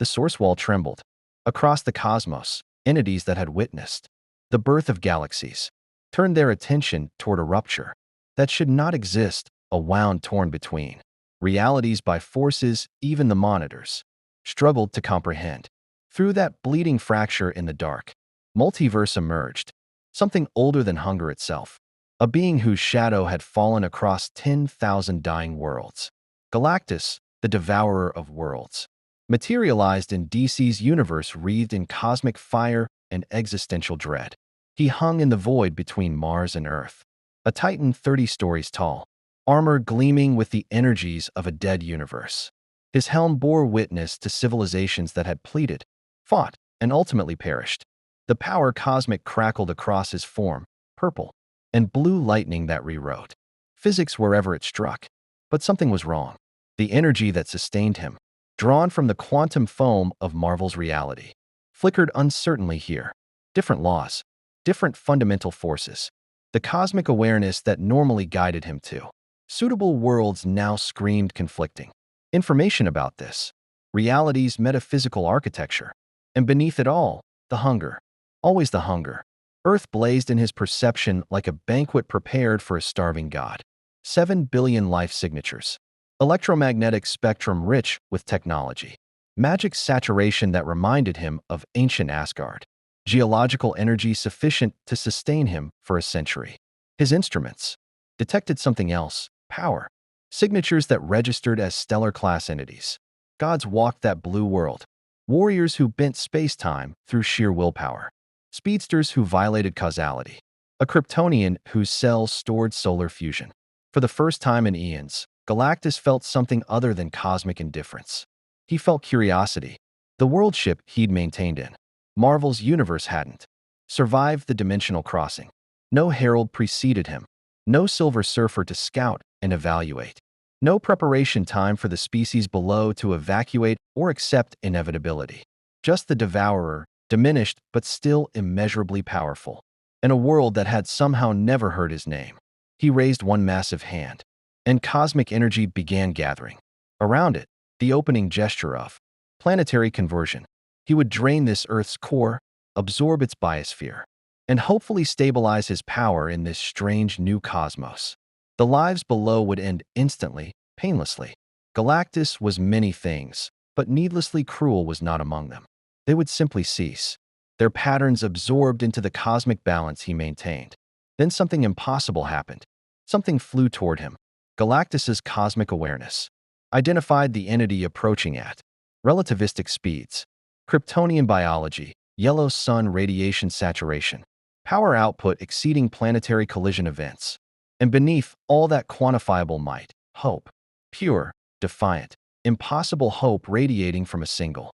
The source wall trembled. Across the cosmos, entities that had witnessed the birth of galaxies turned their attention toward a rupture that should not exist, a wound torn between realities by forces even the monitors struggled to comprehend. Through that bleeding fracture in the dark, multiverse emerged, something older than hunger itself, a being whose shadow had fallen across 10,000 dying worlds. Galactus, the devourer of worlds, materialized in DC's universe wreathed in cosmic fire and existential dread. He hung in the void between Mars and Earth, a titan 30 stories tall, armor gleaming with the energies of a dead universe. His helm bore witness to civilizations that had pleaded, fought, and ultimately perished. The power cosmic crackled across his form, purple and blue lightning that rewrote physics wherever it struck. But something was wrong. The energy that sustained him, drawn from the quantum foam of Marvel's reality, flickered uncertainly here. Different laws, different fundamental forces. The cosmic awareness that normally guided him to suitable worlds now screamed conflicting information about this reality's metaphysical architecture. And beneath it all, the hunger. Always the hunger. Earth blazed in his perception like a banquet prepared for a starving god. 7 billion life signatures. Electromagnetic spectrum rich with technology. Magic saturation that reminded him of ancient Asgard. Geological energy sufficient to sustain him for a century. His instruments detected something else, power. Signatures that registered as stellar-class entities. Gods walked that blue world. Warriors who bent space-time through sheer willpower. Speedsters who violated causality. A Kryptonian whose cells stored solar fusion. For the first time in eons, Galactus felt something other than cosmic indifference. He felt curiosity. The world ship he'd maintained in Marvel's universe hadn't survived the dimensional crossing. No herald preceded him. No Silver Surfer to scout and evaluate. No preparation time for the species below to evacuate or accept inevitability. Just the devourer, diminished but still immeasurably powerful. In a world that had somehow never heard his name. He raised one massive hand, and cosmic energy began gathering. Around it, the opening gesture of planetary conversion. He would drain this Earth's core, absorb its biosphere, and hopefully stabilize his power in this strange new cosmos. The lives below would end instantly, painlessly. Galactus was many things, but needlessly cruel was not among them. They would simply cease, their patterns absorbed into the cosmic balance he maintained. Then something impossible happened. Something flew toward him. Galactus's cosmic awareness identified the entity approaching at relativistic speeds. Kryptonian biology, yellow sun radiation saturation, power output exceeding planetary collision events. And beneath all that quantifiable might, hope. Pure, defiant, impossible hope radiating from a single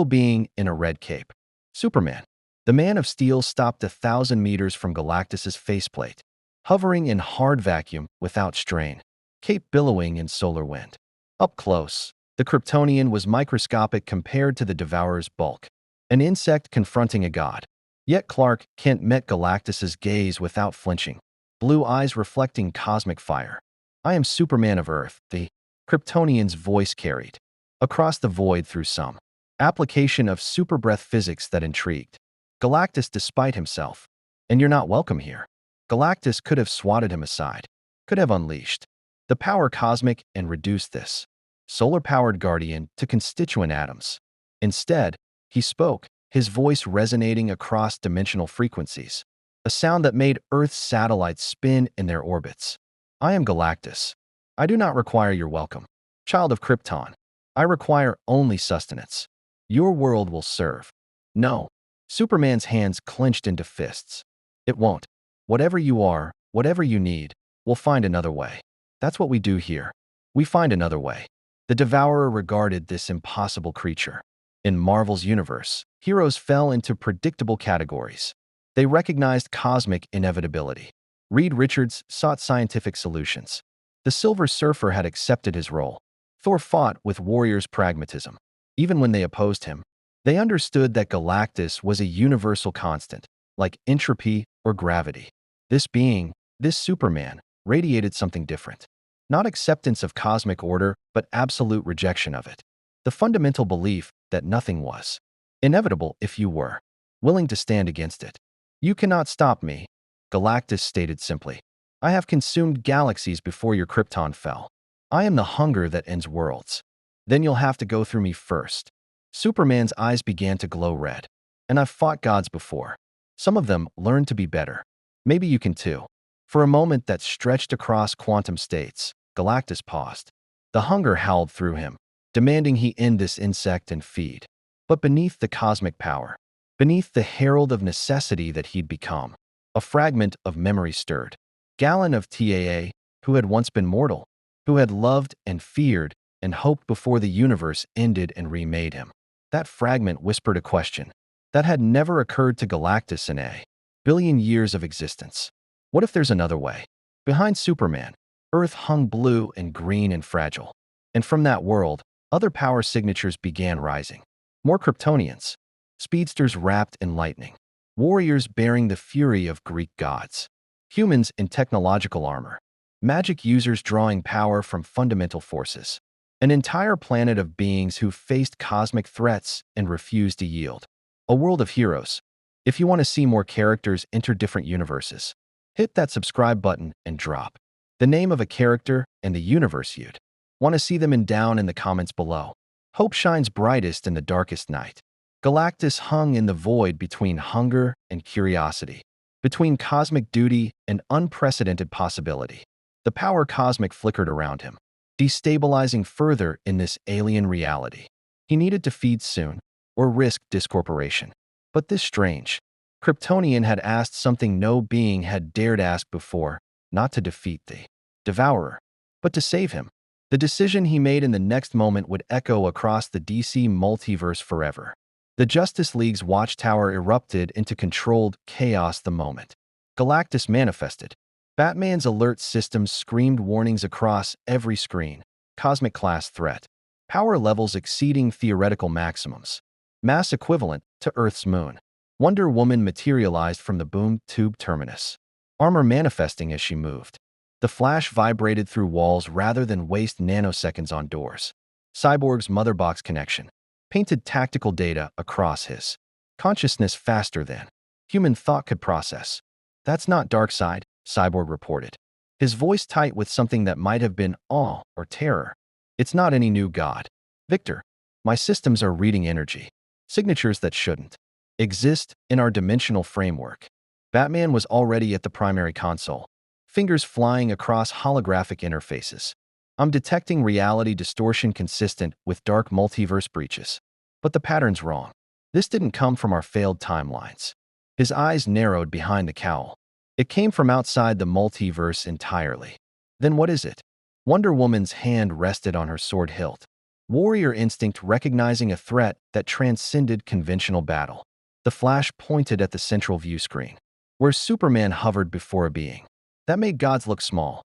being in a red cape. Superman. The Man of Steel stopped 1,000 meters from Galactus's faceplate, hovering in hard vacuum without strain, cape billowing in solar wind. Up close, the Kryptonian was microscopic compared to the Devourer's bulk, an insect confronting a god. Yet Clark Kent met Galactus's gaze without flinching, blue eyes reflecting cosmic fire. "I am Superman of Earth," the Kryptonian's voice carried across the void through some application of superbreath physics that intrigued Galactus despite himself. "And you're not welcome here." Galactus could have swatted him aside, could have unleashed the power cosmic and reduced this solar-powered guardian to constituent atoms. Instead, he spoke, his voice resonating across dimensional frequencies, a sound that made Earth's satellites spin in their orbits. "I am Galactus. I do not require your welcome, child of Krypton. I require only sustenance. Your world will serve." "No." Superman's hands clenched into fists. "It won't. Whatever you are, whatever you need, we'll find another way. That's what we do here. We find another way." The Devourer regarded this impossible creature. In Marvel's universe, heroes fell into predictable categories. They recognized cosmic inevitability. Reed Richards sought scientific solutions. The Silver Surfer had accepted his role. Thor fought with warriors' pragmatism. Even when they opposed him, they understood that Galactus was a universal constant, like entropy or gravity. This being, this Superman, radiated something different. Not acceptance of cosmic order, but absolute rejection of it. The fundamental belief that nothing was inevitable if you were willing to stand against it. You cannot stop me, Galactus stated simply. I have consumed galaxies before your Krypton fell. I am the hunger that ends worlds. Then you'll have to go through me first. Superman's eyes began to glow red. And I've fought gods before. Some of them learned to be better. Maybe you can too. For a moment that stretched across quantum states, Galactus paused. The hunger howled through him, demanding he end this insect and feed. But beneath the cosmic power, beneath the herald of necessity that he'd become, a fragment of memory stirred. Gallon of TAA, who had once been mortal, who had loved and feared and hoped before the universe ended and remade him. That fragment whispered a question that had never occurred to Galactus in a billion years of existence. What if there's another way? Behind Superman, Earth hung blue and green and fragile. And from that world, other power signatures began rising. More Kryptonians, speedsters wrapped in lightning, warriors bearing the fury of Greek gods, humans in technological armor, magic users drawing power from fundamental forces, an entire planet of beings who faced cosmic threats and refused to yield. A world of heroes. If you want to see more characters enter different universes, hit that subscribe button and drop the name of a character and the universe you'd want to see them in down in the comments below. Hope shines brightest in the darkest night. Galactus hung in the void between hunger and curiosity, between cosmic duty and unprecedented possibility. The power cosmic flickered around him, destabilizing further in this alien reality. He needed to feed soon, or risk discorporation. But this strange Kryptonian had asked something no being had dared ask before, not to defeat the Devourer, but to save him. The decision he made in the next moment would echo across the DC multiverse forever. The Justice League's watchtower erupted into controlled chaos the moment Galactus manifested. Batman's alert systems screamed warnings across every screen. Cosmic class threat. Power levels exceeding theoretical maximums. Mass equivalent to Earth's moon. Wonder Woman materialized from the boom tube terminus, armor manifesting as she moved. The Flash vibrated through walls rather than waste nanoseconds on doors. Cyborg's motherbox connection painted tactical data across his consciousness faster than human thought could process. That's not Darkseid, Cyborg reported, his voice tight with something that might have been awe or terror. It's not any new god. Victor, my systems are reading energy, signatures that shouldn't exist in our dimensional framework. Batman was already at the primary console, fingers flying across holographic interfaces. I'm detecting reality distortion consistent with dark multiverse breaches. But the pattern's wrong. This didn't come from our failed timelines. His eyes narrowed behind the cowl. It came from outside the multiverse entirely. Then what is it? Wonder Woman's hand rested on her sword hilt. Warrior instinct recognizing a threat that transcended conventional battle. The Flash pointed at the central view screen, where Superman hovered before a being. That made gods look small.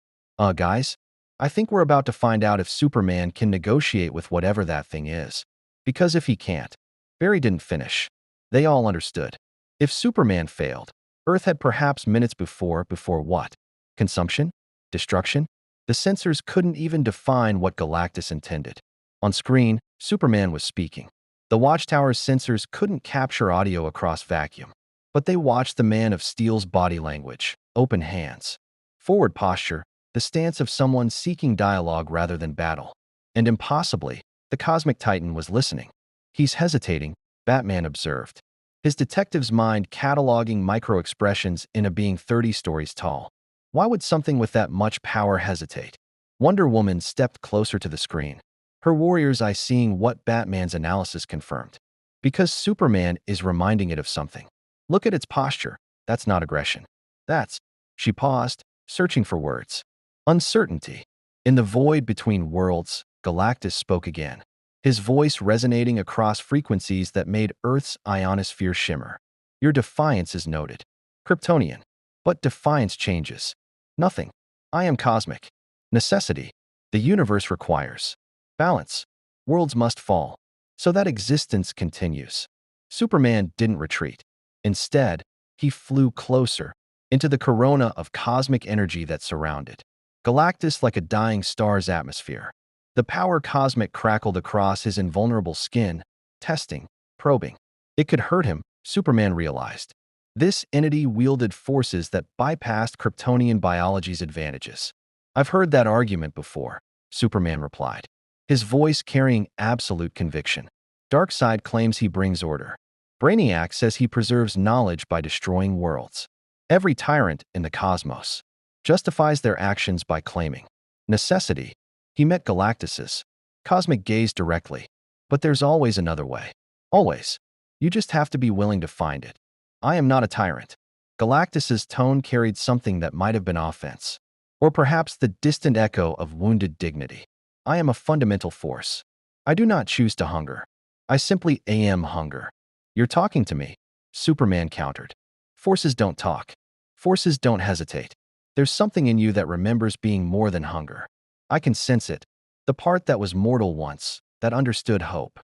Guys, I think we're about to find out if Superman can negotiate with whatever that thing is. Because if he can't, Barry didn't finish. They all understood. If Superman failed, Earth had perhaps minutes before what? Consumption? Destruction? The sensors couldn't even define what Galactus intended. On screen, Superman was speaking. The Watchtower's sensors couldn't capture audio across vacuum. But they watched the Man of Steel's body language, open hands, forward posture, the stance of someone seeking dialogue rather than battle. And impossibly, the Cosmic Titan was listening. He's hesitating, Batman observed, his detective's mind cataloging micro-expressions in a being 30 stories tall. Why would something with that much power hesitate? Wonder Woman stepped closer to the screen, her warrior's eye seeing what Batman's analysis confirmed. Because Superman is reminding it of something. Look at its posture. That's not aggression. That's... She paused, searching for words. Uncertainty. In the void between worlds, Galactus spoke again, his voice resonating across frequencies that made Earth's ionosphere shimmer. Your defiance is noted. Kryptonian. But defiance changes. Nothing. I am cosmic. Necessity. The universe requires balance. Worlds must fall, so that existence continues. Superman didn't retreat. Instead, he flew closer, into the corona of cosmic energy that surrounded Galactus like a dying star's atmosphere. The power cosmic crackled across his invulnerable skin, testing, probing. It could hurt him, Superman realized. This entity wielded forces that bypassed Kryptonian biology's advantages. I've heard that argument before, Superman replied, his voice carrying absolute conviction. Darkseid claims he brings order. Brainiac says he preserves knowledge by destroying worlds. Every tyrant in the cosmos justifies their actions by claiming necessity. He met Galactus's cosmic gaze directly. But there's always another way. Always. You just have to be willing to find it. I am not a tyrant. Galactus's tone carried something that might have been offense, or perhaps the distant echo of wounded dignity. I am a fundamental force. I do not choose to hunger. I simply am hunger. You're talking to me, Superman countered. Forces don't talk. Forces don't hesitate. There's something in you that remembers being more than hunger. I can sense it. The part that was mortal once, that understood hope.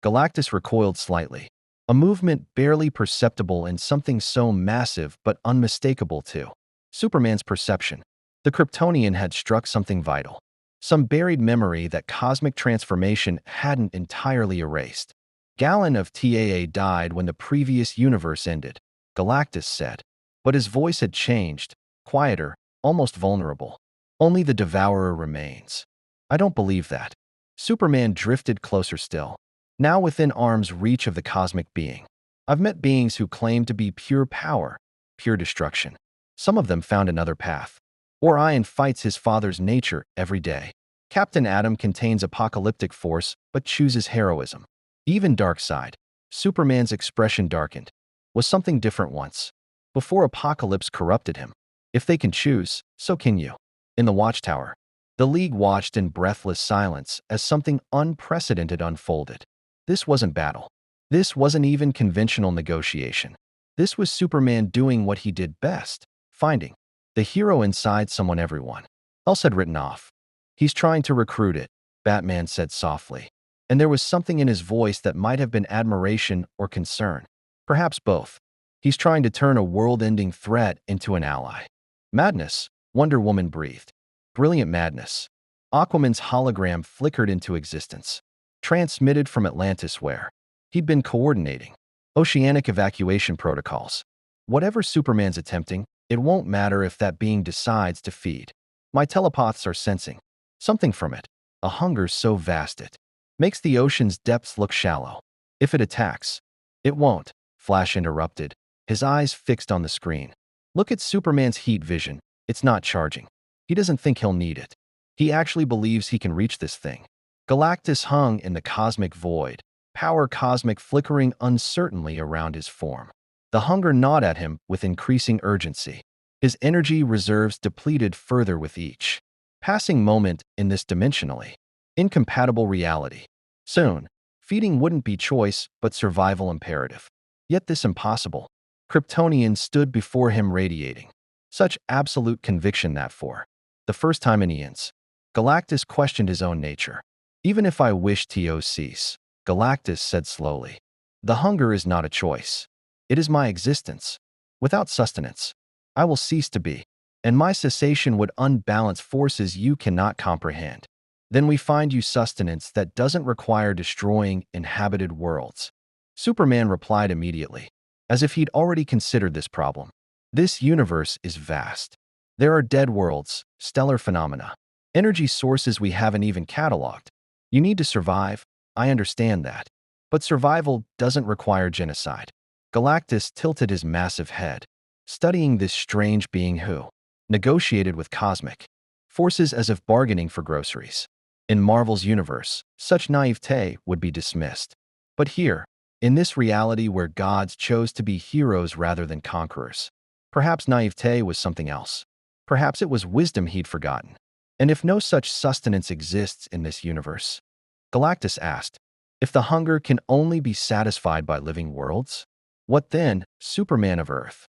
Galactus recoiled slightly. A movement barely perceptible in something so massive but unmistakable to Superman's perception. The Kryptonian had struck something vital. Some buried memory that cosmic transformation hadn't entirely erased. Gallon of TAA died when the previous universe ended, Galactus said. But his voice had changed, quieter, almost vulnerable. Only the Devourer remains. I don't believe that. Superman drifted closer still, now within arm's reach of the cosmic being. I've met beings who claim to be pure power, pure destruction. Some of them found another path. Orion fights his father's nature every day. Captain Atom contains apocalyptic force but chooses heroism. Even Darkseid, Superman's expression darkened, was something different once. Before Apocalypse corrupted him. If they can choose, so can you. In the Watchtower, the League watched in breathless silence as something unprecedented unfolded. This wasn't battle. This wasn't even conventional negotiation. This was Superman doing what he did best, finding the hero inside someone everyone else had written off. He's trying to recruit it, Batman said softly. And there was something in his voice that might have been admiration or concern. Perhaps both. He's trying to turn a world-ending threat into an ally. Madness, Wonder Woman breathed. Brilliant madness. Aquaman's hologram flickered into existence. Transmitted from Atlantis where he'd been coordinating oceanic evacuation protocols. Whatever Superman's attempting, it won't matter if that being decides to feed. My telepaths are sensing something from it, a hunger so vast it makes the ocean's depths look shallow. If it attacks, it won't, Flash interrupted, his eyes fixed on the screen. Look at Superman's heat vision. It's not charging. He doesn't think he'll need it. He actually believes he can reach this thing. Galactus hung in the cosmic void, power cosmic flickering uncertainly around his form. The hunger gnawed at him with increasing urgency. His energy reserves depleted further with each passing moment in this dimensionally incompatible reality. Soon, feeding wouldn't be choice but survival imperative. Yet this impossible Kryptonian stood before him radiating such absolute conviction that for the first time in eons, Galactus questioned his own nature. Even if I wish to cease, Galactus said slowly, the hunger is not a choice. It is my existence. Without sustenance, I will cease to be, and my cessation would unbalance forces you cannot comprehend. Then we find you sustenance that doesn't require destroying inhabited worlds. Superman replied immediately, as if he'd already considered this problem. This universe is vast. There are dead worlds, stellar phenomena, energy sources we haven't even cataloged. You need to survive, I understand that. But survival doesn't require genocide. Galactus tilted his massive head, studying this strange being who negotiated with cosmic forces as if bargaining for groceries. In Marvel's universe, such naivete would be dismissed. But here, in this reality where gods chose to be heroes rather than conquerors, perhaps naivete was something else. Perhaps it was wisdom he'd forgotten. And if no such sustenance exists in this universe, Galactus asked, if the hunger can only be satisfied by living worlds, what then, Superman of Earth?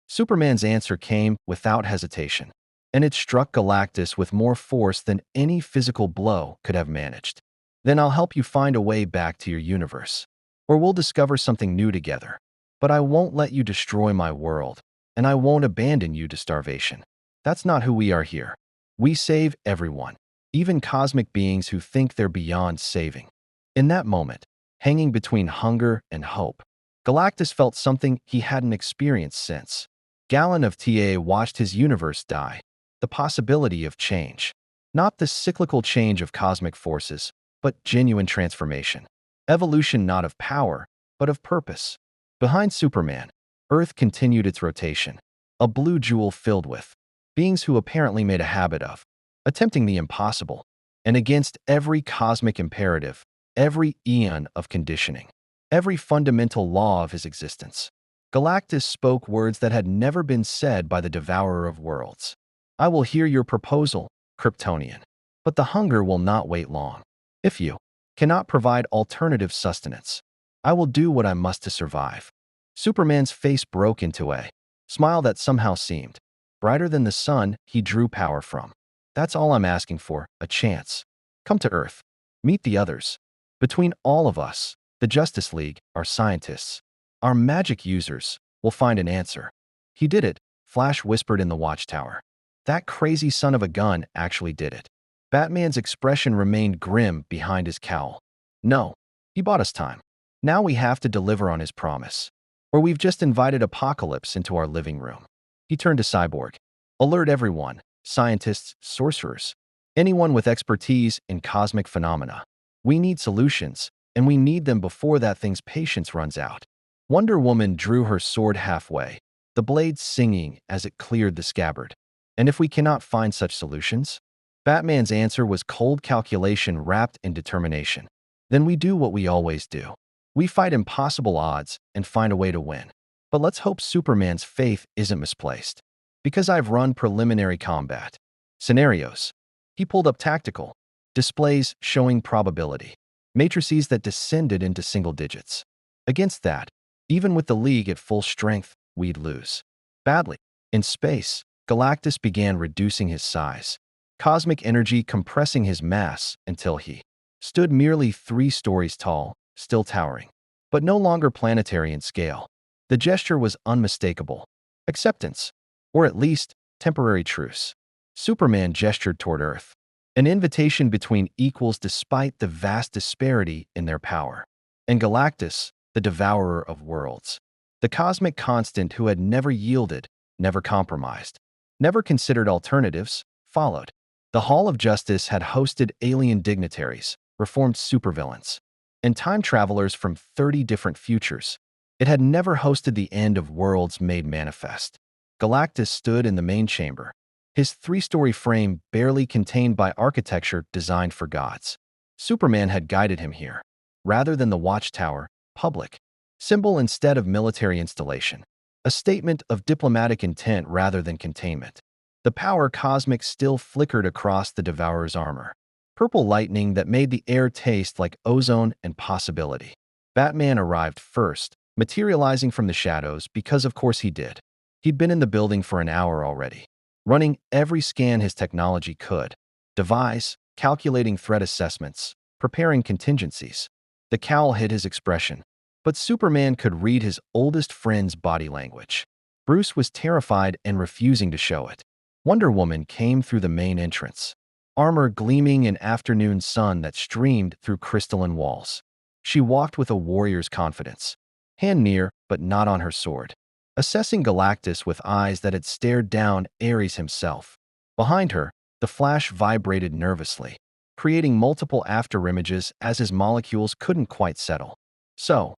Superman's answer came without hesitation, and it struck Galactus with more force than any physical blow could have managed. Then I'll help you find a way back to your universe, or we'll discover something new together. But I won't let you destroy my world, and I won't abandon you to starvation. That's not who we are here. We save everyone. even cosmic beings who think they're beyond saving. In that moment, hanging between hunger and hope, Galactus felt something he hadn't experienced since. Gallon of TA watched his universe die, the possibility of change. Not the cyclical change of cosmic forces, but genuine transformation. Evolution not of power, but of purpose. Behind Superman, Earth continued its rotation, a blue jewel filled with beings who apparently made a habit of attempting the impossible, and against every cosmic imperative, every eon of conditioning, every fundamental law of his existence. Galactus spoke words that had never been said by the devourer of worlds. I will hear your proposal, Kryptonian, but the hunger will not wait long. If you cannot provide alternative sustenance, I will do what I must to survive. Superman's face broke into a smile that somehow seemed brighter than the sun he drew power from. That's all I'm asking for, a chance. Come to Earth. Meet the others. Between all of us, the Justice League, our scientists, our magic users, will find an answer. He did it, Flash whispered in the watchtower. That crazy son of a gun actually did it. Batman's expression remained grim behind his cowl. No, he bought us time. Now we have to deliver on his promise, or we've just invited apocalypse into our living room. He turned to Cyborg. Alert everyone, scientists, sorcerers, anyone with expertise in cosmic phenomena. We need solutions, and we need them before that thing's patience runs out. Wonder Woman drew her sword halfway, the blade singing as it cleared the scabbard. And if we cannot find such solutions? Batman's answer was cold calculation wrapped in determination. Then we do what we always do. We fight impossible odds and find a way to win. But let's hope Superman's faith isn't misplaced. Because I've run preliminary combat scenarios. He pulled up tactical displays showing probability, matrices that descended into single digits. Against that, even with the League at full strength, we'd lose. Badly. In space, Galactus began reducing his size, cosmic energy compressing his mass until he stood merely 3 stories tall, still towering, but no longer planetary in scale. The gesture was unmistakable. Acceptance, or at least temporary truce. Superman gestured toward Earth, an invitation between equals despite the vast disparity in their power. And Galactus, the devourer of worlds, the cosmic constant who had never yielded, never compromised, never considered alternatives, followed. The Hall of Justice had hosted alien dignitaries, reformed supervillains, and time travelers from 30 different futures. It had never hosted the end of worlds made manifest. Galactus stood in the main chamber, his 3-story frame barely contained by architecture designed for gods. Superman had guided him here, rather than the watchtower, public, symbol instead of military installation, a statement of diplomatic intent rather than containment. The power cosmic still flickered across the Devourer's armor, purple lightning that made the air taste like ozone and possibility. Batman arrived first, materializing from the shadows because of course he did. He'd been in the building for an hour already, running every scan his technology could devise, calculating threat assessments, preparing contingencies. The cowl hid his expression, but Superman could read his oldest friend's body language. Bruce was terrified and refusing to show it. Wonder Woman came through the main entrance, armor gleaming in afternoon sun that streamed through crystalline walls. She walked with a warrior's confidence, hand near but not on her sword, assessing Galactus with eyes that had stared down Ares himself. Behind her, the Flash vibrated nervously, creating multiple afterimages as his molecules couldn't quite settle. So,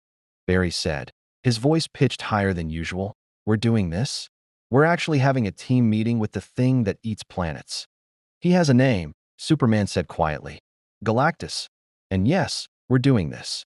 Barry said, his voice pitched higher than usual, we're doing this? We're actually having a team meeting with the thing that eats planets. He has a name, Superman said quietly. Galactus. And yes, we're doing this.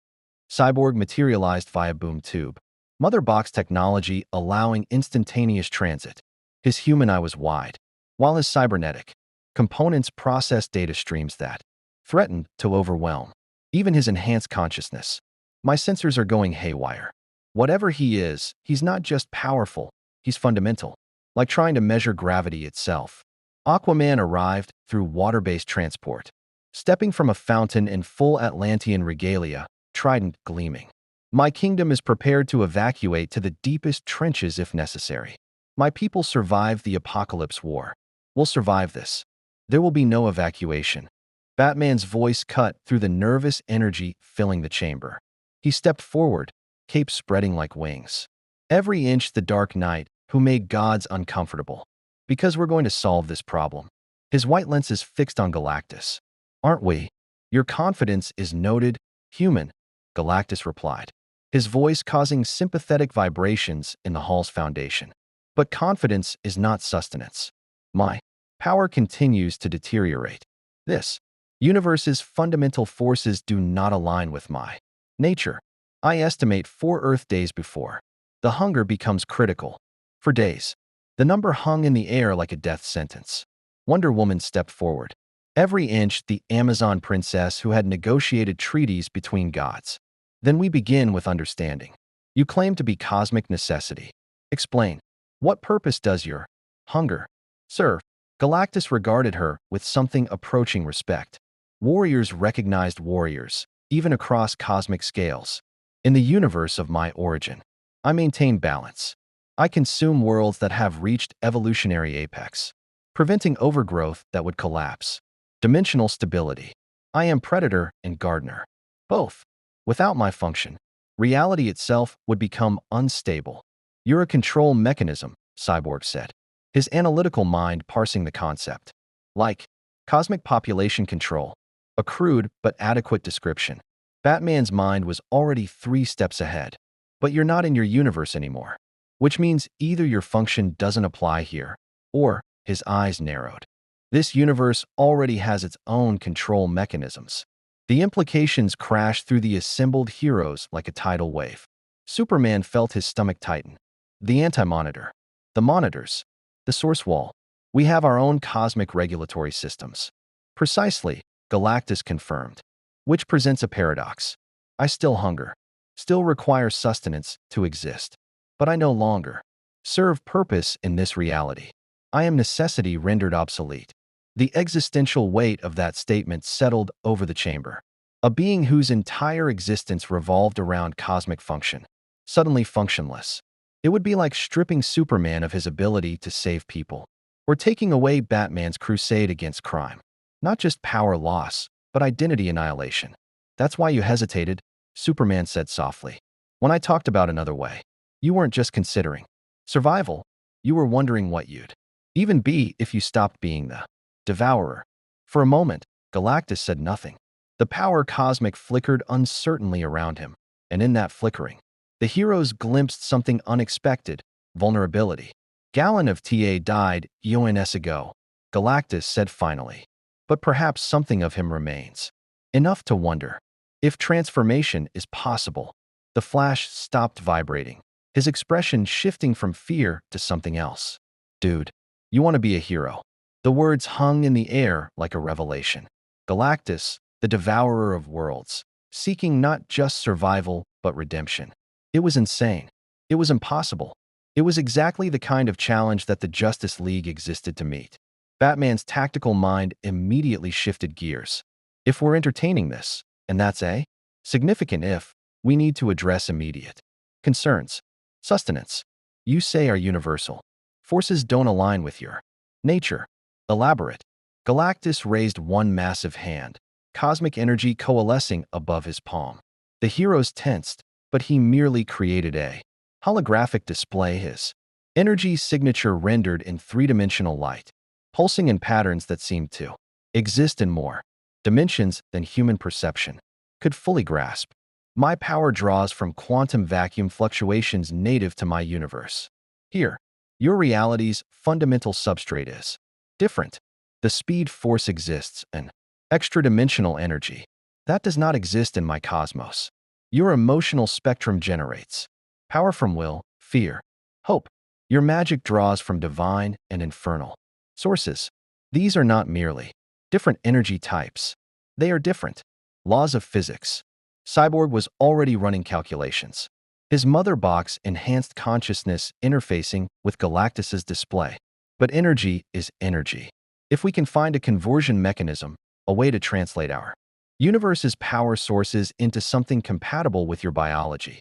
Cyborg materialized via boom tube, mother box technology allowing instantaneous transit. His human eye was wide, while his cybernetic components processed data streams that threatened to overwhelm even his enhanced consciousness. My sensors are going haywire. Whatever he is, he's not just powerful, he's fundamental, like trying to measure gravity itself. Aquaman arrived through water-based transport, stepping from a fountain in full Atlantean regalia, trident gleaming. My kingdom is prepared to evacuate to the deepest trenches if necessary. My people survived the apocalypse war. We'll survive this. There will be no evacuation, Batman's voice cut through the nervous energy filling the chamber. He stepped forward, cape spreading like wings. Every inch the Dark Knight, who made gods uncomfortable. Because we're going to solve this problem. His white lenses fixed on Galactus. Aren't we? Your confidence is noted, human, Galactus replied, his voice causing sympathetic vibrations in the hall's foundation. But confidence is not sustenance. My power continues to deteriorate. This universe's fundamental forces do not align with my nature. I estimate 4 Earth days before. The hunger becomes critical. For days. The number hung in the air like a death sentence. Wonder Woman stepped forward. Every inch the Amazon princess who had negotiated treaties between gods. Then we begin with understanding. You claim to be cosmic necessity. Explain. What purpose does your hunger serve? Galactus regarded her with something approaching respect. Warriors recognized warriors, even across cosmic scales. In the universe of my origin, I maintain balance. I consume worlds that have reached evolutionary apex, preventing overgrowth that would collapse. Dimensional stability. I am predator and gardener. Both. Without my function, reality itself would become unstable. You're a control mechanism, Cyborg said, his analytical mind parsing the concept. Like cosmic population control, a crude but adequate description. Batman's mind was already 3 steps ahead. But you're not in your universe anymore. Which means either your function doesn't apply here, or his eyes narrowed. This universe already has its own control mechanisms. The implications crashed through the assembled heroes like a tidal wave. Superman felt his stomach tighten. The anti-monitor. The monitors. The source wall. We have our own cosmic regulatory systems. Precisely, Galactus confirmed. Which presents a paradox. I still hunger. Still require sustenance to exist. But I no longer serve purpose in this reality. I am necessity rendered obsolete. The existential weight of that statement settled over the chamber. A being whose entire existence revolved around cosmic function, suddenly functionless. It would be like stripping Superman of his ability to save people, or taking away Batman's crusade against crime. Not just power loss, but identity annihilation. That's why you hesitated, Superman said softly. When I talked about another way, you weren't just considering survival, you were wondering what you'd even be if you stopped being the devourer. For a moment, Galactus said nothing. The power cosmic flickered uncertainly around him, and in that flickering, the heroes glimpsed something unexpected, vulnerability. Gallon of TA died eons ago, Galactus said finally. But perhaps something of him remains. Enough to wonder if transformation is possible. The Flash stopped vibrating, his expression shifting from fear to something else. Dude, you want to be a hero. The words hung in the air like a revelation. Galactus, the devourer of worlds, seeking not just survival but redemption. It was insane. It was impossible. It was exactly the kind of challenge that the Justice League existed to meet. Batman's tactical mind immediately shifted gears. If we're entertaining this, and that's a significant if, we need to address immediate concerns. Sustenance. You say are universal. Forces don't align with your nature. Elaborate. Galactus raised one massive hand, cosmic energy coalescing above his palm. The heroes tensed, but he merely created a holographic display, his energy signature rendered in 3-dimensional light, pulsing in patterns that seemed to exist in more dimensions than human perception could fully grasp. My power draws from quantum vacuum fluctuations native to my universe. Here, your reality's fundamental substrate is different. The speed force exists, an extra-dimensional energy. That does not exist in my cosmos. Your emotional spectrum generates power from will, fear, hope. Your magic draws from divine and infernal sources. These are not merely different energy types. They are different laws of physics. Cyborg was already running calculations. His mother box enhanced consciousness interfacing with Galactus's display. But energy is energy. If we can find a conversion mechanism, a way to translate our universe's power sources into something compatible with your biology.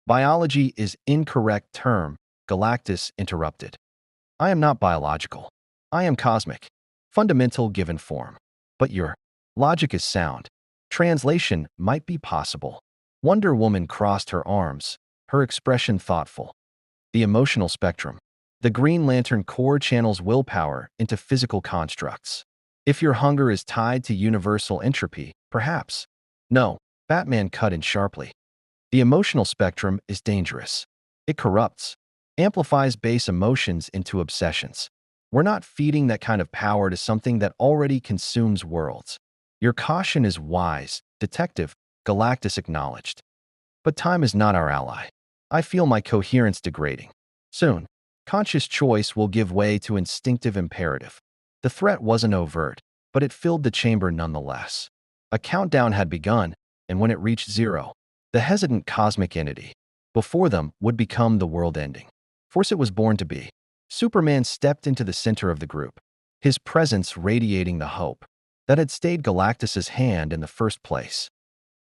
Biology is incorrect term, Galactus interrupted. I am not biological. I am cosmic. Fundamental given form. But your Logic is sound. Translation might be possible. Wonder Woman crossed her arms, her expression thoughtful. The emotional spectrum. The Green Lantern Corps channels willpower into physical constructs. If your hunger is tied to universal entropy, perhaps. No, Batman cut in sharply. The emotional spectrum is dangerous. It corrupts, amplifies base emotions into obsessions. We're not feeding that kind of power to something that already consumes worlds. Your caution is wise, Detective, Galactus acknowledged. But time is not our ally. I feel my coherence degrading. Soon, conscious choice will give way to instinctive imperative. The threat wasn't overt, but it filled the chamber nonetheless. A countdown had begun, and when it reached zero, the hesitant cosmic entity before them would become the world-ending force it was born to be. Superman stepped into the center of the group, his presence radiating the hope that had stayed Galactus's hand in the first place.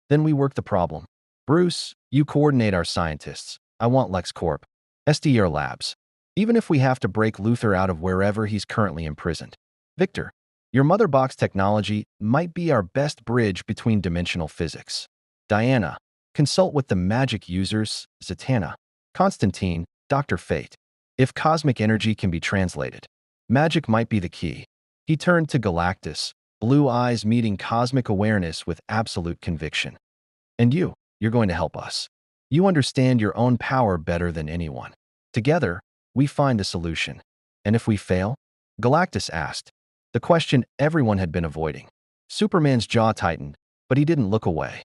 Then we work the problem. Bruce, you coordinate our scientists. I want LexCorp, SDR Labs. Even if we have to break Luthor out of wherever he's currently imprisoned. Victor, your mother box technology might be our best bridge between dimensional physics. Diana, consult with the magic users, Zatanna. Constantine, Dr. Fate. If cosmic energy can be translated, magic might be the key. He turned to Galactus, blue eyes meeting cosmic awareness with absolute conviction. And you're going to help us. You understand your own power better than anyone. Together, we find a solution. And if we fail? Galactus asked, the question everyone had been avoiding. Superman's jaw tightened, but he didn't look away.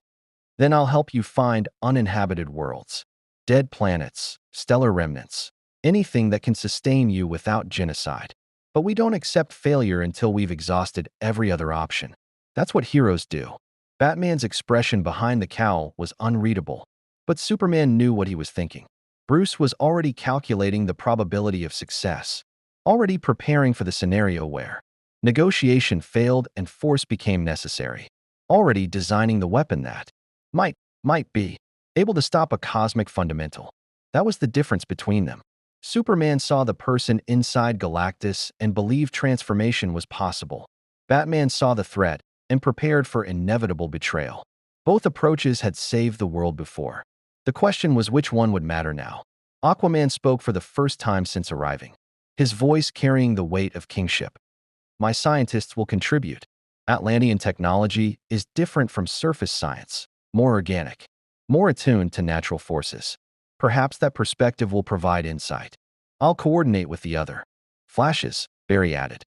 Then I'll help you find uninhabited worlds, dead planets, stellar remnants, anything that can sustain you without genocide. But we don't accept failure until we've exhausted every other option. That's what heroes do. Batman's expression behind the cowl was unreadable, but Superman knew what he was thinking. Bruce was already calculating the probability of success, already preparing for the scenario where negotiation failed and force became necessary, already designing the weapon that might be able to stop a cosmic fundamental. That was the difference between them. Superman saw the person inside Galactus and believed transformation was possible. Batman saw the threat and prepared for inevitable betrayal. Both approaches had saved the world before. The question was which one would matter now. Aquaman spoke for the first time since arriving, his voice carrying the weight of kingship. My scientists will contribute. Atlantean technology is different from surface science, more organic, more attuned to natural forces. Perhaps that perspective will provide insight. I'll coordinate with the other. Flashes, Barry added.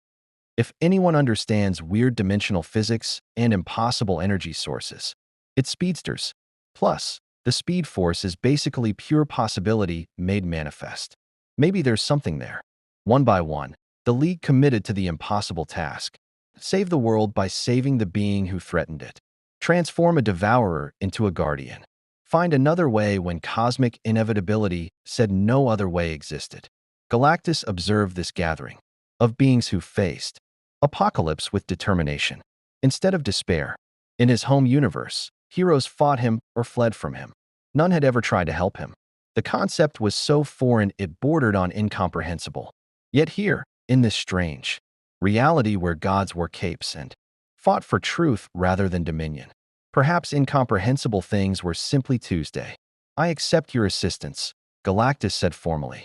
If anyone understands weird dimensional physics and impossible energy sources, it's speedsters. Plus, the Speed Force is basically pure possibility made manifest. Maybe there's something there. One by one, the League committed to the impossible task. Save the world by saving the being who threatened it. Transform a devourer into a guardian. Find another way when cosmic inevitability said no other way existed. Galactus observed this gathering of beings who faced apocalypse with determination. Instead of despair, in his home universe, heroes fought him or fled from him. None had ever tried to help him. The concept was so foreign it bordered on incomprehensible. Yet here, in this strange reality where gods wore capes and fought for truth rather than dominion, perhaps incomprehensible things were simply Tuesday. I accept your assistance, Galactus said formally.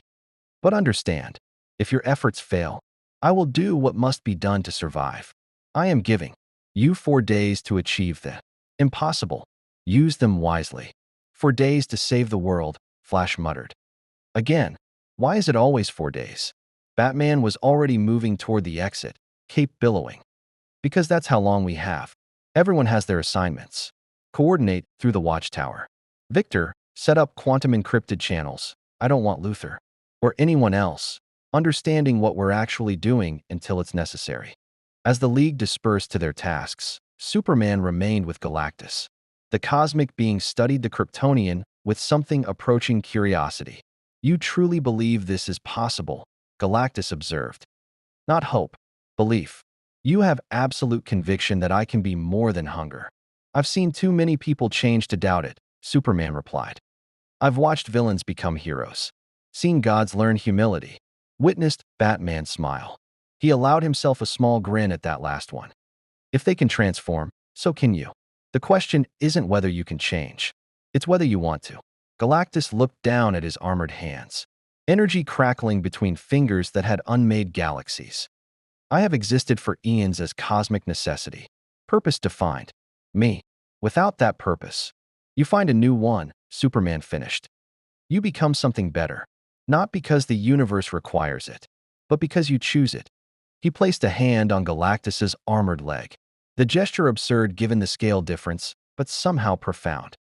But understand, if your efforts fail, I will do what must be done to survive. I am giving you 4 days to achieve the impossible. Use them wisely. 4 days to save the world, Flash muttered. Again, why is it always 4 days? Batman was already moving toward the exit, cape billowing. Because that's how long we have. Everyone has their assignments. Coordinate through the watchtower. Victor, set up quantum encrypted channels. I don't want Luthor or anyone else understanding what we're actually doing until it's necessary. As the League dispersed to their tasks, Superman remained with Galactus. The cosmic being studied the Kryptonian with something approaching curiosity. You truly believe this is possible, Galactus observed. Not hope, belief. You have absolute conviction that I can be more than hunger. I've seen too many people change to doubt it, Superman replied. I've watched villains become heroes, seen gods learn humility, witnessed Batman smile. He allowed himself a small grin at that last one. If they can transform, So can you. The question isn't whether you can change. It's whether you want to. Galactus looked down at his armored hands, energy crackling between fingers that had unmade galaxies. I have existed for eons as cosmic necessity, purpose defined. Me. Without that purpose, you find a new one, Superman finished. You become something better, not because the universe requires it, but because you choose it. He placed a hand on Galactus's armored leg. The gesture absurd given the scale difference, but somehow profound.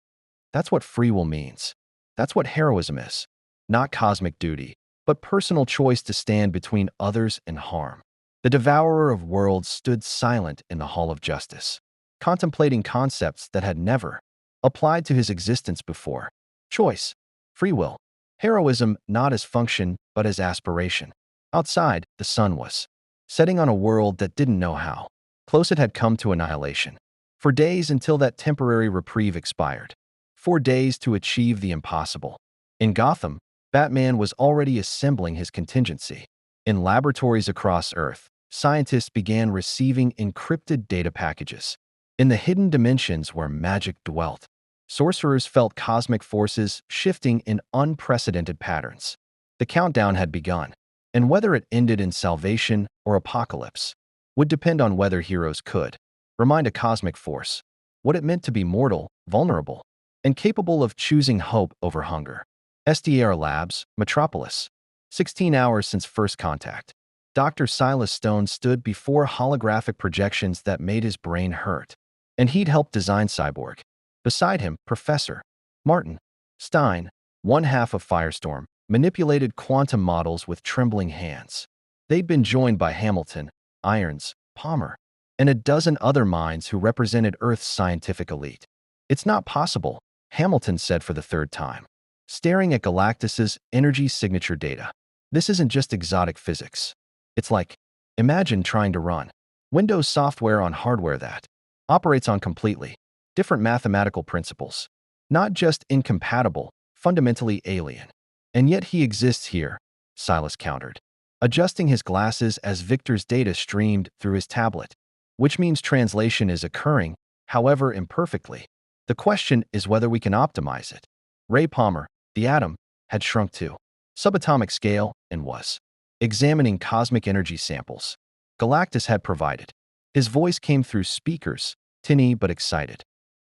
That's what free will means. That's what heroism is. Not cosmic duty, but personal choice to stand between others and harm. The devourer of worlds stood silent in the Hall of Justice, contemplating concepts that had never applied to his existence before. Choice, free will, heroism not as function but as aspiration. Outside, the sun was setting on a world that didn't know how close it had come to annihilation. For days until that temporary reprieve expired. 4 days to achieve the impossible. In Gotham, Batman was already assembling his contingency. In laboratories across Earth, scientists began receiving encrypted data packages. In the hidden dimensions where magic dwelt, sorcerers felt cosmic forces shifting in unprecedented patterns. The countdown had begun, and whether it ended in salvation or apocalypse would depend on whether heroes could remind a cosmic force what it meant to be mortal, vulnerable, and capable of choosing hope over hunger. SDR Labs, Metropolis. 16 hours since first contact. Dr. Silas Stone stood before holographic projections that made his brain hurt, and he'd helped design Cyborg. Beside him, Professor Martin Stein, one half of Firestorm, manipulated quantum models with trembling hands. They'd been joined by Hamilton, Irons, Palmer, and a dozen other minds who represented Earth's scientific elite. It's not possible, Hamilton said for the third time, staring at Galactus's energy signature data. This isn't just exotic physics. It's like, imagine trying to run Windows software on hardware that operates on completely different mathematical principles. Not just incompatible, fundamentally alien. And yet he exists here, Silas countered, adjusting his glasses as Victor's data streamed through his tablet, which means translation is occurring, however imperfectly. The question is whether we can optimize it. Ray Palmer, the atom, had shrunk to subatomic scale and was examining cosmic energy samples Galactus had provided. His voice came through speakers, tinny but excited.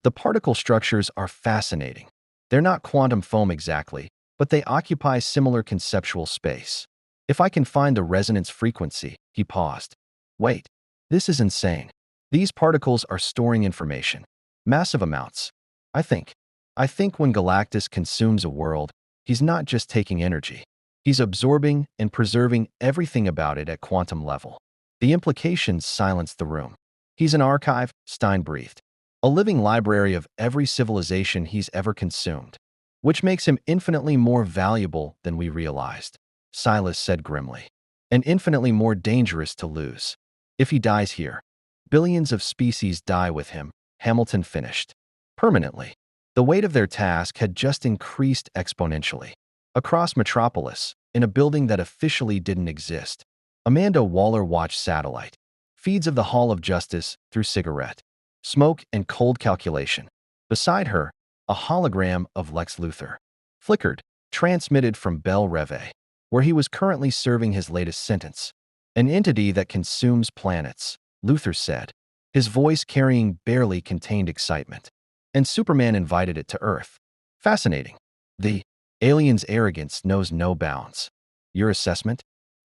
The particle structures are fascinating. They're not quantum foam exactly, but they occupy similar conceptual space. If I can find the resonance frequency, he paused. Wait, this is insane. These particles are storing information. Massive amounts. I think when Galactus consumes a world, he's not just taking energy. He's absorbing and preserving everything about it at quantum level. The implications silenced the room. He's an archive, Stein breathed. A living library of every civilization he's ever consumed, which makes him infinitely more valuable than we realized, Silas said grimly, and infinitely more dangerous to lose. If he dies here, billions of species die with him, Hamilton finished. Permanently. The weight of their task had just increased exponentially. Across Metropolis, in a building that officially didn't exist, Amanda Waller watched satellite feeds of the Hall of Justice through cigarette smoke and cold calculation. Beside her, a hologram of Lex Luthor flickered, transmitted from Belle Reve, where he was currently serving his latest sentence. An entity that consumes planets, Luthor said, his voice carrying barely contained excitement. And Superman invited it to Earth. Fascinating. The alien's arrogance knows no bounds. Your assessment?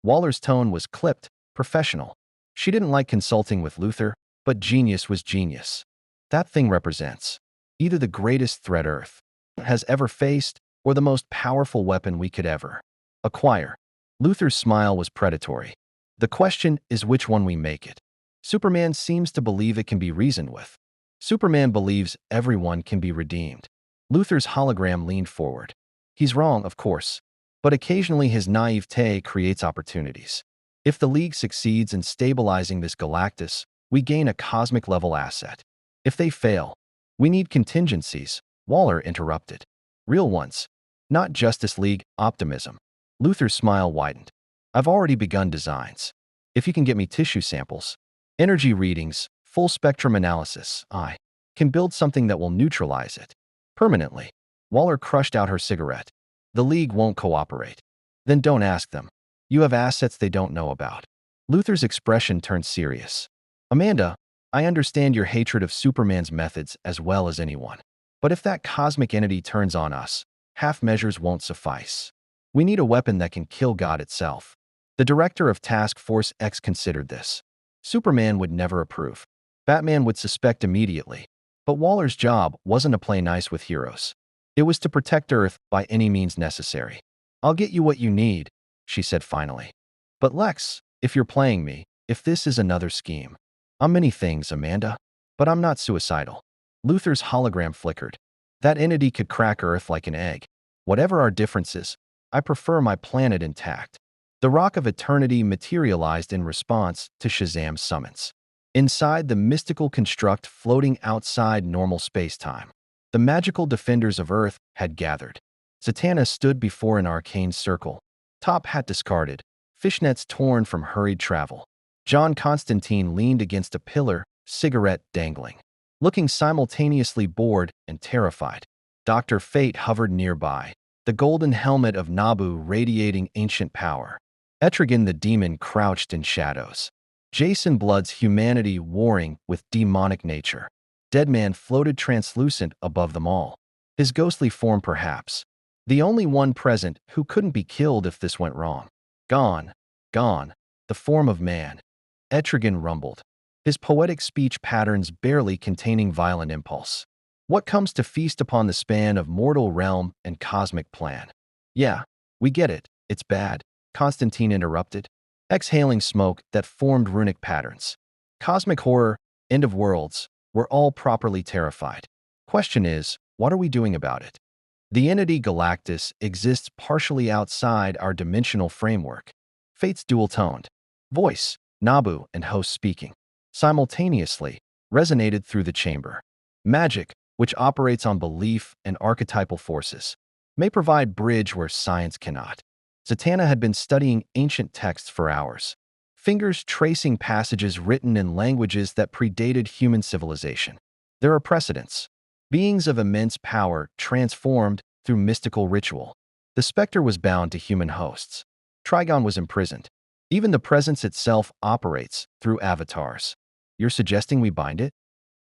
Waller's tone was clipped, professional. She didn't like consulting with Luthor, but genius was genius. That thing represents either the greatest threat Earth has ever faced or the most powerful weapon we could ever acquire. Luthor's smile was predatory. The question is which one we make it. Superman seems to believe it can be reasoned with. Superman believes everyone can be redeemed. Luthor's hologram leaned forward. He's wrong, of course, but occasionally his naivete creates opportunities. If the League succeeds in stabilizing this Galactus, we gain a cosmic-level asset. If they fail, we need contingencies, Waller interrupted. Real ones. Not Justice League optimism. Luthor's smile widened. I've already begun designs. If you can get me tissue samples, energy readings, Full spectrum analysis. I can build something that will neutralize it. Permanently. Waller crushed out her cigarette. The League won't cooperate. Then don't ask them. You have assets they don't know about. Luther's expression turned serious. Amanda, I understand your hatred of Superman's methods as well as anyone. But if that cosmic entity turns on us, half measures won't suffice. We need a weapon that can kill God itself. The director of Task Force X considered this. Superman would never approve. Batman would suspect immediately. But Waller's job wasn't to play nice with heroes. It was to protect Earth by any means necessary. I'll get you what you need, she said finally. But Lex, if you're playing me, if this is another scheme. I'm many things, Amanda, but I'm not suicidal. Luther's hologram flickered. That entity could crack Earth like an egg. Whatever our differences, I prefer my planet intact. The Rock of Eternity materialized in response to Shazam's summons. Inside the mystical construct floating outside normal space-time, the magical defenders of Earth had gathered. Zatanna stood before an arcane circle, top hat discarded, fishnets torn from hurried travel. John Constantine leaned against a pillar, cigarette dangling, looking simultaneously bored and terrified. Dr. Fate hovered nearby, the golden helmet of Nabu radiating ancient power. Etrigan the demon crouched in shadows. Jason Blood's humanity warring with demonic nature. Deadman floated translucent above them all. His ghostly form perhaps. The only one present who couldn't be killed if this went wrong. Gone. Gone. The form of man. Etrigan rumbled, his poetic speech patterns barely containing violent impulse. What comes to feast upon the span of mortal realm and cosmic plan? Yeah, we get it. It's bad, Constantine interrupted, exhaling smoke that formed runic patterns. Cosmic horror, end of worlds, we're all properly terrified. Question is, what are we doing about it? The entity Galactus exists partially outside our dimensional framework. Fate's dual-toned voice, Nabu and host speaking, simultaneously, resonated through the chamber. Magic, which operates on belief and archetypal forces, may provide bridge where science cannot. Zatanna had been studying ancient texts for hours, fingers tracing passages written in languages that predated human civilization. There are precedents. Beings of immense power transformed through mystical ritual. The specter was bound to human hosts. Trigon was imprisoned. Even the presence itself operates through avatars. You're suggesting we bind it?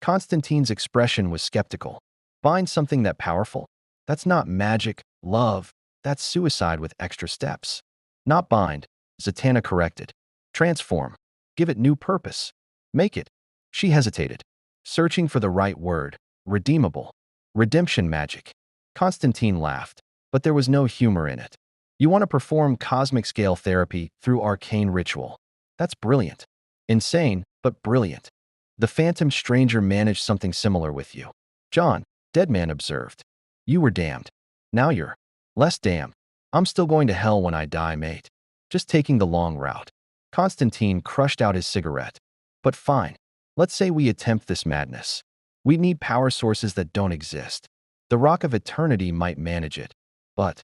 Constantine's expression was skeptical. Bind something that powerful? That's not magic, love. That's suicide with extra steps. Not bind, Zatanna corrected. Transform. Give it new purpose. Make it. She hesitated, searching for the right word. Redeemable. Redemption magic. Constantine laughed, but there was no humor in it. You want to perform cosmic-scale therapy through arcane ritual. That's brilliant. Insane, but brilliant. The Phantom Stranger managed something similar with you. John, Deadman observed. You were damned. Now you're less damned. I'm still going to hell when I die, mate. Just taking the long route. Constantine crushed out his cigarette. But fine. Let's say we attempt this madness. We need power sources that don't exist. The Rock of Eternity might manage it. But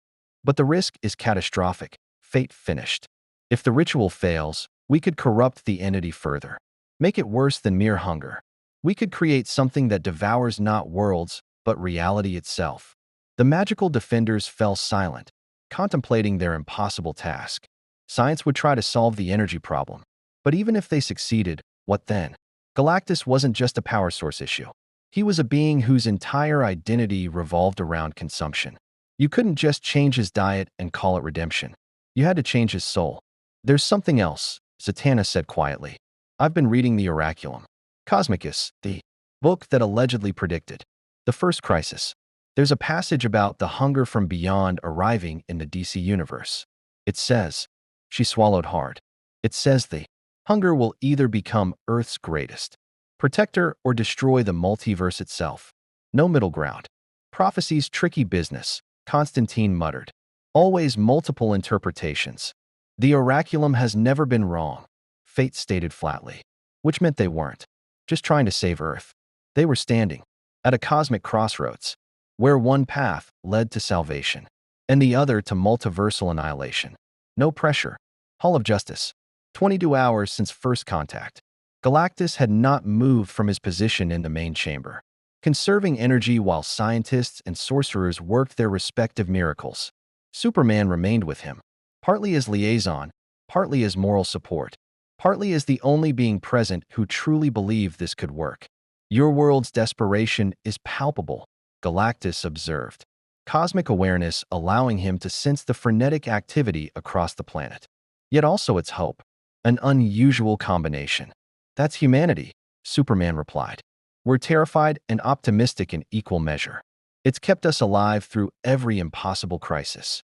the risk is catastrophic. Fate finished. If the ritual fails, we could corrupt the entity further. Make it worse than mere hunger. We could create something that devours not worlds, but reality itself. The magical defenders fell silent, contemplating their impossible task. Science would try to solve the energy problem. But even if they succeeded, what then? Galactus wasn't just a power source issue. He was a being whose entire identity revolved around consumption. You couldn't just change his diet and call it redemption. You had to change his soul. There's something else, Zatanna said quietly. I've been reading the Oraculum. Cosmicus, the book that allegedly predicted the first crisis. There's a passage about the hunger from beyond arriving in the DC universe. It says, she swallowed hard. It says the hunger will either become Earth's greatest protector or destroy the multiverse itself. No middle ground. Prophecy's tricky business, Constantine muttered. Always multiple interpretations. The Oraculum has never been wrong, Fate stated flatly. Which meant they weren't just trying to save Earth. They were standing at a cosmic crossroads, where one path led to salvation, and the other to multiversal annihilation. No pressure. Hall of Justice. 22 hours since first contact. Galactus had not moved from his position in the main chamber, conserving energy while scientists and sorcerers worked their respective miracles. Superman remained with him, partly as liaison, partly as moral support, partly as the only being present who truly believed this could work. Your world's desperation is palpable, Galactus observed, cosmic awareness allowing him to sense the frenetic activity across the planet. Yet also its hope, an unusual combination. That's humanity, Superman replied. We're terrified and optimistic in equal measure. It's kept us alive through every impossible crisis.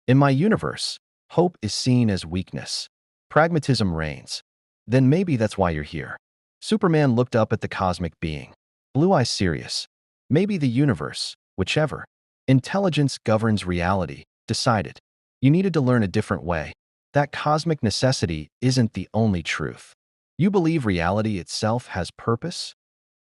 In my universe, hope is seen as weakness. Pragmatism reigns. Then maybe that's why you're here. Superman looked up at the cosmic being, blue eyes serious. Maybe the universe, whichever intelligence governs reality, decided. You needed to learn a different way. That cosmic necessity isn't the only truth. You believe reality itself has purpose?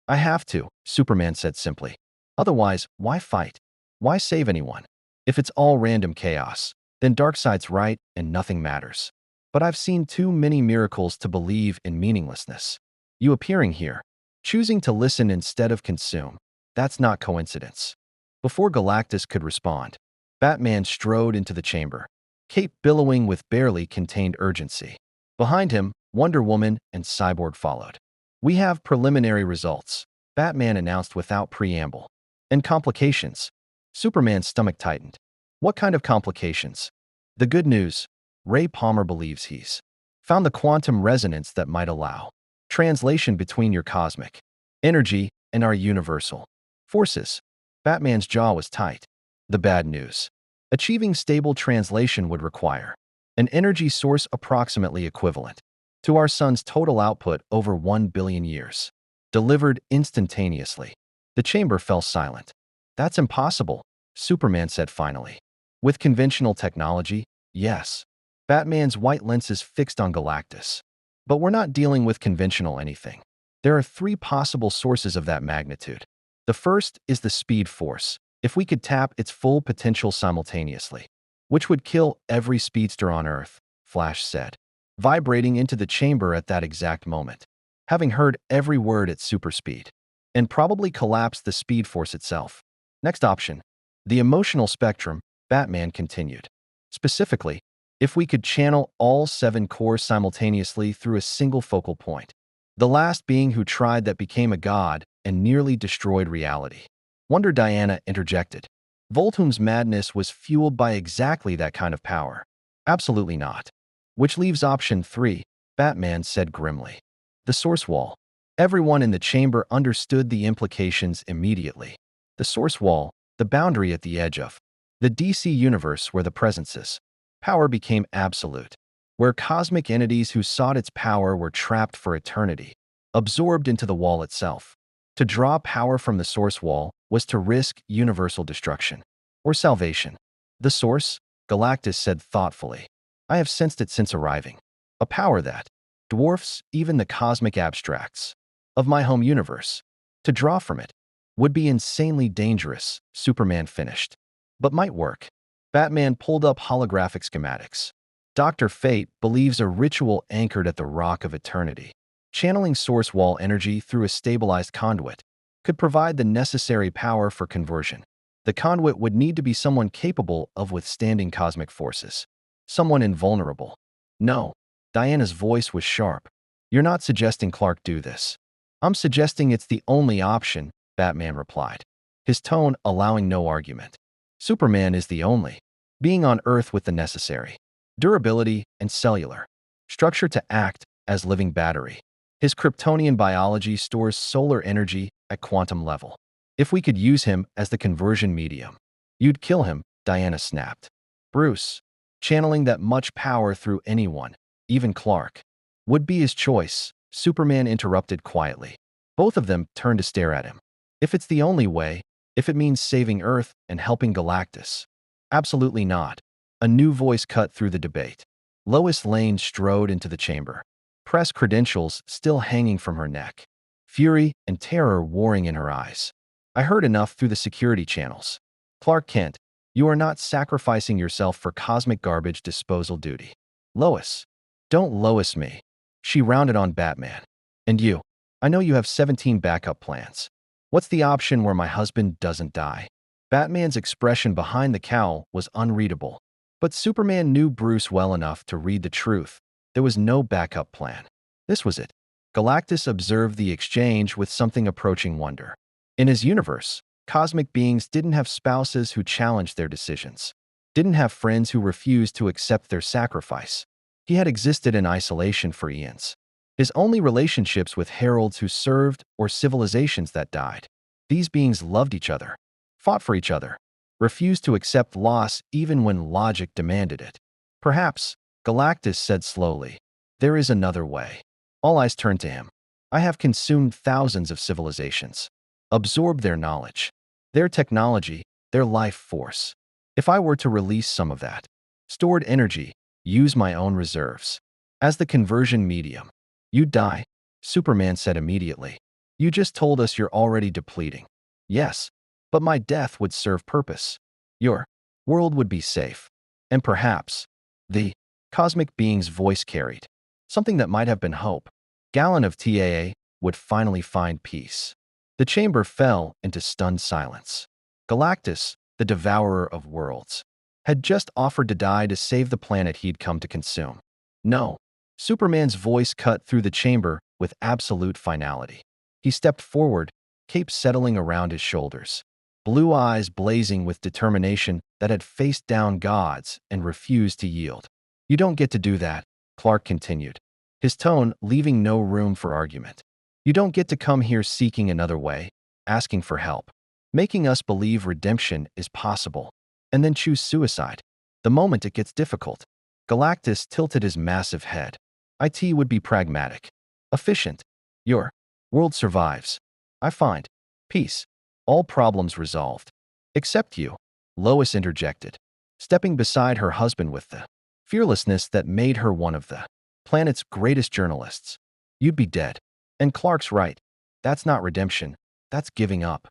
I have to, Superman said simply. Otherwise, why fight? Why save anyone? If it's all random chaos, then Darkseid's right and nothing matters. But I've seen too many miracles to believe in meaninglessness. You appearing here, choosing to listen instead of consume, that's not coincidence. Before Galactus could respond, Batman strode into the chamber, cape billowing with barely contained urgency. Behind him, Wonder Woman and Cyborg followed. We have preliminary results, Batman announced without preamble. And complications. Superman's stomach tightened. What kind of complications? The good news, Ray Palmer believes he's found the quantum resonance that might allow translation between your cosmic energy and our universal forces. Batman's jaw was tight. The bad news. Achieving stable translation would require an energy source approximately equivalent to our sun's total output over 1 billion years, delivered instantaneously. The chamber fell silent. That's impossible, Superman said finally. With conventional technology, yes. Batman's white lenses fixed on Galactus. But we're not dealing with conventional anything. There are 3 possible sources of that magnitude. The first is the speed force, if we could tap its full potential simultaneously, which would kill every speedster on Earth, Flash said, vibrating into the chamber at that exact moment, having heard every word at super speed, and probably collapse the speed force itself. Next option, the emotional spectrum, Batman continued. Specifically, if we could channel all 7 cores simultaneously through a single focal point. The last being who tried that became a god and nearly destroyed reality. Wonder Diana interjected. Voltum's madness was fueled by exactly that kind of power. Absolutely not. Which leaves option 3, Batman said grimly. The source wall. Everyone in the chamber understood the implications immediately. The source wall, the boundary at the edge of the DC universe where the presence's power became absolute, where cosmic entities who sought its power were trapped for eternity, absorbed into the wall itself. To draw power from the source wall was to risk universal destruction or salvation. The source, Galactus said thoughtfully. I have sensed it since arriving. A power that dwarfs even the cosmic abstracts of my home universe. To draw from it would be insanely dangerous, Superman finished, but might work. Batman pulled up holographic schematics. Dr. Fate believes a ritual anchored at the Rock of Eternity, channeling source wall energy through a stabilized conduit, could provide the necessary power for conversion. The conduit would need to be someone capable of withstanding cosmic forces. Someone invulnerable. No. Diana's voice was sharp. You're not suggesting Clark do this. I'm suggesting it's the only option, Batman replied, his tone allowing no argument. Superman is the only being on Earth with the necessary durability and cellular structure to act as living battery. His Kryptonian biology stores solar energy at quantum level. If we could use him as the conversion medium, you'd kill him, Diana snapped. Bruce, channeling that much power through anyone, even Clark, would be his choice, Superman interrupted quietly. Both of them turned to stare at him. If it's the only way, if it means saving Earth and helping Galactus. Absolutely not. A new voice cut through the debate. Lois Lane strode into the chamber, press credentials still hanging from her neck, fury and terror warring in her eyes. I heard enough through the security channels. Clark Kent, you are not sacrificing yourself for cosmic garbage disposal duty. Lois. Don't Lois me. She rounded on Batman. And you? I know you have 17 backup plans. What's the option where my husband doesn't die? Batman's expression behind the cowl was unreadable. But Superman knew Bruce well enough to read the truth. There was no backup plan. This was it. Galactus observed the exchange with something approaching wonder. In his universe, cosmic beings didn't have spouses who challenged their decisions, didn't have friends who refused to accept their sacrifice. He had existed in isolation for eons. His only relationships with heralds who served or civilizations that died. These beings loved each other, fought for each other, refused to accept loss even when logic demanded it. Perhaps, Galactus said slowly, there is another way. All eyes turned to him. I have consumed thousands of civilizations, absorbed their knowledge, their technology, their life force. If I were to release some of that, stored energy, use my own reserves, as the conversion medium, you'd die, Superman said immediately. You just told us you're already depleting. Yes, but my death would serve purpose. Your world would be safe. And perhaps, the cosmic being's voice carried something that might have been hope. Gallon of TAA would finally find peace. The chamber fell into stunned silence. Galactus, the devourer of worlds, had just offered to die to save the planet he'd come to consume. No. Superman's voice cut through the chamber with absolute finality. He stepped forward, cape settling around his shoulders, blue eyes blazing with determination that had faced down gods and refused to yield. You don't get to do that, Clark continued, his tone leaving no room for argument. You don't get to come here seeking another way, asking for help, making us believe redemption is possible, and then choose suicide. The moment it gets difficult, Galactus tilted his massive head. IT would be pragmatic, efficient. Your world survives. I find peace. All problems resolved. Except you, Lois interjected, stepping beside her husband with the fearlessness that made her one of the planet's greatest journalists. You'd be dead. And Clark's right. That's not redemption. That's giving up.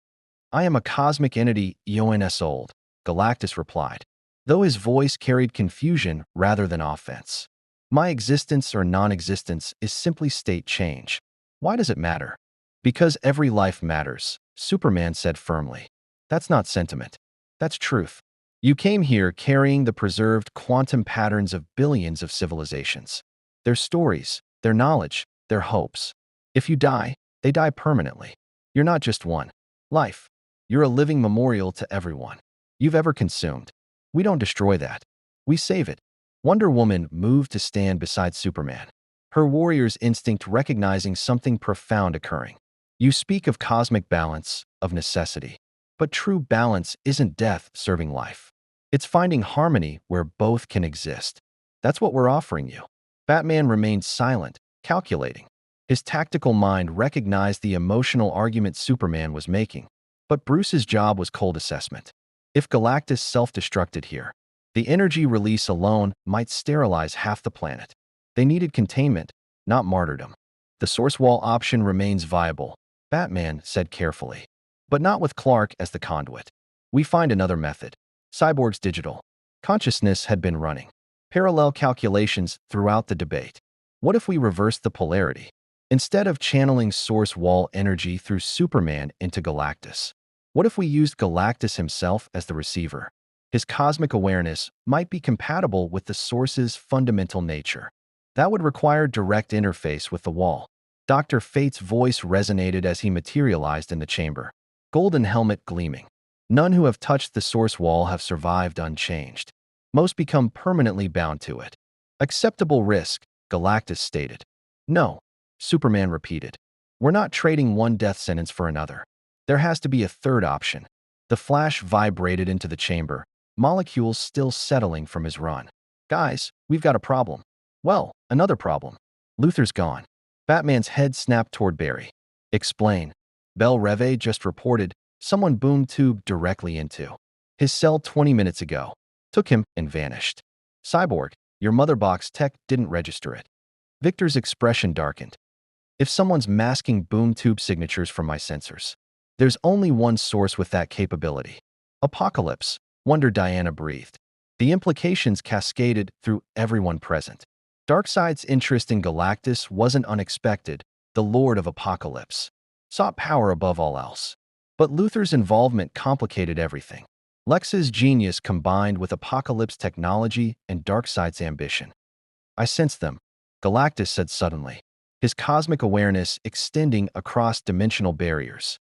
I am a cosmic entity eons old, Galactus replied, though his voice carried confusion rather than offense. My existence or non-existence is simply state change. Why does it matter? Because every life matters, Superman said firmly. That's not sentiment. That's truth. You came here carrying the preserved quantum patterns of billions of civilizations. Their stories, their knowledge, their hopes. If you die, they die permanently. You're not just one life. You're a living memorial to everyone you've ever consumed. We don't destroy that. We save it. Wonder Woman moved to stand beside Superman, her warrior's instinct recognizing something profound occurring. You speak of cosmic balance, of necessity. But true balance isn't death serving life. It's finding harmony where both can exist. That's what we're offering you. Batman remained silent, calculating. His tactical mind recognized the emotional argument Superman was making. But Bruce's job was cold assessment. If Galactus self-destructed here, the energy release alone might sterilize half the planet. They needed containment, not martyrdom. The source wall option remains viable, Batman said carefully. But not with Clark as the conduit. We find another method. Cyborg's digital consciousness had been running parallel calculations throughout the debate. What if we reversed the polarity? Instead of channeling source wall energy through Superman into Galactus, what if we used Galactus himself as the receiver? His cosmic awareness might be compatible with the source's fundamental nature. That would require direct interface with the wall. Dr. Fate's voice resonated as he materialized in the chamber, golden helmet gleaming. None who have touched the source wall have survived unchanged. Most become permanently bound to it. Acceptable risk, Galactus stated. No, Superman repeated. We're not trading one death sentence for another. There has to be a third option. The Flash vibrated into the chamber, molecules still settling from his run. Guys, we've got a problem. Well, another problem. Luthor's gone. Batman's head snapped toward Barry. Explain. Belle Reve just reported someone boom tubed directly into his cell 20 minutes ago. Took him and vanished. Cyborg, your mother box tech didn't register it. Victor's expression darkened. If someone's masking boom tube signatures from my sensors, there's only one source with that capability. Apocalypse, Wonder Diana breathed. The implications cascaded through everyone present. Darkseid's interest in Galactus wasn't unexpected, the Lord of Apocalypse, sought power above all else. But Luthor's involvement complicated everything. Lex's genius combined with Apocalypse technology and Darkseid's ambition. I sensed them, Galactus said suddenly, his cosmic awareness extending across dimensional barriers.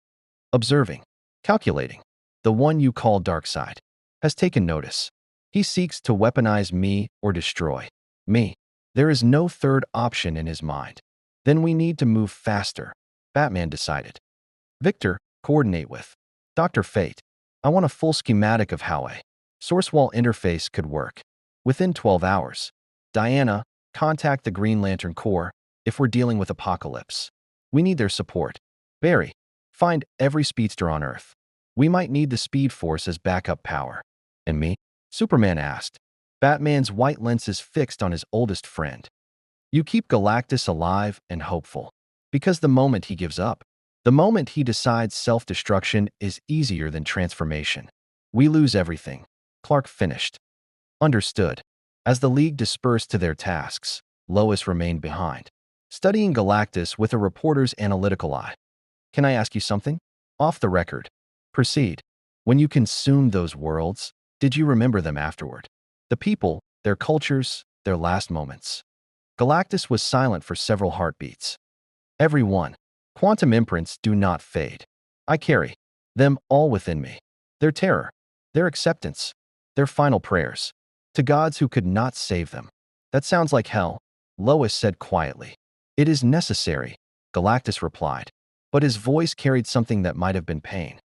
Observing, calculating. The one you call Darkseid has taken notice. He seeks to weaponize me or destroy me. There is no third option in his mind. Then we need to move faster, Batman decided. Victor, coordinate with Dr. Fate. I want a full schematic of how a source wall interface could work. Within 12 hours. Diana, contact the Green Lantern Corps if we're dealing with Apocalypse. We need their support. Barry, find every speedster on Earth. We might need the Speed Force as backup power. And me? Superman asked. Batman's white lenses fixed on his oldest friend. You keep Galactus alive and hopeful. Because the moment he gives up, the moment he decides self-destruction is easier than transformation, we lose everything. Clark finished. Understood. As the League dispersed to their tasks, Lois remained behind, studying Galactus with a reporter's analytical eye. Can I ask you something? Off the record. Proceed. When you consumed those worlds, did you remember them afterward? The people, their cultures, their last moments. Galactus was silent for several heartbeats. Every one. Quantum imprints do not fade. I carry them all within me. Their terror, their acceptance, their final prayers. To gods who could not save them. That sounds like hell, Lois said quietly. It is necessary, Galactus replied, but his voice carried something that might have been pain.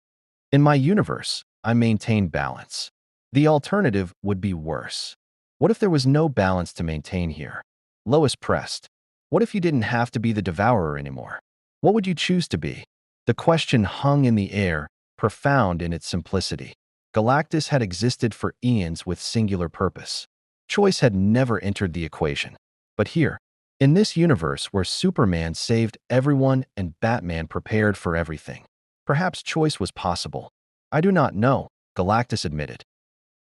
In my universe, I maintain balance. The alternative would be worse. What if there was no balance to maintain here? Lois pressed. What if you didn't have to be the devourer anymore? What would you choose to be? The question hung in the air, profound in its simplicity. Galactus had existed for eons with singular purpose. Choice had never entered the equation. But here, in this universe where Superman saved everyone and Batman prepared for everything, perhaps choice was possible. I do not know, Galactus admitted.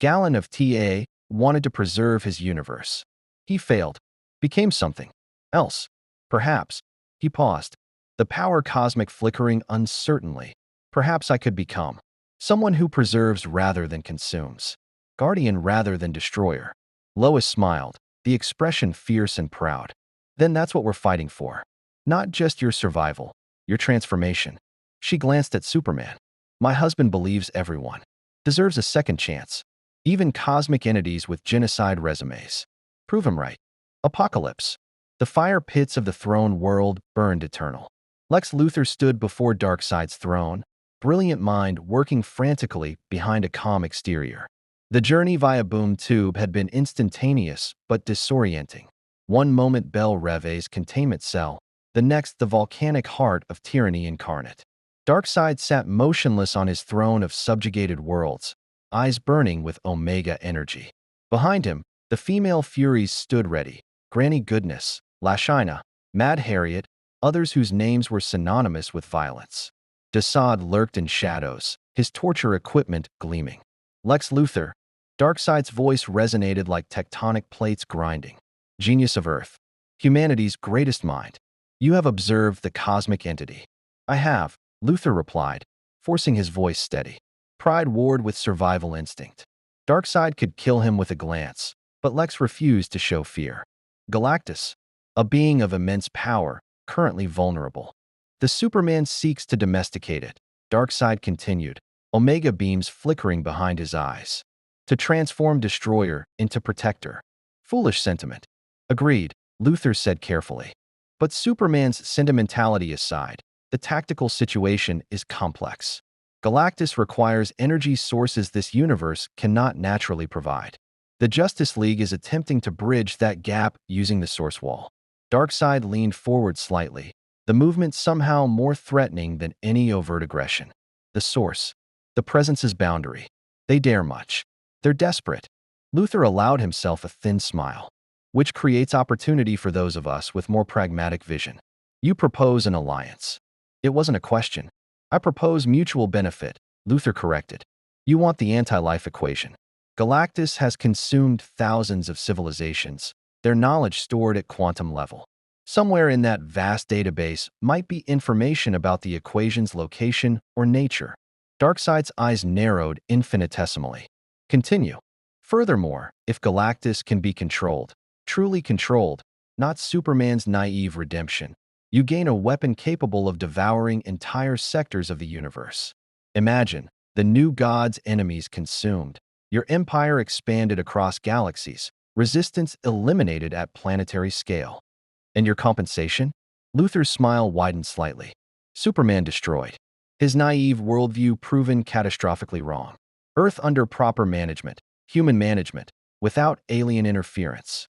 Gallon of TA wanted to preserve his universe. He failed, became something else. Perhaps, he paused, the power cosmic flickering uncertainly. Perhaps I could become someone who preserves rather than consumes, guardian rather than destroyer. Lois smiled, the expression fierce and proud. Then that's what we're fighting for. Not just your survival, your transformation. She glanced at Superman. My husband believes everyone deserves a second chance. Even cosmic entities with genocide resumes. Prove him right. Apocalypse. The fire pits of the throne world burned eternal. Lex Luthor stood before Darkseid's throne, brilliant mind working frantically behind a calm exterior. The journey via boom tube had been instantaneous but disorienting. One moment Belle Reve's containment cell, the next the volcanic heart of tyranny incarnate. Darkseid sat motionless on his throne of subjugated worlds, eyes burning with Omega energy. Behind him, the female Furies stood ready, Granny Goodness, Lashina, Mad Harriet, others whose names were synonymous with violence. Desaad lurked in shadows, his torture equipment gleaming. Lex Luthor, Darkseid's voice resonated like tectonic plates grinding. Genius of Earth, humanity's greatest mind. You have observed the cosmic entity. I have, Luthor replied, forcing his voice steady. Pride warred with survival instinct. Darkseid could kill him with a glance, but Lex refused to show fear. Galactus, a being of immense power, currently vulnerable. The Superman seeks to domesticate it, Darkseid continued, Omega beams flickering behind his eyes. To transform Destroyer into Protector. Foolish sentiment. Agreed, Luthor said carefully. But Superman's sentimentality aside, the tactical situation is complex. Galactus requires energy sources this universe cannot naturally provide. The Justice League is attempting to bridge that gap using the source wall. Darkseid leaned forward slightly, the movement somehow more threatening than any overt aggression. The source. The presence's boundary. They dare much. They're desperate. Luthor allowed himself a thin smile, which creates opportunity for those of us with more pragmatic vision. You propose an alliance. It wasn't a question. I propose mutual benefit, Luthor corrected. You want the anti-life equation. Galactus has consumed thousands of civilizations, their knowledge stored at quantum level. Somewhere in that vast database might be information about the equation's location or nature. Darkseid's eyes narrowed infinitesimally. Continue. Furthermore, if Galactus can be controlled, truly controlled, not Superman's naive redemption, you gain a weapon capable of devouring entire sectors of the universe. Imagine, the new god's enemies consumed, your empire expanded across galaxies, resistance eliminated at planetary scale. And your compensation? Luthor's smile widened slightly. Superman destroyed. His naive worldview proven catastrophically wrong. Earth under proper management, human management, without alien interference.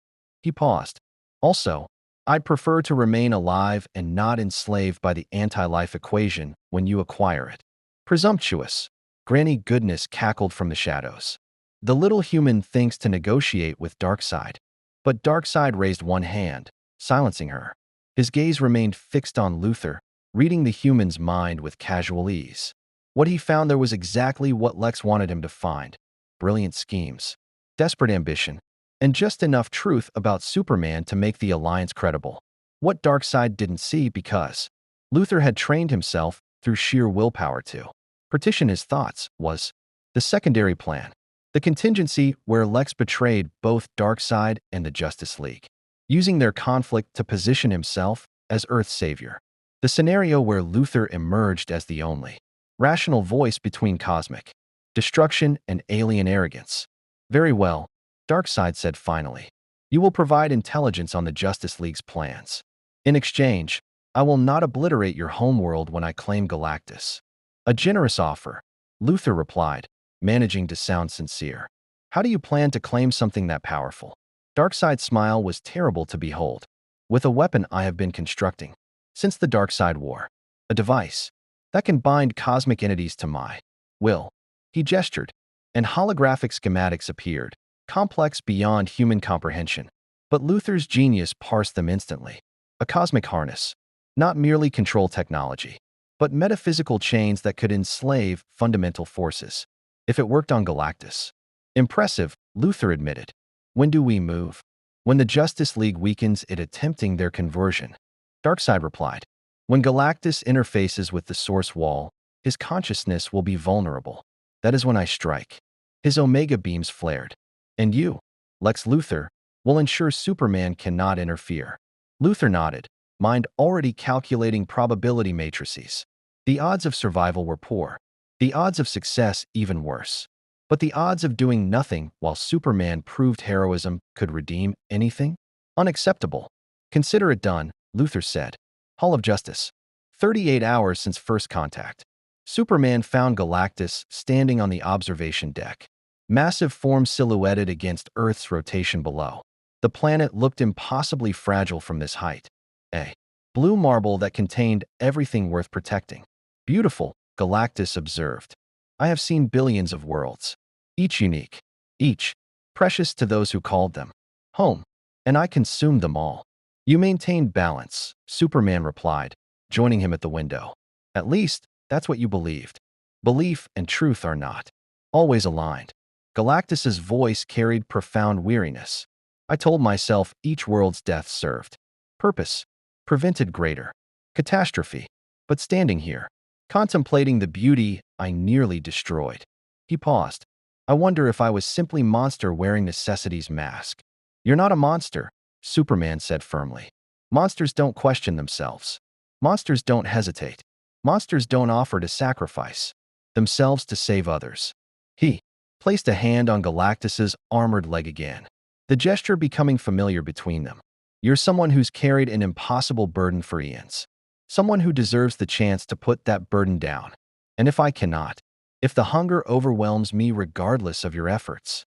He paused. Also, I'd prefer to remain alive and not enslaved by the anti-life equation when you acquire it. Presumptuous. Granny Goodness cackled from the shadows. The little human thinks to negotiate with Darkseid. But Darkseid raised one hand, silencing her. His gaze remained fixed on Luthor, reading the human's mind with casual ease. What he found there was exactly what Lex wanted him to find. Brilliant schemes, desperate ambition, and just enough truth about Superman to make the alliance credible. What Darkseid didn't see because Luthor had trained himself through sheer willpower to partition his thoughts was the secondary plan, the contingency where Lex betrayed both Darkseid and the Justice League, using their conflict to position himself as Earth's savior. The scenario where Luthor emerged as the only rational voice between cosmic destruction and alien arrogance. Very well, Darkseid said finally. You will provide intelligence on the Justice League's plans. In exchange, I will not obliterate your homeworld when I claim Galactus. A generous offer, Luthor replied, managing to sound sincere. How do you plan to claim something that powerful? Darkseid's smile was terrible to behold. With a weapon I have been constructing since the Darkseid War. A device that can bind cosmic entities to my will. He gestured, and holographic schematics appeared, complex beyond human comprehension. But Luthor's genius parsed them instantly. A cosmic harness, not merely control technology, but metaphysical chains that could enslave fundamental forces. If it worked on Galactus. Impressive, Luthor admitted. When do we move? When the Justice League weakens it attempting their conversion. Darkseid replied. When Galactus interfaces with the source wall, his consciousness will be vulnerable. That is when I strike. His Omega beams flared. And you, Lex Luthor, will ensure Superman cannot interfere. Luthor nodded, mind already calculating probability matrices. The odds of survival were poor. The odds of success even worse. But the odds of doing nothing while Superman proved heroism could redeem anything? Unacceptable. Consider it done, Luthor said. Hall of Justice. 38 hours since first contact. Superman found Galactus standing on the observation deck. Massive form silhouetted against Earth's rotation below. The planet looked impossibly fragile from this height. A blue marble that contained everything worth protecting. Beautiful, Galactus observed. I have seen billions of worlds. Each unique. Each precious to those who called them home. And I consumed them all. You maintained balance, Superman replied, joining him at the window. At least, that's what you believed. Belief and truth are not always aligned. Galactus's voice carried profound weariness. I told myself each world's death served purpose, prevented greater catastrophe. But standing here, contemplating the beauty I nearly destroyed. He paused. I wonder if I was simply monster wearing necessity's mask. You're not a monster, Superman said firmly. Monsters don't question themselves. Monsters don't hesitate. Monsters don't offer to sacrifice themselves to save others. He placed a hand on Galactus's armored leg again, the gesture becoming familiar between them. You're someone who's carried an impossible burden for eons. Someone who deserves the chance to put that burden down. And if I cannot, if the hunger overwhelms me regardless of your efforts.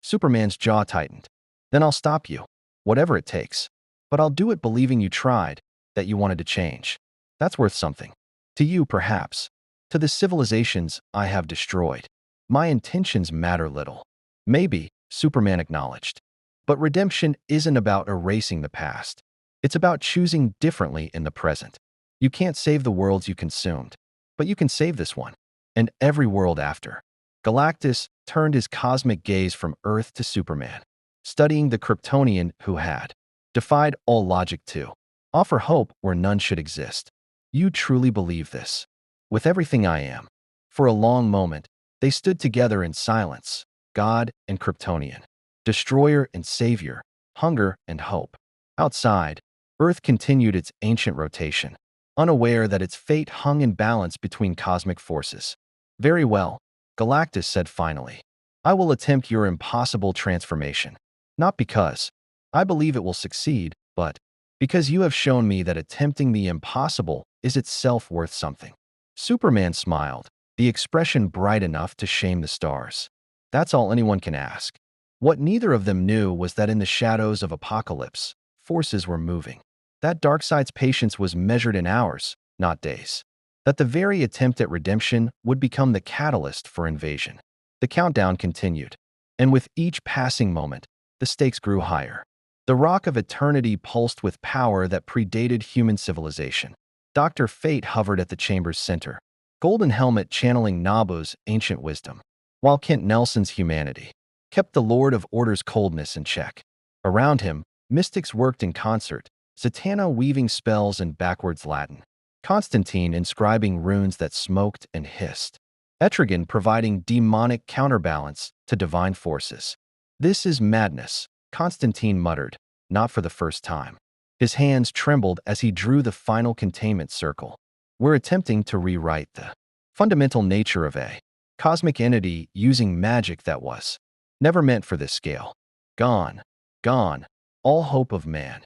Superman's jaw tightened. Then I'll stop you, whatever it takes. But I'll do it believing you tried, that you wanted to change. That's worth something. To you, perhaps. To the civilizations I have destroyed. My intentions matter little. Maybe, Superman acknowledged. But redemption isn't about erasing the past. It's about choosing differently in the present. You can't save the worlds you consumed, but you can save this one, and every world after. Galactus turned his cosmic gaze from Earth to Superman, studying the Kryptonian who had defied all logic too. Offer hope where none should exist. You truly believe this. With everything I am. For a long moment, they stood together in silence, God and Kryptonian, destroyer and savior, hunger and hope. Outside, Earth continued its ancient rotation, unaware that its fate hung in balance between cosmic forces. Very well, Galactus said finally. I will attempt your impossible transformation. Not because I believe it will succeed, but because you have shown me that attempting the impossible is itself worth something. Superman smiled, the expression bright enough to shame the stars. That's all anyone can ask. What neither of them knew was that in the shadows of apocalypse, forces were moving. That Darkseid's patience was measured in hours, not days. That the very attempt at redemption would become the catalyst for invasion. The countdown continued, and with each passing moment, the stakes grew higher. The rock of eternity pulsed with power that predated human civilization. Dr. Fate hovered at the chamber's center, Golden Helmet channeling Nabu's ancient wisdom, while Kent Nelson's humanity kept the Lord of Order's coldness in check. Around him, mystics worked in concert, Zatanna weaving spells in backwards Latin, Constantine inscribing runes that smoked and hissed, Etrigan providing demonic counterbalance to divine forces. This is madness, Constantine muttered, not for the first time. His hands trembled as he drew the final containment circle. We're attempting to rewrite the fundamental nature of a cosmic entity using magic that was never meant for this scale. Gone, gone, all hope of man.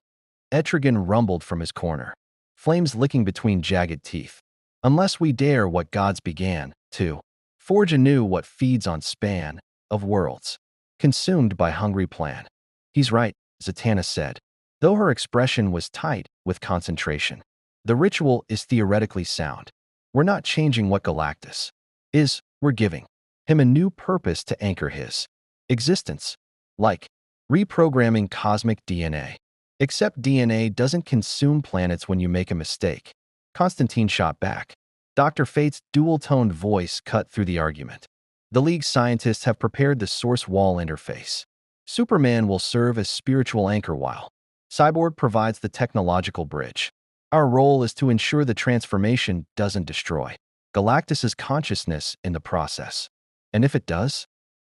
Etrigan rumbled from his corner, flames licking between jagged teeth. Unless we dare what gods began to forge anew what feeds on span of worlds, consumed by hungry plan. He's right, Zatanna said, though her expression was tight with concentration. The ritual is theoretically sound. We're not changing what Galactus is, we're giving him a new purpose to anchor his existence, like reprogramming cosmic DNA. Except DNA doesn't consume planets when you make a mistake. Constantine shot back. Dr. Fate's dual-toned voice cut through the argument. The League scientists have prepared the source wall interface. Superman will serve as spiritual anchor while Cyborg provides the technological bridge. Our role is to ensure the transformation doesn't destroy Galactus's consciousness in the process. And if it does?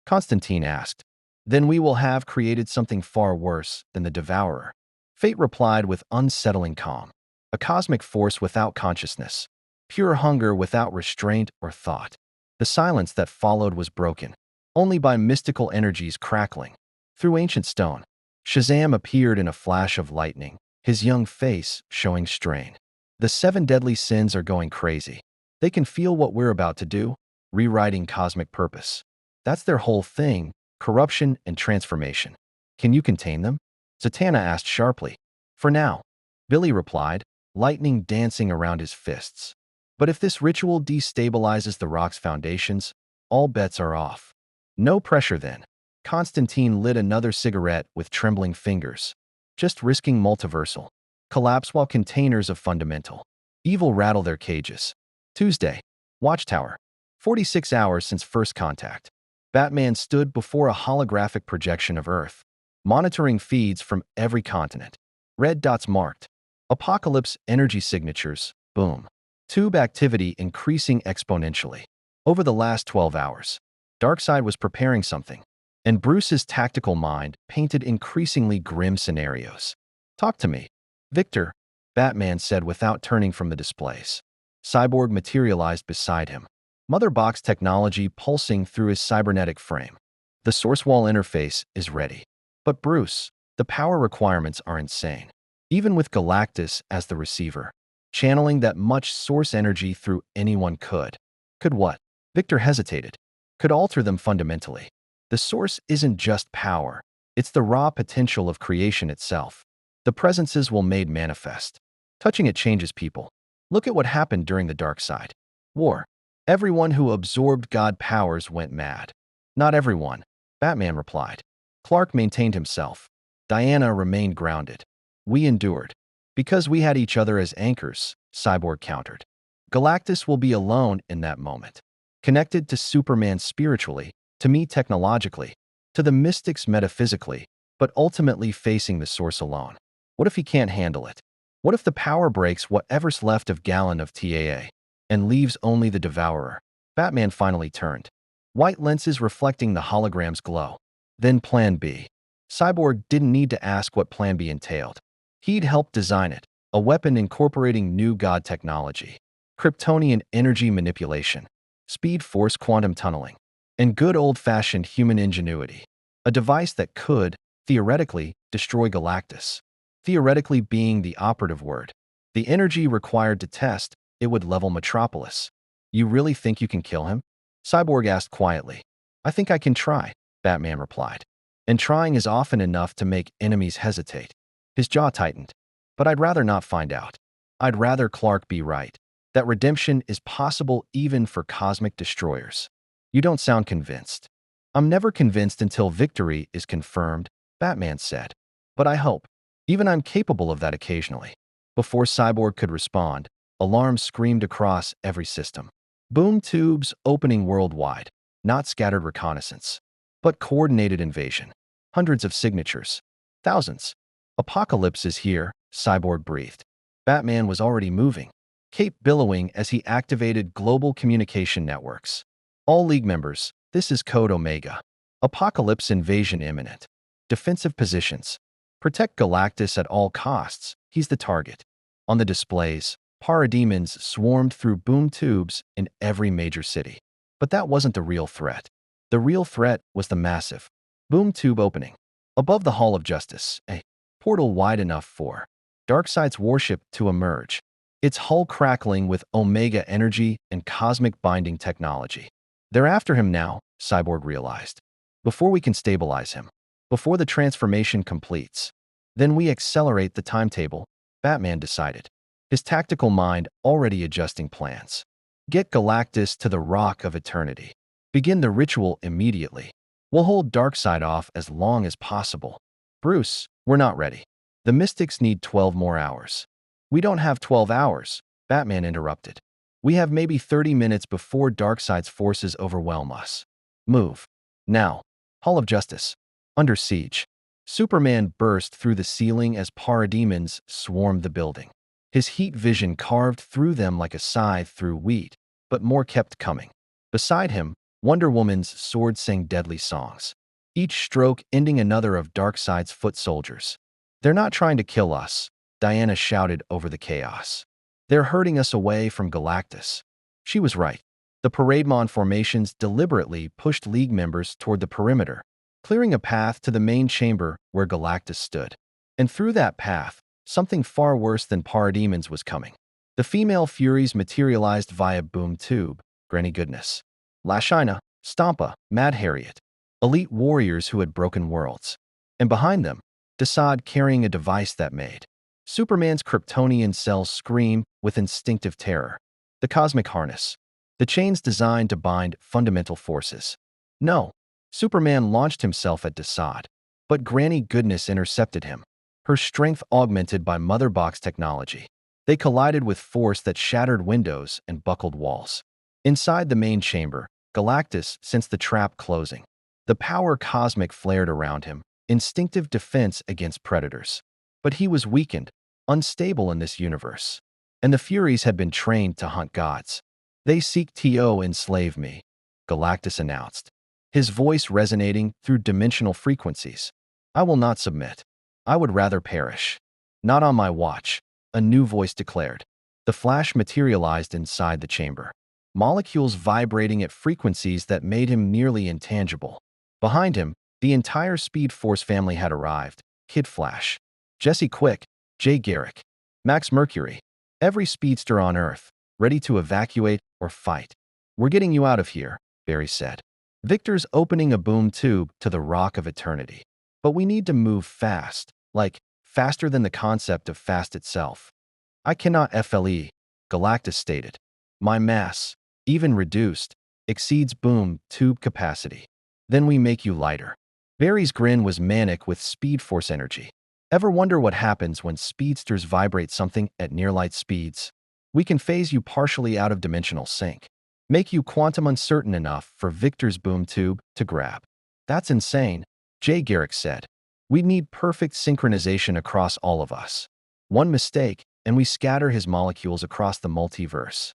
Constantine asked. Then we will have created something far worse than the Devourer. Fate replied with unsettling calm. A cosmic force without consciousness. Pure hunger without restraint or thought. The silence that followed was broken, only by mystical energies crackling. Through ancient stone, Shazam appeared in a flash of lightning, his young face showing strain. The 7 deadly sins are going crazy. They can feel what we're about to do, rewriting cosmic purpose. That's their whole thing, corruption and transformation. Can you contain them? Zatanna asked sharply. For now, Billy replied, lightning dancing around his fists. But if this ritual destabilizes the rock's foundations, all bets are off. No pressure then. Constantine lit another cigarette with trembling fingers. Just risking multiversal collapse while containers of fundamental evil rattle their cages. Tuesday, Watchtower. 46 hours since first contact. Batman stood before a holographic projection of Earth, monitoring feeds from every continent. Red dots marked Apocalypse energy signatures, boom. Tube activity increasing exponentially. Over the last 12 hours, Darkseid was preparing something, and Bruce's tactical mind painted increasingly grim scenarios. Talk to me, Victor, Batman said without turning from the displays. Cyborg materialized beside him, mother box technology pulsing through his cybernetic frame. The source wall interface is ready. But Bruce, the power requirements are insane. Even with Galactus as the receiver, channeling that much source energy through anyone could. Could what? Victor hesitated. Could alter them fundamentally. The source isn't just power. It's the raw potential of creation itself. The presences will made manifest. Touching it changes people. Look at what happened during the Darkseid War. Everyone who absorbed God powers went mad. Not everyone, Batman replied. Clark maintained himself. Diana remained grounded. We endured. Because we had each other as anchors, Cyborg countered. Galactus will be alone in that moment. Connected to Superman spiritually, to me technologically, to the mystics metaphysically, but ultimately facing the source alone. What if he can't handle it? What if the power breaks whatever's left of Gallon of TAA and leaves only the Devourer? Batman finally turned. White lenses reflecting the hologram's glow. Then Plan B. Cyborg didn't need to ask what Plan B entailed. He'd helped design it, a weapon incorporating new god technology, Kryptonian energy manipulation, speed force quantum tunneling, and good old-fashioned human ingenuity. A device that could, theoretically, destroy Galactus. Theoretically being the operative word. The energy required to test, it would level Metropolis. You really think you can kill him? Cyborg asked quietly. I think I can try, Batman replied. And trying is often enough to make enemies hesitate. His jaw tightened. But I'd rather not find out. I'd rather Clark be right. That redemption is possible even for cosmic destroyers. You don't sound convinced. I'm never convinced until victory is confirmed, Batman said. But I hope. Even I'm capable of that occasionally. Before Cyborg could respond, alarms screamed across every system. Boom tubes opening worldwide, not scattered reconnaissance, but coordinated invasion. Hundreds of signatures. Thousands. Apocalypse is here, Cyborg breathed. Batman was already moving, cape billowing as he activated global communication networks. All League members, this is Code Omega. Apocalypse invasion imminent. Defensive positions. Protect Galactus at all costs, he's the target. On the displays, parademons swarmed through boom tubes in every major city. But that wasn't the real threat. The real threat was the massive boom tube opening. Above the Hall of Justice, a portal wide enough for Darkseid's warship to emerge, its hull crackling with Omega energy and cosmic binding technology. They're after him now, Cyborg realized. Before we can stabilize him. Before the transformation completes. Then we accelerate the timetable, Batman decided, his tactical mind already adjusting plans. Get Galactus to the Rock of Eternity. Begin the ritual immediately. We'll hold Darkseid off as long as possible. Bruce, we're not ready. The Mystics need 12 more hours. We don't have 12 hours, Batman interrupted. We have maybe 30 minutes before Darkseid's forces overwhelm us. Move. Now. Hall of Justice. Under siege. Superman burst through the ceiling as parademons swarmed the building. His heat vision carved through them like a scythe through wheat, but more kept coming. Beside him, Wonder Woman's sword sang deadly songs, each stroke ending another of Darkseid's foot soldiers. They're not trying to kill us, Diana shouted over the chaos. They're herding us away from Galactus. She was right. The Parademon formations deliberately pushed League members toward the perimeter, clearing a path to the main chamber where Galactus stood. And through that path, something far worse than parademons was coming. The female Furies materialized via Boom Tube, Granny Goodness, Lashina, Stampa, Mad Harriet, elite warriors who had broken worlds. And behind them, Desaad carrying a device that made Superman's Kryptonian cells scream with instinctive terror. The cosmic harness. The chains designed to bind fundamental forces. No. Superman launched himself at Desaad, but Granny Goodness intercepted him, her strength augmented by Mother Box technology. They collided with force that shattered windows and buckled walls. Inside the main chamber, Galactus sensed the trap closing. The power cosmic flared around him, instinctive defense against predators. But he was weakened, unstable in this universe. And the Furies had been trained to hunt gods. They seek to enslave me, Galactus announced, his voice resonating through dimensional frequencies. I will not submit. I would rather perish. Not on my watch, a new voice declared. The Flash materialized inside the chamber, molecules vibrating at frequencies that made him nearly intangible. Behind him, the entire Speed Force family had arrived. Kid Flash, Jesse Quick, Jay Garrick, Max Mercury, every speedster on Earth, ready to evacuate or fight. We're getting you out of here, Barry said. Victor's opening a boom tube to the Rock of Eternity. But we need to move fast, like faster than the concept of fast itself. I cannot FLE, Galactus stated. My mass, even reduced, exceeds boom tube capacity. Then we make you lighter. Barry's grin was manic with Speed Force energy. Ever wonder what happens when speedsters vibrate something at near-light speeds? We can phase you partially out of dimensional sync. Make you quantum uncertain enough for Victor's boom tube to grab. That's insane, Jay Garrick said. We need perfect synchronization across all of us. One mistake, and we scatter his molecules across the multiverse.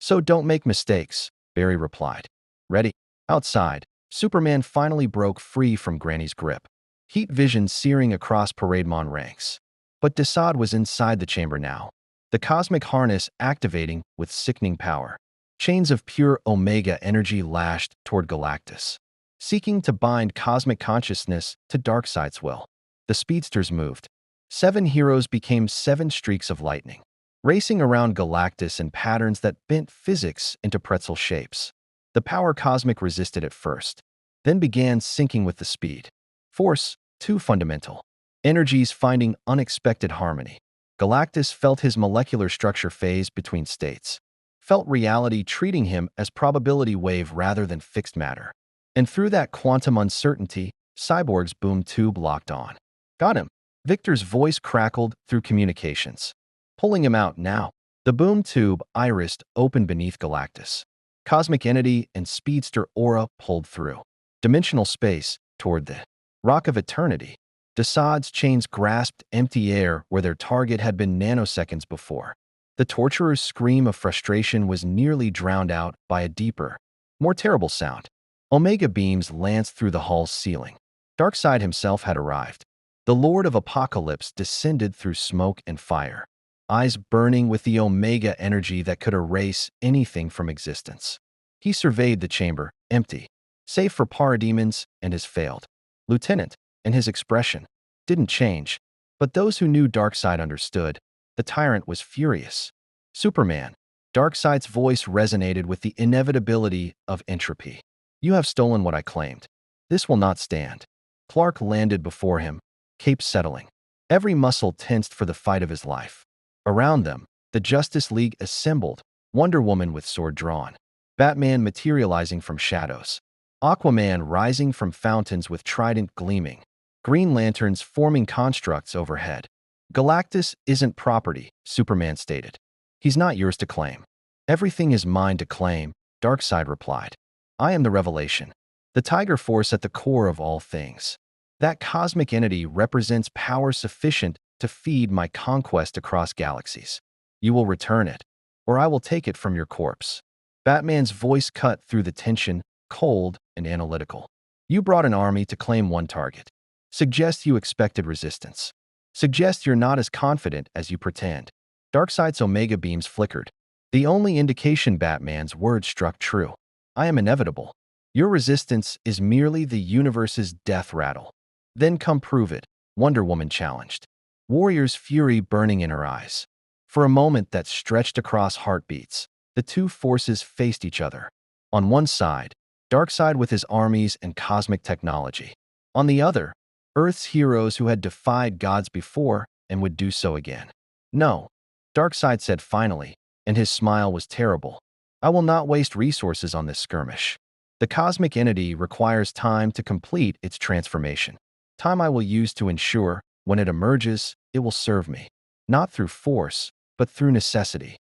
So don't make mistakes, Barry replied. Ready? Outside, Superman finally broke free from Granny's grip, heat vision searing across Parademon ranks. But Desaad was inside the chamber now, the cosmic harness activating with sickening power. Chains of pure Omega energy lashed toward Galactus, seeking to bind cosmic consciousness to Darkseid's will. The speedsters moved. 7 heroes became 7 streaks of lightning, racing around Galactus in patterns that bent physics into pretzel shapes. The power cosmic resisted at first, then began sinking with the speed. Force, too fundamental. Energies finding unexpected harmony. Galactus felt his molecular structure phase between states, felt reality treating him as probability wave rather than fixed matter. And through that quantum uncertainty, Cyborg's boom tube locked on. Got him. Victor's voice crackled through communications. Pulling him out now. The boom tube, irised, opened beneath Galactus. Cosmic entity and speedster aura pulled through. Dimensional space toward the rock of eternity. Desaad's chains grasped empty air where their target had been nanoseconds before. The torturer's scream of frustration was nearly drowned out by a deeper, more terrible sound. Omega beams lanced through the hall's ceiling. Darkseid himself had arrived. The Lord of Apocalypse descended through smoke and fire, eyes burning with the Omega energy that could erase anything from existence. He surveyed the chamber, empty, save for parademons and his failed lieutenant, and his expression didn't change. But those who knew Darkseid understood. The tyrant was furious. Superman. Darkseid's voice resonated with the inevitability of entropy. You have stolen what I claimed. This will not stand. Clark landed before him, cape settling. Every muscle tensed for the fight of his life. Around them, the Justice League assembled, Wonder Woman with sword drawn, Batman materializing from shadows, Aquaman rising from fountains with trident gleaming, Green Lanterns forming constructs overhead. Galactus isn't property, Superman stated. He's not yours to claim. Everything is mine to claim, Darkseid replied. I am the revelation, the Tiger Force at the core of all things. That cosmic entity represents power sufficient to feed my conquest across galaxies. You will return it, or I will take it from your corpse. Batman's voice cut through the tension, cold and analytical. You brought an army to claim one target. Suggest you expected resistance. Suggest you're not as confident as you pretend. Darkseid's Omega beams flickered. The only indication Batman's words struck true. I am inevitable. Your resistance is merely the universe's death rattle. Then come prove it, Wonder Woman challenged. Warrior's fury burning in her eyes. For a moment that stretched across heartbeats, the two forces faced each other. On one side, Darkseid with his armies and cosmic technology. On the other, Earth's heroes who had defied gods before and would do so again. No, Darkseid said finally, and his smile was terrible. I will not waste resources on this skirmish. The cosmic entity requires time to complete its transformation. Time I will use to ensure, when it emerges, it will serve me. Not through force, but through necessity.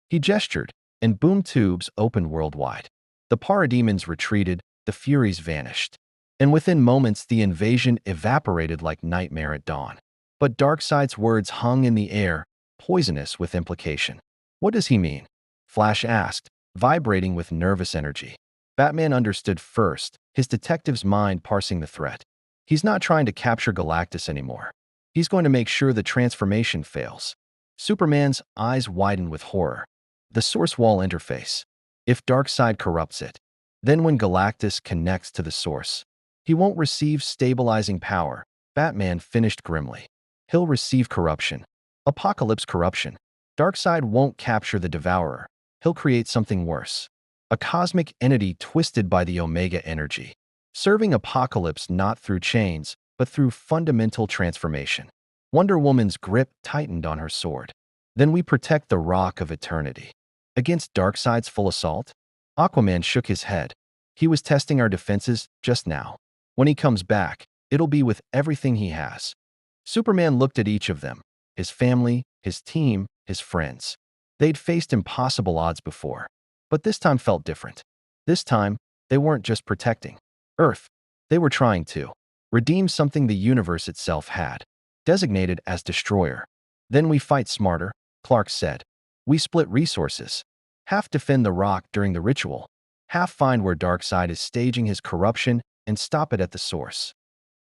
He gestured, and boom tubes opened worldwide. The parademons retreated, the furies vanished. And within moments the invasion evaporated like nightmare at dawn. But Darkseid's words hung in the air, poisonous with implication. What does he mean? Flash asked, vibrating with nervous energy. Batman understood first, his detective's mind parsing the threat. He's not trying to capture Galactus anymore. He's going to make sure the transformation fails. Superman's eyes widened with horror. The source wall interface. If Darkseid corrupts it, then when Galactus connects to the source, he won't receive stabilizing power, Batman finished grimly. He'll receive corruption. Apocalypse corruption. Darkseid won't capture the Devourer. He'll create something worse. A cosmic entity twisted by the Omega energy, serving Apocalypse not through chains, but through fundamental transformation. Wonder Woman's grip tightened on her sword. Then we protect the Rock of Eternity. Against Darkseid's full assault? Aquaman shook his head. He was testing our defenses just now. When he comes back, it'll be with everything he has. Superman looked at each of them, his family, his team, his friends. They'd faced impossible odds before, but this time felt different. This time, they weren't just protecting Earth. They were trying to redeem something the universe itself had, designated as Destroyer. Then we fight smarter, Clark said. We split resources. Half defend the rock during the ritual, half find where Darkseid is staging his corruption and stop it at the source.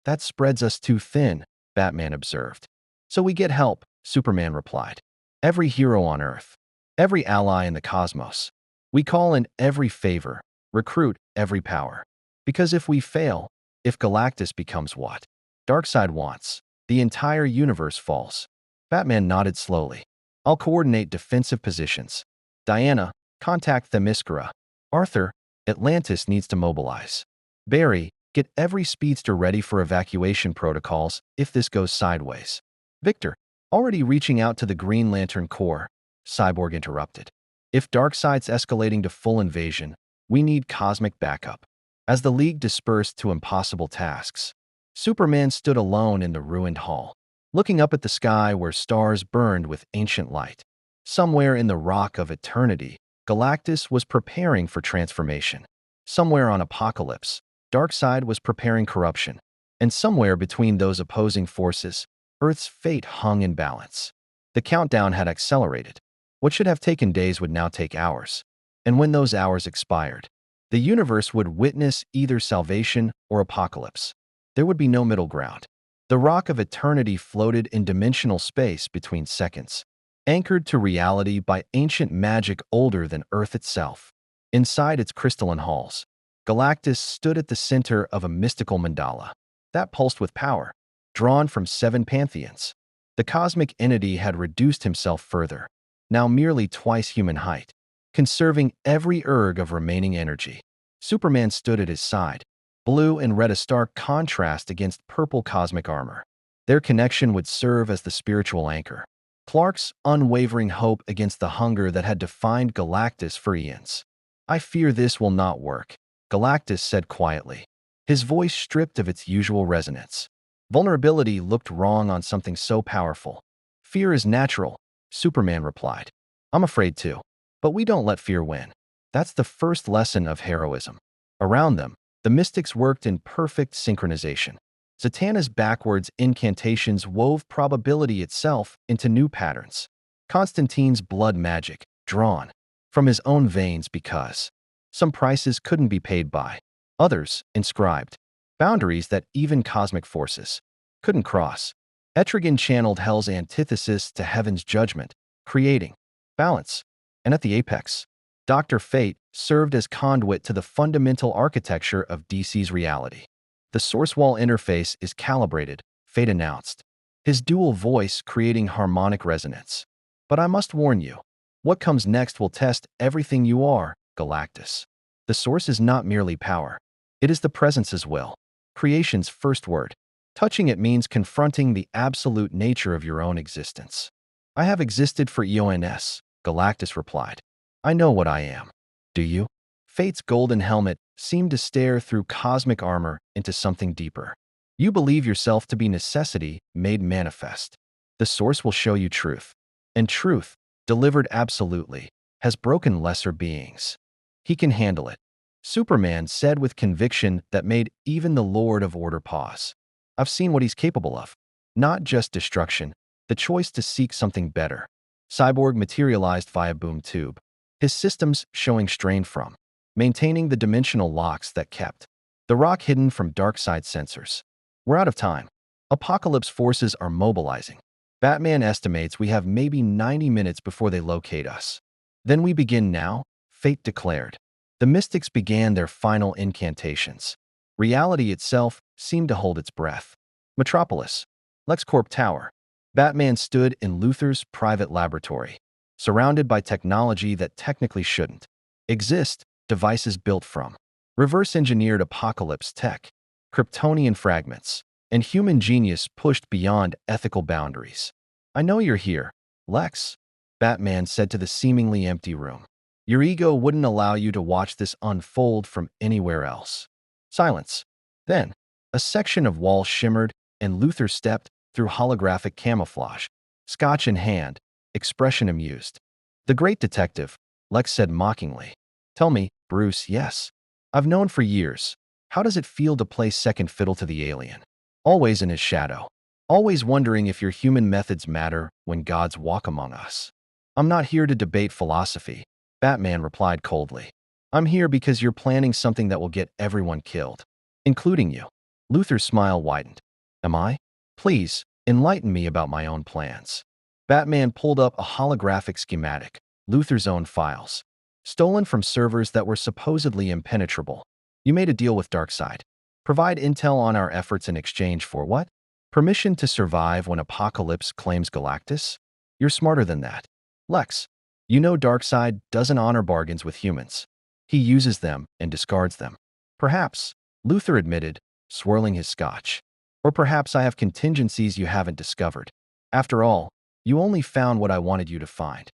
That spreads us too thin, Batman observed. So we get help, Superman replied. Every hero on Earth. Every ally in the cosmos. We call in every favor, recruit every power. Because if we fail, if Galactus becomes what Darkseid wants, the entire universe falls. Batman nodded slowly. I'll coordinate defensive positions. Diana, contact Themyscira. Arthur, Atlantis needs to mobilize. Barry, get every speedster ready for evacuation protocols if this goes sideways. Victor, already reaching out to the Green Lantern Corps. Cyborg interrupted. If Darkseid's escalating to full invasion, we need cosmic backup. As the League dispersed to impossible tasks, Superman stood alone in the ruined hall, looking up at the sky where stars burned with ancient light. Somewhere in the Rock of Eternity, Galactus was preparing for transformation. Somewhere on Apocalypse, Darkseid was preparing corruption. And somewhere between those opposing forces, Earth's fate hung in balance. The countdown had accelerated. What should have taken days would now take hours. And when those hours expired, the universe would witness either salvation or apocalypse. There would be no middle ground. The Rock of Eternity floated in dimensional space between seconds, anchored to reality by ancient magic older than Earth itself. Inside its crystalline halls, Galactus stood at the center of a mystical mandala that pulsed with power, drawn from 7 pantheons. The cosmic entity had reduced himself further, now merely twice human height, conserving every erg of remaining energy. Superman stood at his side, blue and red a stark contrast against purple cosmic armor. Their connection would serve as the spiritual anchor, Clark's unwavering hope against the hunger that had defined Galactus for eons. I fear this will not work, Galactus said quietly, his voice stripped of its usual resonance. Vulnerability looked wrong on something so powerful. Fear is natural, Superman replied. I'm afraid too. But we don't let fear win. That's the first lesson of heroism. Around them, the mystics worked in perfect synchronization. Zatanna's backwards incantations wove probability itself into new patterns. Constantine's blood magic, drawn from his own veins because some prices couldn't be paid by, others inscribed boundaries that even cosmic forces couldn't cross. Etrigan channeled hell's antithesis to heaven's judgment, creating balance. And at the apex, Dr. Fate served as conduit to the fundamental architecture of DC's reality. The source wall interface is calibrated, Fate announced, his dual voice creating harmonic resonance. But I must warn you, what comes next will test everything you are, Galactus. The source is not merely power. It is the presence as well. Creation's first word. Touching it means confronting the absolute nature of your own existence. I have existed for eons, Galactus replied. I know what I am. Do you? Fate's golden helmet seemed to stare through cosmic armor into something deeper. You believe yourself to be necessity made manifest. The source will show you truth. And truth, delivered absolutely, has broken lesser beings. He can handle it. Superman said with conviction that made even the Lord of Order pause. I've seen what he's capable of. Not just destruction, the choice to seek something better. Cyborg materialized via boom tube, his systems showing strain from maintaining the dimensional locks that kept the rock hidden from Darkseid sensors. We're out of time. Apocalypse forces are mobilizing. Batman estimates we have maybe 90 minutes before they locate us. Then we begin now, Fate declared. The mystics began their final incantations. Reality itself seemed to hold its breath. Metropolis. LexCorp Tower. Batman stood in Luthor's private laboratory, surrounded by technology that technically shouldn't exist, devices built from reverse-engineered apocalypse tech, Kryptonian fragments, and human genius pushed beyond ethical boundaries. I know you're here, Lex, Batman said to the seemingly empty room. Your ego wouldn't allow you to watch this unfold from anywhere else. Silence. Then, a section of wall shimmered, and Luthor stepped through holographic camouflage, scotch in hand, expression amused. The great detective, Lex said mockingly. Tell me, Bruce, yes. I've known for years. How does it feel to play second fiddle to the alien? Always in his shadow. Always wondering if your human methods matter when gods walk among us. I'm not here to debate philosophy, Batman replied coldly. I'm here because you're planning something that will get everyone killed, including you. Luthor's smile widened. Am I? Please, enlighten me about my own plans. Batman pulled up a holographic schematic, Luthor's own files, stolen from servers that were supposedly impenetrable. You made a deal with Darkseid. Provide intel on our efforts in exchange for what? Permission to survive when Apocalypse claims Galactus? You're smarter than that. Lex, you know Darkseid doesn't honor bargains with humans. He uses them and discards them. Perhaps, Luthor admitted, swirling his scotch. Or perhaps I have contingencies you haven't discovered. After all, you only found what I wanted you to find.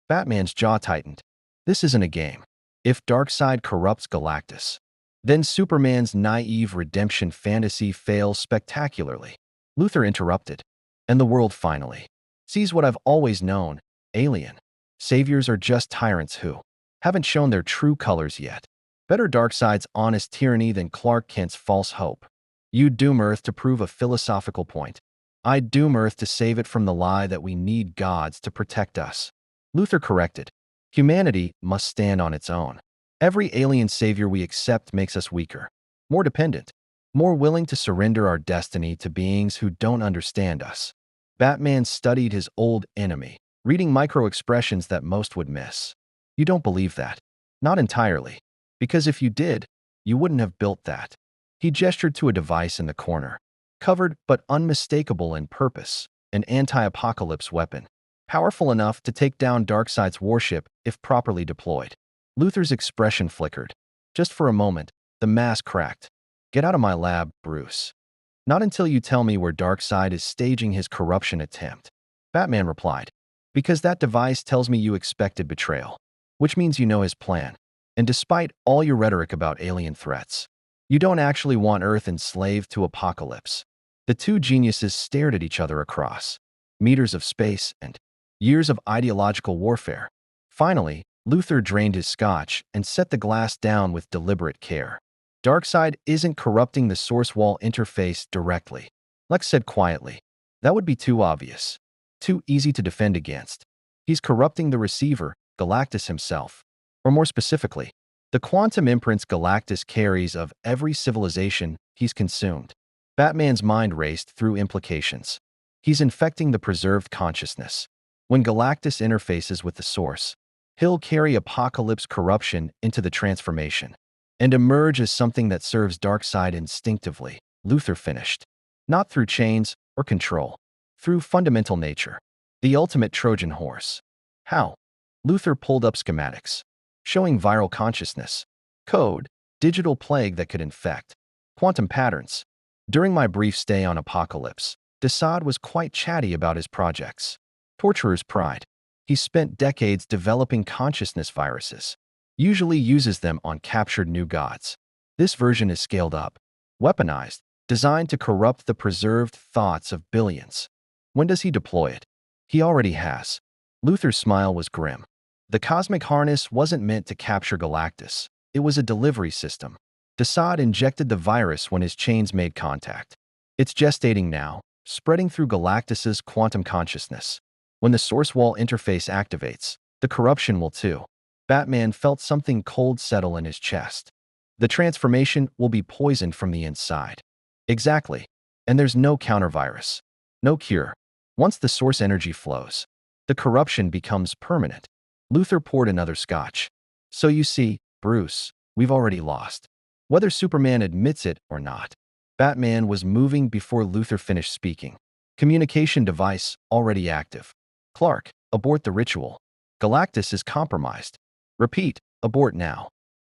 Batman's jaw tightened. This isn't a game. If Darkseid corrupts Galactus, then Superman's naive redemption fantasy fails spectacularly. Luthor interrupted. And the world finally sees what I've always known, alien. Saviors are just tyrants who haven't shown their true colors yet. Better Darkseid's honest tyranny than Clark Kent's false hope. You doom Earth to prove a philosophical point. I doom Earth to save it from the lie that we need gods to protect us. Luthor corrected. Humanity must stand on its own. Every alien savior we accept makes us weaker, more dependent, more willing to surrender our destiny to beings who don't understand us. Batman studied his old enemy, reading micro-expressions that most would miss. You don't believe that. Not entirely. Because if you did, you wouldn't have built that. He gestured to a device in the corner, covered but unmistakable in purpose, an anti-apocalypse weapon, powerful enough to take down Darkseid's warship if properly deployed. Luthor's expression flickered. Just for a moment, the mask cracked. Get out of my lab, Bruce. Not until you tell me where Darkseid is staging his corruption attempt. Batman replied. Because that device tells me you expected betrayal, which means you know his plan. And despite all your rhetoric about alien threats, you don't actually want Earth enslaved to Apocalypse. The two geniuses stared at each other across meters of space and years of ideological warfare. Finally, Luthor drained his scotch and set the glass down with deliberate care. Darkseid isn't corrupting the source wall interface directly, Lex said quietly. That would be too obvious, too easy to defend against. He's corrupting the receiver, Galactus himself. Or more specifically, the quantum imprints Galactus carries of every civilization he's consumed. Batman's mind raced through implications. He's infecting the preserved consciousness. When Galactus interfaces with the source, he'll carry Apocalypse corruption into the transformation and emerge as something that serves Darkseid instinctively, Luthor finished. Not through chains or control, through fundamental nature. The ultimate Trojan horse. How? Luthor pulled up schematics, showing viral consciousness, code, digital plague that could infect, quantum patterns. During my brief stay on Apocalypse, Desaad was quite chatty about his projects. Torturer's pride. He spent decades developing consciousness viruses, usually uses them on captured new gods. This version is scaled up, weaponized, designed to corrupt the preserved thoughts of billions. When does he deploy it? He already has. Luthor's smile was grim. The cosmic harness wasn't meant to capture Galactus. It was a delivery system. Desaad injected the virus when his chains made contact. It's gestating now, spreading through Galactus's quantum consciousness. When the source wall interface activates, the corruption will too. Batman felt something cold settle in his chest. The transformation will be poisoned from the inside. Exactly. And there's no countervirus. No cure. Once the source energy flows, the corruption becomes permanent. Luthor poured another scotch. So you see, Bruce, we've already lost. Whether Superman admits it or not. Batman was moving before Luthor finished speaking. Communication device already active. Clark, abort the ritual. Galactus is compromised. Repeat, abort now.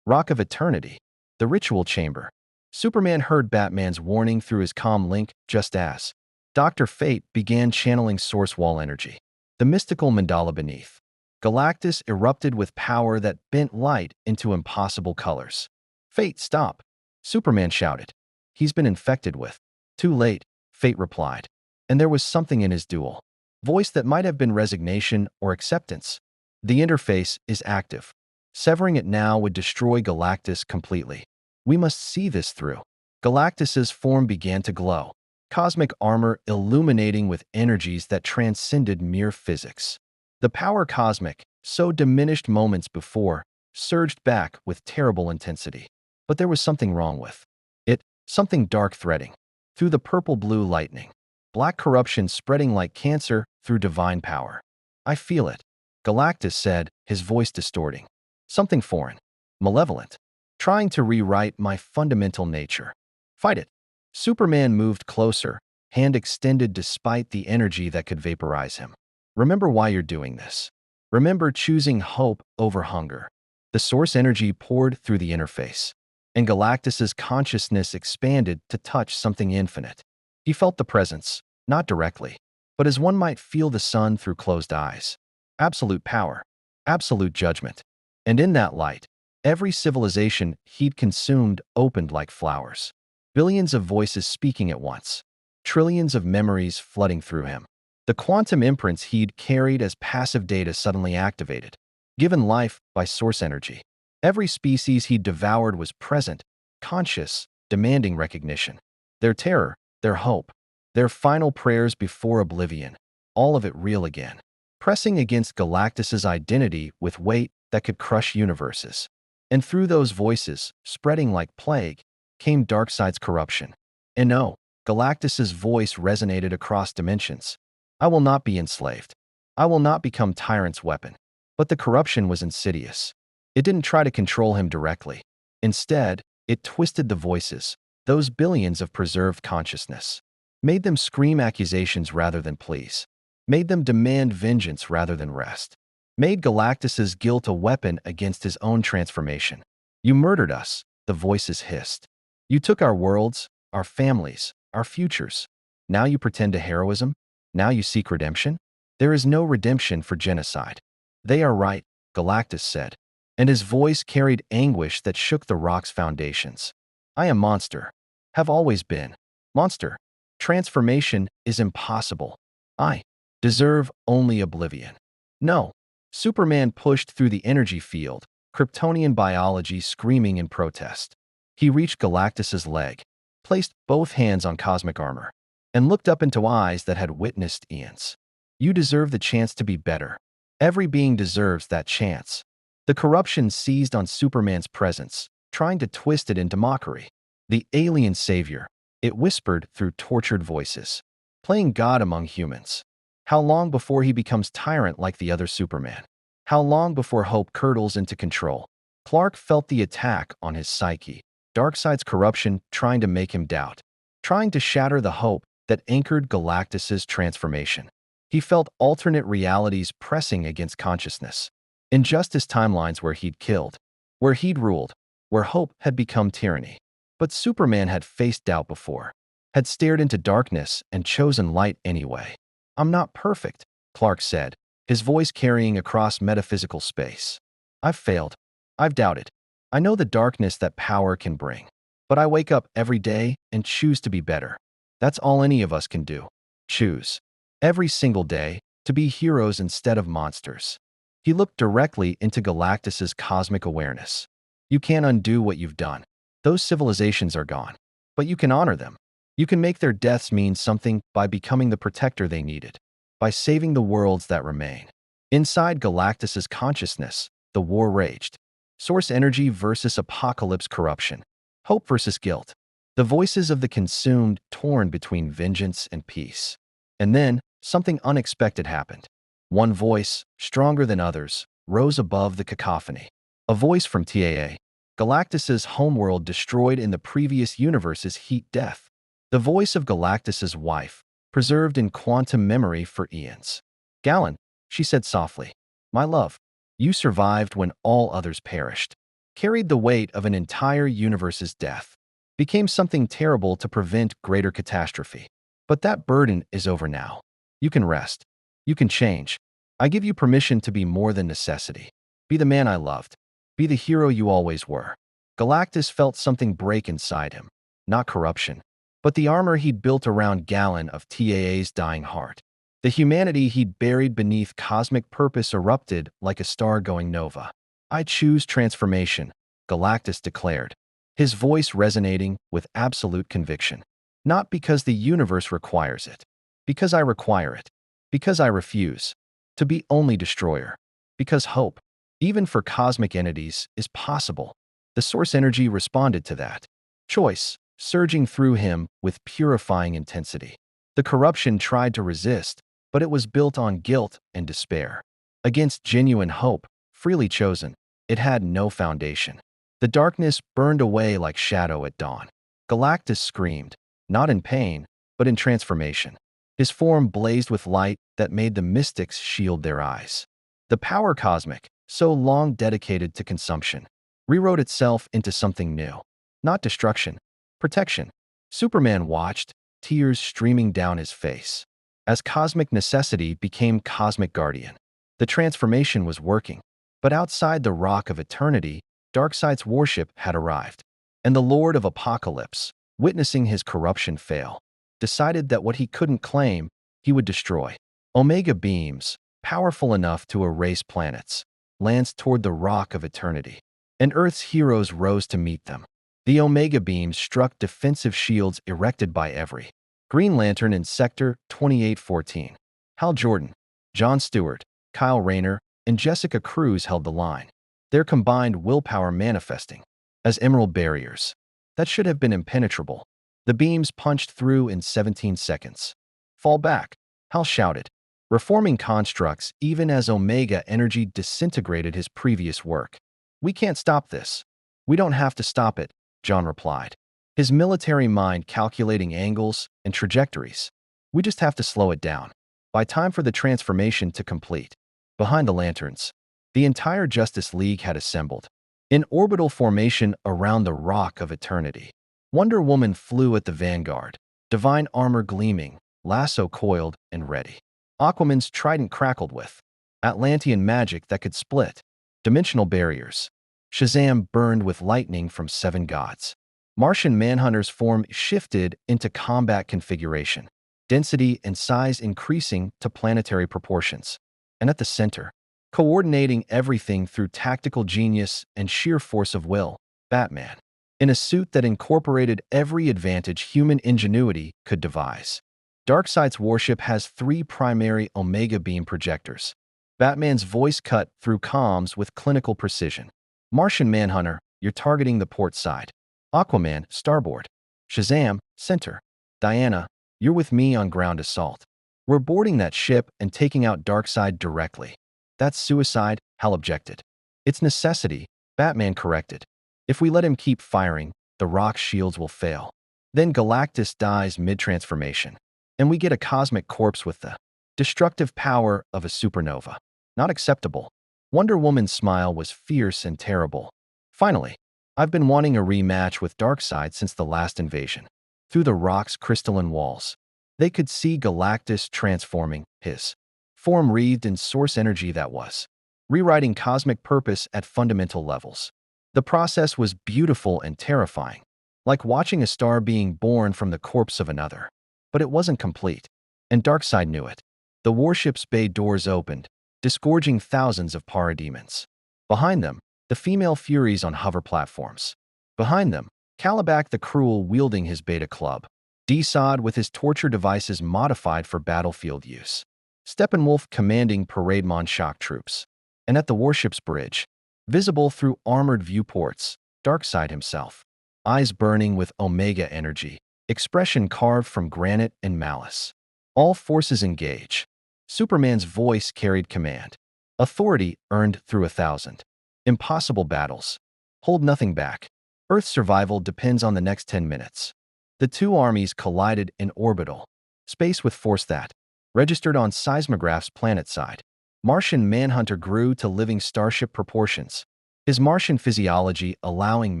Rock of Eternity. The ritual chamber. Superman heard Batman's warning through his comm link just as Dr. Fate began channeling source wall energy. The mystical mandala beneath. Galactus erupted with power that bent light into impossible colors. Fate, stop! Superman shouted. He's been infected with. Too late, Fate replied. And there was something in his dual voice that might have been resignation or acceptance. The interface is active. Severing it now would destroy Galactus completely. We must see this through. Galactus's form began to glow, cosmic armor illuminating with energies that transcended mere physics. The power cosmic, so diminished moments before, surged back with terrible intensity. But there was something wrong with it, something dark threading. Through the purple-blue lightning, black corruption spreading like cancer through divine power. I feel it, Galactus said, his voice distorting. Something foreign, malevolent, trying to rewrite my fundamental nature. Fight it. Superman moved closer, hand extended despite the energy that could vaporize him. Remember why you're doing this. Remember choosing hope over hunger. The source energy poured through the interface, and Galactus's consciousness expanded to touch something infinite. He felt the presence, not directly, but as one might feel the sun through closed eyes. Absolute power, absolute judgment. And in that light, every civilization he'd consumed opened like flowers. Billions of voices speaking at once, trillions of memories flooding through him. The quantum imprints he'd carried as passive data suddenly activated, given life by source energy. Every species he'd devoured was present, conscious, demanding recognition. Their terror, their hope, their final prayers before oblivion, all of it real again, pressing against Galactus's identity with weight that could crush universes. And through those voices, spreading like plague, came Darkseid's corruption. And no, Galactus's voice resonated across dimensions. I will not be enslaved. I will not become tyrant's weapon. But the corruption was insidious. It didn't try to control him directly. Instead, it twisted the voices, those billions of preserved consciousness, made them scream accusations rather than pleas, made them demand vengeance rather than rest, made Galactus's guilt a weapon against his own transformation. You murdered us, the voices hissed. You took our worlds, our families, our futures. Now you pretend to heroism? Now you seek redemption? There is no redemption for genocide. They are right, Galactus said, and his voice carried anguish that shook the rock's foundations. I am monster. Have always been. Monster. Transformation is impossible. I deserve only oblivion. No. Superman pushed through the energy field, Kryptonian biology screaming in protest. He reached Galactus's leg, placed both hands on cosmic armor, and looked up into eyes that had witnessed eons. You deserve the chance to be better. Every being deserves that chance. The corruption seized on Superman's presence, trying to twist it into mockery. The alien savior, it whispered through tortured voices, playing God among humans. How long before he becomes tyrant like the other Superman? How long before hope curdles into control? Clark felt the attack on his psyche, Darkseid's corruption trying to make him doubt, trying to shatter the hope that anchored Galactus's transformation. He felt alternate realities pressing against consciousness. Injustice timelines where he'd killed, where he'd ruled, where hope had become tyranny. But Superman had faced doubt before, had stared into darkness and chosen light anyway. I'm not perfect, Clark said, his voice carrying across metaphysical space. I've failed. I've doubted. I know the darkness that power can bring. But I wake up every day and choose to be better. That's all any of us can do. Choose. Every single day, to be heroes instead of monsters. He looked directly into Galactus's cosmic awareness. You can't undo what you've done. Those civilizations are gone. But you can honor them. You can make their deaths mean something by becoming the protector they needed, by saving the worlds that remain. Inside Galactus's consciousness, the war raged. Source energy versus apocalypse corruption. Hope versus guilt. The voices of the consumed torn between vengeance and peace. And then, something unexpected happened. One voice, stronger than others, rose above the cacophony. A voice from TAA. Galactus's homeworld destroyed in the previous universe's heat death. The voice of Galactus's wife, preserved in quantum memory for eons. Galen, she said softly, my love, you survived when all others perished. Carried the weight of an entire universe's death. Became something terrible to prevent greater catastrophe. But that burden is over now. You can rest. You can change. I give you permission to be more than necessity. Be the man I loved. Be the hero you always were. Galactus felt something break inside him. Not corruption, but the armor he'd built around Galen of TAA's dying heart. The humanity he'd buried beneath cosmic purpose erupted like a star going nova. I choose transformation, Galactus declared, his voice resonating with absolute conviction. Not because the universe requires it. Because I require it. Because I refuse. to be only destroyer. Because hope, even for cosmic entities, is possible. The source energy responded to that choice, surging through him with purifying intensity. The corruption tried to resist, but it was built on guilt and despair. Against genuine hope, freely chosen, it had no foundation. The darkness burned away like shadow at dawn. Galactus screamed, not in pain, but in transformation. His form blazed with light that made the mystics shield their eyes. The power cosmic, so long dedicated to consumption, rewrote itself into something new. Not destruction, protection. Superman watched, tears streaming down his face. As cosmic necessity became cosmic guardian, the transformation was working. But outside the Rock of Eternity, Darkseid's warship had arrived. And the Lord of Apocalypse, witnessing his corruption fail, decided that what he couldn't claim, he would destroy. Omega beams, powerful enough to erase planets, lanced toward the Rock of Eternity. And Earth's heroes rose to meet them. The Omega beams struck defensive shields erected by every Green Lantern in Sector 2814. Hal Jordan, John Stewart, Kyle Rayner, and Jessica Cruz held the line, their combined willpower manifesting as emerald barriers that should have been impenetrable. The beams punched through in 17 seconds. Fall back, Hal shouted, reforming constructs even as Omega energy disintegrated his previous work. We can't stop this. We don't have to stop it, John replied, his military mind calculating angles and trajectories. We just have to slow it down. By time for the transformation to complete. Behind the lanterns, the entire Justice League had assembled. In orbital formation around the Rock of Eternity, Wonder Woman flew at the vanguard, divine armor gleaming, lasso coiled and ready. Aquaman's trident crackled with Atlantean magic that could split dimensional barriers. Shazam burned with lightning from 7 gods. Martian Manhunter's form shifted into combat configuration, density and size increasing to planetary proportions. And at the center, coordinating everything through tactical genius and sheer force of will, Batman, in a suit that incorporated every advantage human ingenuity could devise. Darkseid's warship has 3 primary Omega beam projectors. Batman's voice cut through comms with clinical precision. Martian Manhunter, you're targeting the port side. Aquaman, starboard. Shazam, center. Diana, you're with me on ground assault. We're boarding that ship and taking out Darkseid directly. That's suicide, Hal objected. It's necessity, Batman corrected. If we let him keep firing, the Rock's shields will fail. Then Galactus dies mid-transformation, and we get a cosmic corpse with the destructive power of a supernova. Not acceptable. Wonder Woman's smile was fierce and terrible. Finally, I've been wanting a rematch with Darkseid since the last invasion. Through the Rock's crystalline walls, they could see Galactus transforming, his form wreathed in source energy that was rewriting cosmic purpose at fundamental levels. The process was beautiful and terrifying, like watching a star being born from the corpse of another. But it wasn't complete, and Darkseid knew it. The warship's bay doors opened, disgorging thousands of parademons. Behind them, the female Furies on hover platforms. Behind them, Kalibak the Cruel wielding his beta club. Desaad with his torture devices modified for battlefield use. Steppenwolf commanding Parademon shock troops. And at the warship's bridge, visible through armored viewports, Darkseid himself. Eyes burning with Omega energy, expression carved from granite and malice. All forces engage. Superman's voice carried command. Authority earned through 1,000. Impossible battles. Hold nothing back. Earth's survival depends on the next 10 minutes. The 2 armies collided in orbital space with force that registered on seismographs planet-side. Martian Manhunter grew to living starship proportions, his Martian physiology allowing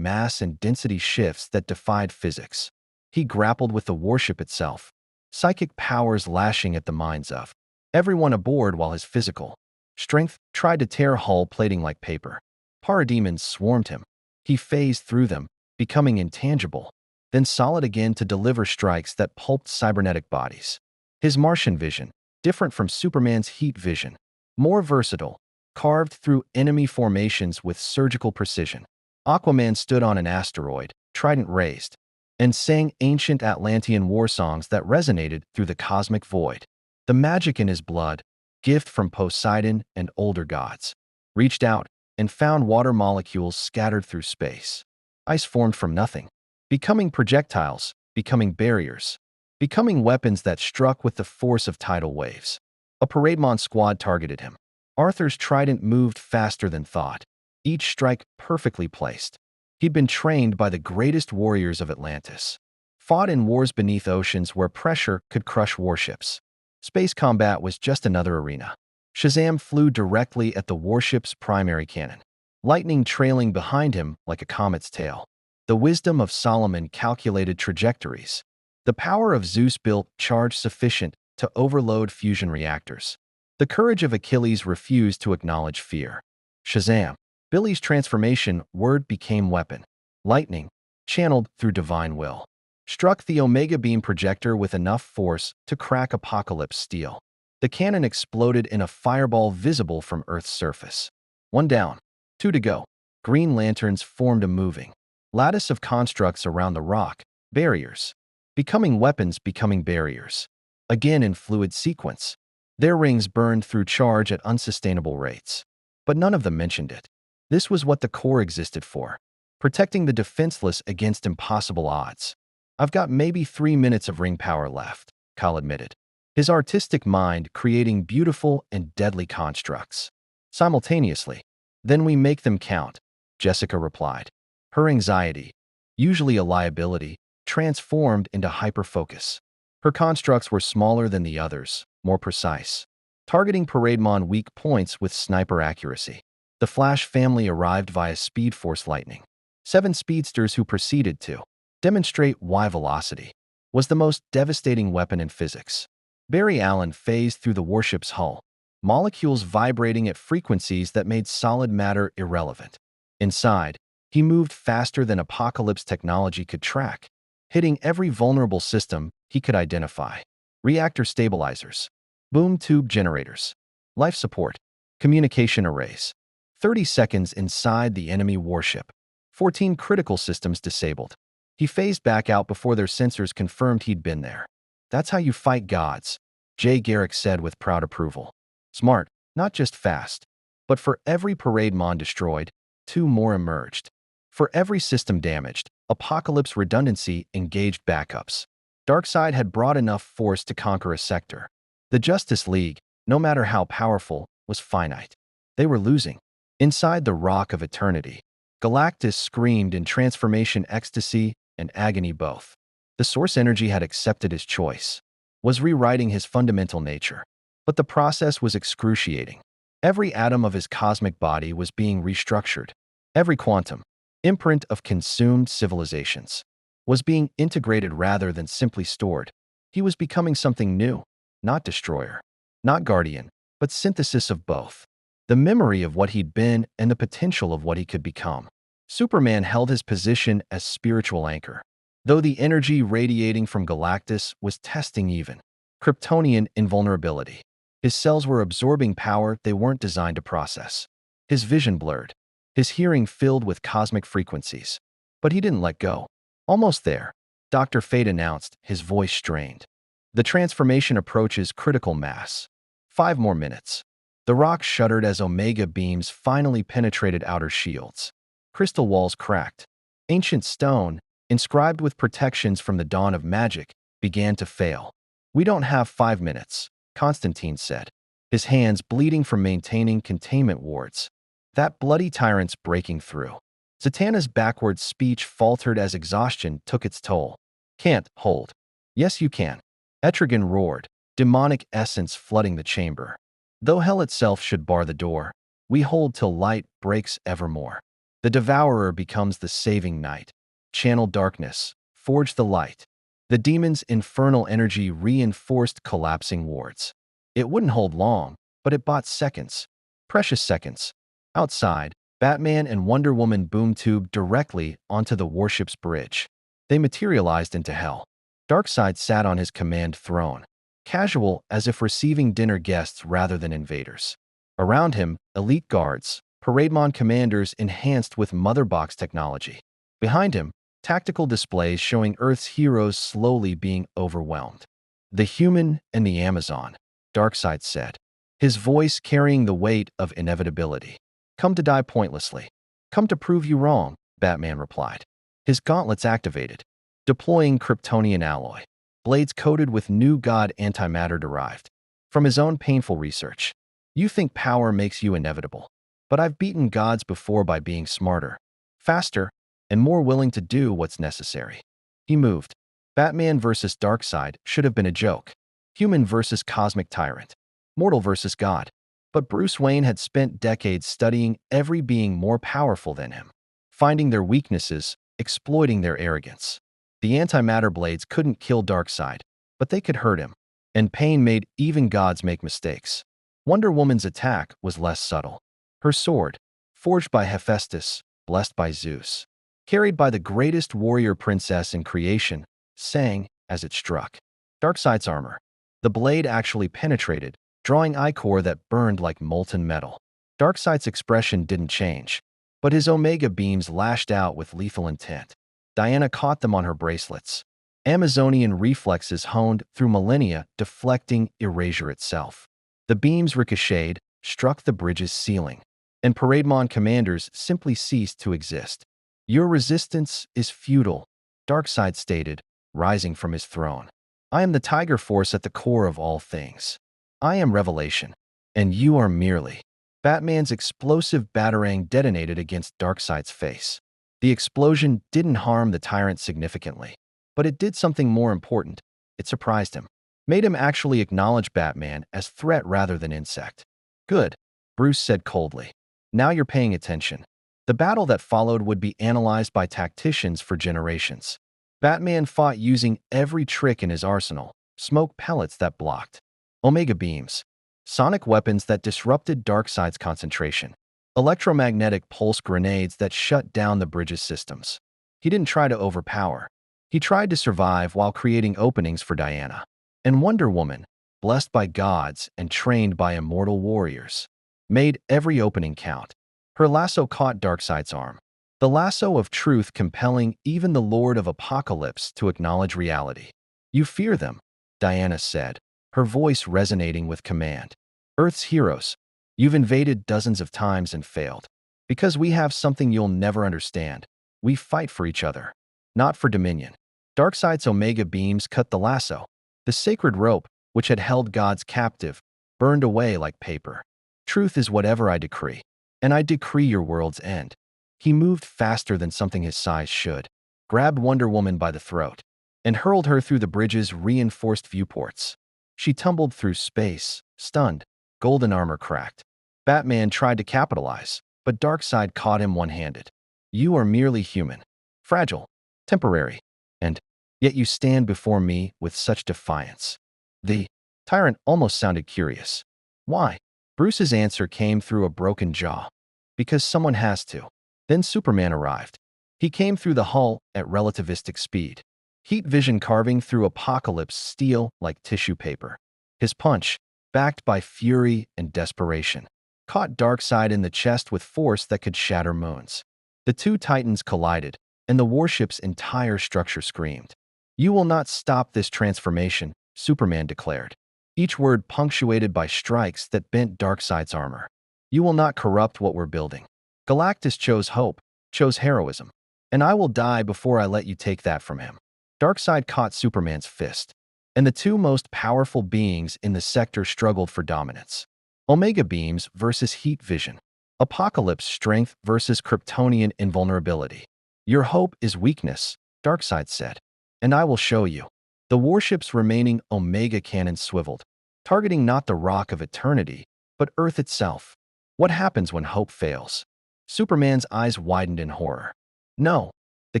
mass and density shifts that defied physics. He grappled with the warship itself, psychic powers lashing at the minds of everyone aboard while his physical strength tried to tear hull plating like paper. Parademons swarmed him. He phased through them, becoming intangible, then solid again to deliver strikes that pulped cybernetic bodies. His Martian vision, different from Superman's heat vision, more versatile, carved through enemy formations with surgical precision. Aquaman stood on an asteroid, trident raised, and sang ancient Atlantean war songs that resonated through the cosmic void. The magic in his blood, gift from Poseidon and older gods, reached out and found water molecules scattered through space. Ice formed from nothing, becoming projectiles, becoming barriers, becoming weapons that struck with the force of tidal waves. A Parademon squad targeted him. Arthur's trident moved faster than thought, each strike perfectly placed. He'd been trained by the greatest warriors of Atlantis, fought in wars beneath oceans where pressure could crush warships. Space combat was just another arena. Shazam flew directly at the warship's primary cannon, lightning trailing behind him like a comet's tail. The wisdom of Solomon calculated trajectories. The power of Zeus built charge sufficient to overload fusion reactors. The courage of Achilles refused to acknowledge fear. Shazam! Billy's transformation word became weapon. Lightning, channeled through divine will, struck the Omega Beam projector with enough force to crack Apocalypse steel. The cannon exploded in a fireball visible from Earth's surface. One down, two to go. Green lanterns formed a moving lattice of constructs around the rock, barriers. Becoming weapons, becoming barriers. Again in fluid sequence. Their rings burned through charge at unsustainable rates. But none of them mentioned it. This was what the core existed for, protecting the defenseless against impossible odds. I've got maybe 3 minutes of ring power left, Kyle admitted, his artistic mind creating beautiful and deadly constructs. Simultaneously. Then we make them count, Jessica replied. Her anxiety, usually a liability, transformed into hyperfocus. Her constructs were smaller than the others, more precise, targeting Parademon weak points with sniper accuracy. The Flash family arrived via Speed Force Lightning. 7 speedsters who proceeded to demonstrate why velocity was the most devastating weapon in physics. Barry Allen phased through the warship's hull, molecules vibrating at frequencies that made solid matter irrelevant. Inside, he moved faster than Apocalypse technology could track, hitting every vulnerable system he could identify. Reactor stabilizers, boom tube generators, life support, communication arrays. 30 seconds inside the enemy warship. 14 critical systems disabled. He phased back out before their sensors confirmed he'd been there. That's how you fight gods, Jay Garrick said with proud approval. Smart, not just fast. But for every Parademon destroyed, 2 more emerged. For every system damaged, Apocalypse redundancy engaged backups. Darkseid had brought enough force to conquer a sector. The Justice League, no matter how powerful, was finite. They were losing. Inside the Rock of Eternity, Galactus screamed in transformation ecstasy and agony both. The source energy had accepted his choice, was rewriting his fundamental nature. But the process was excruciating. Every atom of his cosmic body was being restructured. Every quantum, imprint of consumed civilizations, was being integrated rather than simply stored. He was becoming something new, not destroyer, not guardian, but synthesis of both. The memory of what he'd been and the potential of what he could become. Superman held his position as spiritual anchor, though the energy radiating from Galactus was testing even Kryptonian invulnerability. His cells were absorbing power they weren't designed to process. His vision blurred, his hearing filled with cosmic frequencies. But he didn't let go. Almost there, Dr. Fate announced, his voice strained. The transformation approaches critical mass. 5 more minutes. The rock shuddered as Omega beams finally penetrated outer shields. Crystal walls cracked. Ancient stone, inscribed with protections from the dawn of magic, began to fail. We don't have 5 minutes, Constantine said, his hands bleeding from maintaining containment wards. That bloody tyrant's breaking through. Zatanna's backward speech faltered as exhaustion took its toll. Can't hold. Yes, you can. Etrigan roared, demonic essence flooding the chamber. Though hell itself should bar the door, we hold till light breaks evermore. The devourer becomes the saving night. Channel darkness, forge the light. The demon's infernal energy reinforced collapsing wards. It wouldn't hold long, but it bought seconds. Precious seconds. Outside, Batman and Wonder Woman boom-tubed directly onto the warship's bridge. They materialized into hell. Darkseid sat on his command throne, casual as if receiving dinner guests rather than invaders. Around him, elite guards, Parademon commanders enhanced with Motherbox technology. Behind him, tactical displays showing Earth's heroes slowly being overwhelmed. The human and the Amazon, Darkseid said. his voice carrying the weight of inevitability. "Come to die pointlessly. Come to prove you wrong," Batman replied. His gauntlets activated, deploying Kryptonian alloy, blades coated with new god antimatter derived from his own painful research. "You think power makes you inevitable, but I've beaten gods before by being smarter, faster, and more willing to do what's necessary." He moved. Batman versus Darkseid should have been a joke. Human versus cosmic tyrant. Mortal versus god. But Bruce Wayne had spent decades studying every being more powerful than him, finding their weaknesses, exploiting their arrogance. The antimatter blades couldn't kill Darkseid, but they could hurt him, and pain made even gods make mistakes. Wonder Woman's attack was less subtle. Her sword, forged by Hephaestus, blessed by Zeus, carried by the greatest warrior princess in creation, sang as it struck. Darkseid's armor. The blade actually penetrated, drawing ichor that burned like molten metal. Darkseid's expression didn't change, but his Omega beams lashed out with lethal intent. Diana caught them on her bracelets. Amazonian reflexes honed through millennia, deflecting erasure itself. The beams ricocheted, struck the bridge's ceiling, and Parademon commanders simply ceased to exist. "Your resistance is futile," Darkseid stated, rising from his throne. "I am the Tiger Force at the core of all things. I am Revelation, and you are merely." Batman's explosive batarang detonated against Darkseid's face. The explosion didn't harm the tyrant significantly, but it did something more important. It surprised him, made him actually acknowledge Batman as threat rather than insect. "Good," Bruce said coldly. "Now you're paying attention." The battle that followed would be analyzed by tacticians for generations. Batman fought using every trick in his arsenal: smoke pellets that blocked, Omega beams, sonic weapons that disrupted Darkseid's concentration, electromagnetic pulse grenades that shut down the bridge's systems. He didn't try to overpower. He tried to survive while creating openings for Diana. And Wonder Woman, blessed by gods and trained by immortal warriors, made every opening count. Her lasso caught Darkseid's arm, the lasso of truth compelling even the Lord of Apocalypse to acknowledge reality. "You fear them," Diana said, her voice resonating with command. "Earth's heroes, you've invaded dozens of times and failed. Because we have something you'll never understand. We fight for each other, not for dominion." Darkseid's Omega beams cut the lasso. The sacred rope, which had held gods captive, burned away like paper. "Truth is whatever I decree, and I decree your world's end." He moved faster than something his size should, grabbed Wonder Woman by the throat, and hurled her through the bridge's reinforced viewports. She tumbled through space, stunned, golden armor cracked. Batman tried to capitalize, but Darkseid caught him one-handed. "You are merely human, fragile, temporary, and yet you stand before me with such defiance." The tyrant almost sounded curious. "Why?" Bruce's answer came through a broken jaw. "Because someone has to." Then Superman arrived. He came through the hull at relativistic speed, heat vision carving through Apocalypse steel like tissue paper. His punch, backed by fury and desperation, caught Darkseid in the chest with force that could shatter moons. The two titans collided, and the warship's entire structure screamed. "You will not stop this transformation," Superman declared, each word punctuated by strikes that bent Darkseid's armor. "You will not corrupt what we're building. Galactus chose hope, chose heroism, and I will die before I let you take that from him." Darkseid caught Superman's fist, and the two most powerful beings in the sector struggled for dominance. Omega beams versus heat vision. Apocalypse strength versus Kryptonian invulnerability. "Your hope is weakness," Darkseid said, "and I will show you." The warship's remaining Omega cannons swiveled, targeting not the Rock of Eternity, but Earth itself. What happens when hope fails? Superman's eyes widened in horror. No, the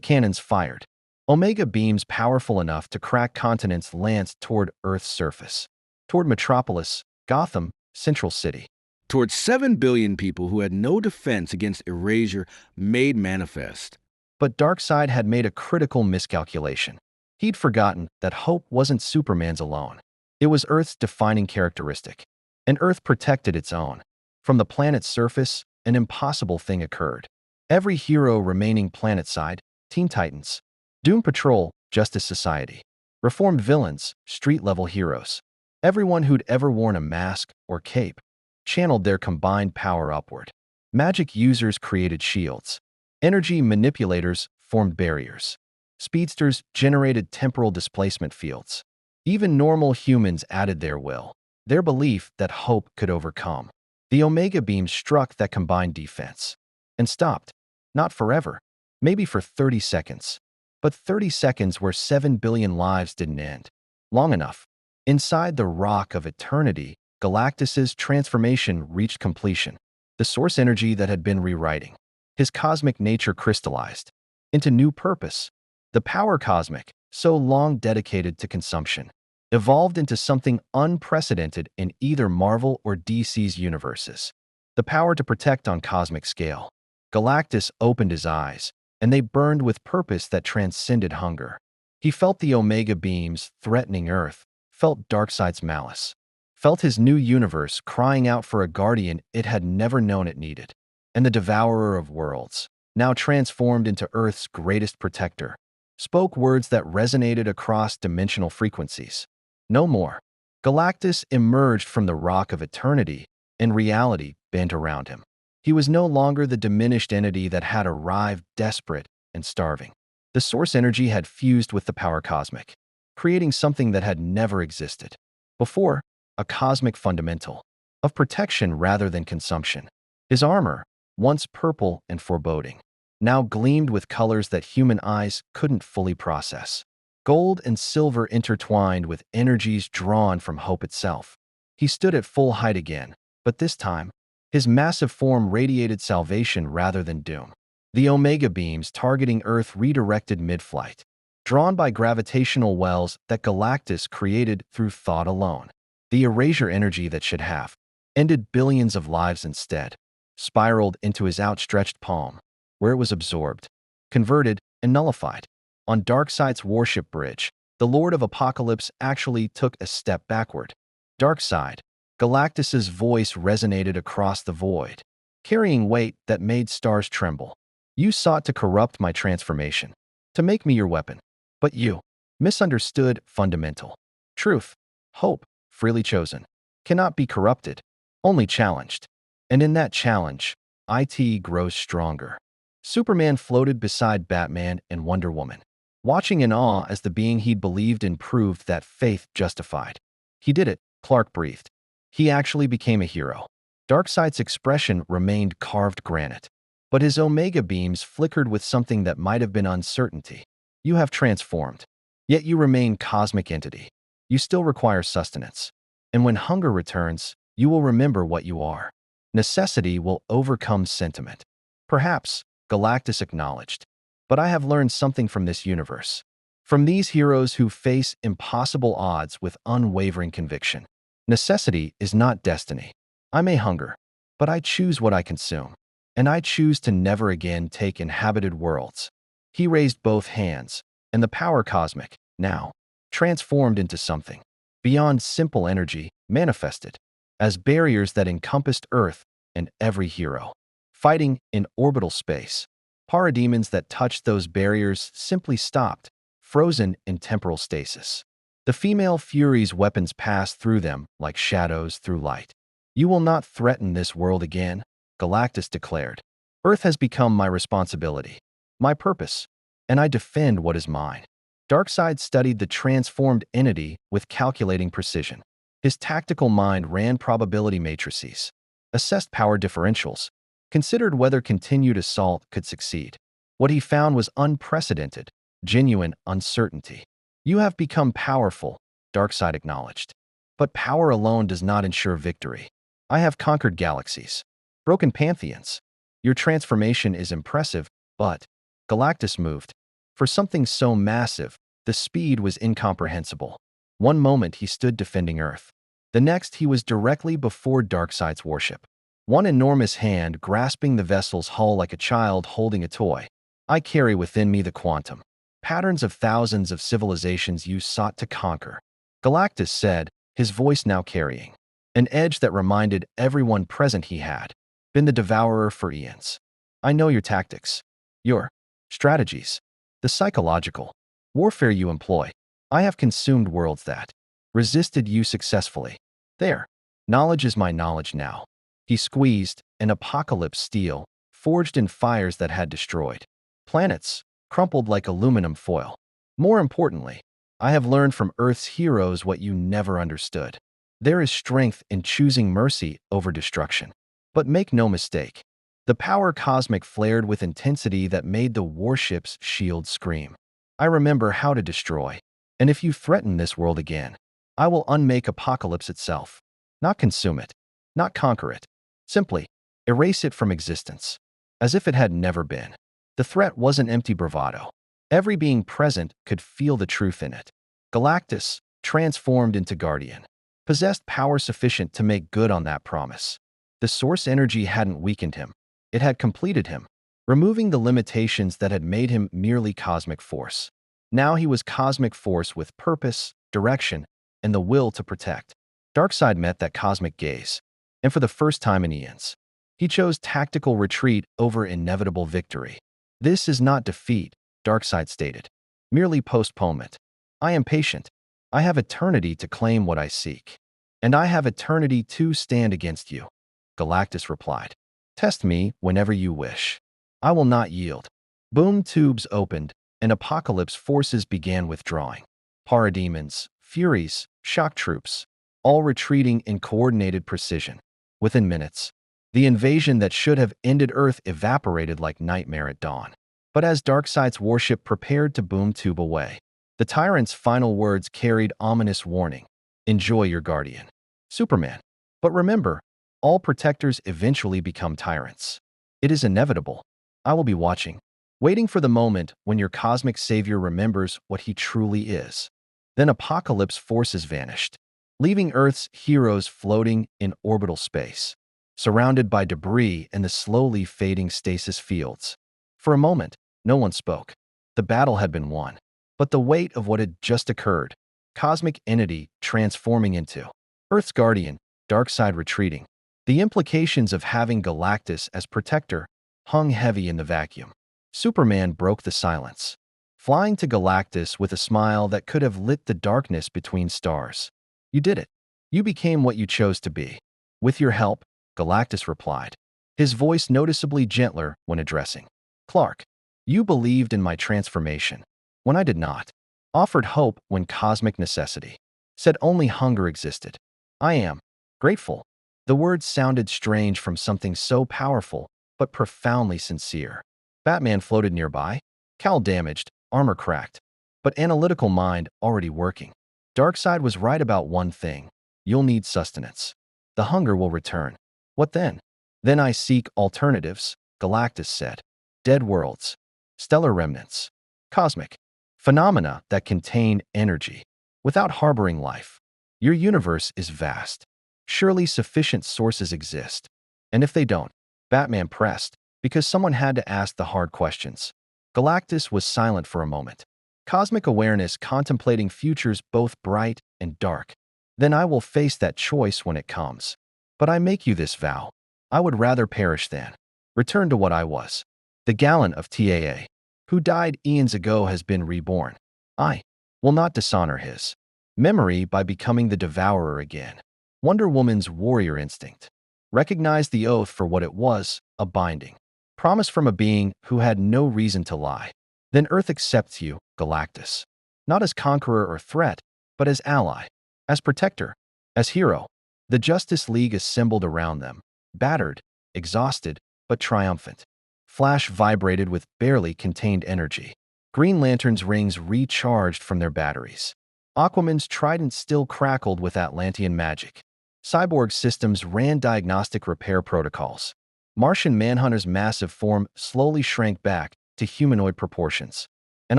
cannons fired. Omega beams powerful enough to crack continents lanced toward Earth's surface, toward Metropolis, Gotham, Central City. Toward 7 billion people who had no defense against erasure made manifest. But Darkseid had made a critical miscalculation. He'd forgotten that hope wasn't Superman's alone. It was Earth's defining characteristic, and Earth protected its own. From the planet's surface, an impossible thing occurred. Every hero remaining planetside, Teen Titans, Doom Patrol, Justice Society, reformed villains, street-level heroes, everyone who'd ever worn a mask or cape, channeled their combined power upward. Magic users created shields. Energy manipulators formed barriers. Speedsters generated temporal displacement fields. Even normal humans added their will, their belief that hope could overcome. The Omega beams struck that combined defense and stopped, not forever, maybe for 30 seconds, but 30 seconds where 7 billion lives didn't end. Long enough. Inside the rock of eternity, Galactus's transformation reached completion. The source energy that had been rewriting his cosmic nature crystallized into new purpose. The power cosmic, so long dedicated to consumption, evolved into something unprecedented in either Marvel or DC's universes. The power to protect on cosmic scale. Galactus opened his eyes, and they burned with purpose that transcended hunger. He felt the Omega beams threatening Earth, felt Darkseid's malice, felt his new universe crying out for a guardian it had never known it needed. And the Devourer of Worlds, now transformed into Earth's greatest protector, spoke words that resonated across dimensional frequencies. No more. Galactus emerged from the rock of eternity, and reality bent around him. He was no longer the diminished entity that had arrived desperate and starving. The source energy had fused with the power cosmic, creating something that had never existed before, a cosmic fundamental of protection rather than consumption. His armor, once purple and foreboding, now gleamed with colors that human eyes couldn't fully process. Gold and silver intertwined with energies drawn from hope itself. He stood at full height again, but this time, his massive form radiated salvation rather than doom. The Omega beams targeting Earth redirected mid-flight, drawn by gravitational wells that Galactus created through thought alone. The erasure energy that should have ended billions of lives instead spiraled into his outstretched palm, where it was absorbed, converted, and nullified. On Darkseid's warship bridge, the Lord of Apocalypse actually took a step backward. Darkseid, Galactus's voice resonated across the void, carrying weight that made stars tremble. You sought to corrupt my transformation, to make me your weapon. But you misunderstood fundamental truth. Hope, freely chosen, cannot be corrupted, only challenged. And in that challenge, IT grows stronger. Superman floated beside Batman and Wonder Woman, watching in awe as the being he'd believed in proved that faith justified. He did it, Clark breathed. He actually became a hero. Darkseid's expression remained carved granite, but his Omega beams flickered with something that might have been uncertainty. You have transformed, yet you remain cosmic entity. You still require sustenance. And when hunger returns, you will remember what you are. Necessity will overcome sentiment. Perhaps, Galactus acknowledged. But I have learned something from this universe. From these heroes who face impossible odds with unwavering conviction. Necessity is not destiny. I may hunger, but I choose what I consume. And I choose to never again take inhabited worlds. He raised both hands, and the power cosmic, now, transformed into something beyond simple energy, manifested as barriers that encompassed Earth and every hero. Fighting in orbital space, parademons that touched those barriers simply stopped, frozen in temporal stasis. The female Fury's weapons passed through them like shadows through light. You will not threaten this world again, Galactus declared. Earth has become my responsibility, my purpose, and I defend what is mine. Darkseid studied the transformed entity with calculating precision. His tactical mind ran probability matrices, assessed power differentials, considered whether continued assault could succeed. What he found was unprecedented, genuine uncertainty. You have become powerful, Darkseid acknowledged. But power alone does not ensure victory. I have conquered galaxies, broken pantheons. Your transformation is impressive, but Galactus moved. For something so massive, the speed was incomprehensible. One moment he stood defending Earth. The next he was directly before Darkseid's warship. One enormous hand grasping the vessel's hull like a child holding a toy. I carry within me the quantum patterns of thousands of civilizations you sought to conquer. Galactus said, his voice now carrying an edge that reminded everyone present he had been the devourer for eons. I know your tactics, your strategies, the psychological warfare you employ. I have consumed worlds that resisted you successfully. There, knowledge is my knowledge now. He squeezed an apocalypse steel, forged in fires that had destroyed planets, crumpled like aluminum foil. More importantly, I have learned from Earth's heroes what you never understood. There is strength in choosing mercy over destruction. But make no mistake, the power cosmic flared with intensity that made the warship's shield scream. I remember how to destroy, and if you threaten this world again, I will unmake apocalypse itself. Not consume it, not conquer it. Simply, erase it from existence, as if it had never been. The threat wasn't empty bravado. Every being present could feel the truth in it. Galactus, transformed into Guardian, possessed power sufficient to make good on that promise. The source energy hadn't weakened him. It had completed him, removing the limitations that had made him merely cosmic force. Now he was cosmic force with purpose, direction, and the will to protect. Darkseid met that cosmic gaze, and for the first time in eons, he chose tactical retreat over inevitable victory. This is not defeat, Darkseid stated, merely postponement. I am patient. I have eternity to claim what I seek. And I have eternity to stand against you, Galactus replied. Test me whenever you wish. I will not yield. Boom tubes opened, and apocalypse forces began withdrawing. Parademons, Furies, shock troops, all retreating in coordinated precision. Within minutes, the invasion that should have ended Earth evaporated like nightmare at dawn. But as Darkseid's warship prepared to boom tube away, the tyrant's final words carried ominous warning. Enjoy your guardian, Superman. But remember, all protectors eventually become tyrants. It is inevitable. I will be watching, waiting for the moment when your cosmic savior remembers what he truly is. Then apocalypse forces vanished, leaving Earth's heroes floating in orbital space, surrounded by debris and the slowly fading stasis fields. For a moment, no one spoke. The battle had been won. But the weight of what had just occurred, cosmic entity transforming into Earth's guardian, Darkseid retreating, the implications of having Galactus as protector hung heavy in the vacuum. Superman broke the silence, flying to Galactus with a smile that could have lit the darkness between stars. You did it. You became what you chose to be. With your help, Galactus replied, his voice noticeably gentler when addressing Clark. You believed in my transformation when I did not, offered hope when cosmic necessity said only hunger existed. I am grateful. The words sounded strange from something so powerful, but profoundly sincere. Batman floated nearby, cowl damaged, armor cracked, but analytical mind already working. Darkseid was right about one thing. You'll need sustenance. The hunger will return. What then? Then I seek alternatives, Galactus said. Dead worlds, stellar remnants, cosmic phenomena that contain energy without harboring life. Your universe is vast. Surely sufficient sources exist. And if they don't, Batman pressed, because someone had to ask the hard questions. Galactus was silent for a moment, cosmic awareness contemplating futures both bright and dark. Then I will face that choice when it comes. But I make you this vow. I would rather perish than return to what I was. The Gallant of TAA, who died eons ago, has been reborn. I will not dishonor his memory by becoming the devourer again. Wonder Woman's warrior instinct recognized the oath for what it was, a binding promise from a being who had no reason to lie. Then Earth accepts you, Galactus, not as conqueror or threat, but as ally, as protector, as hero. The Justice League assembled around them, battered, exhausted, but triumphant. Flash vibrated with barely contained energy. Green Lantern's rings recharged from their batteries. Aquaman's trident still crackled with Atlantean magic. Cyborg systems ran diagnostic repair protocols. Martian Manhunter's massive form slowly shrank back to humanoid proportions. And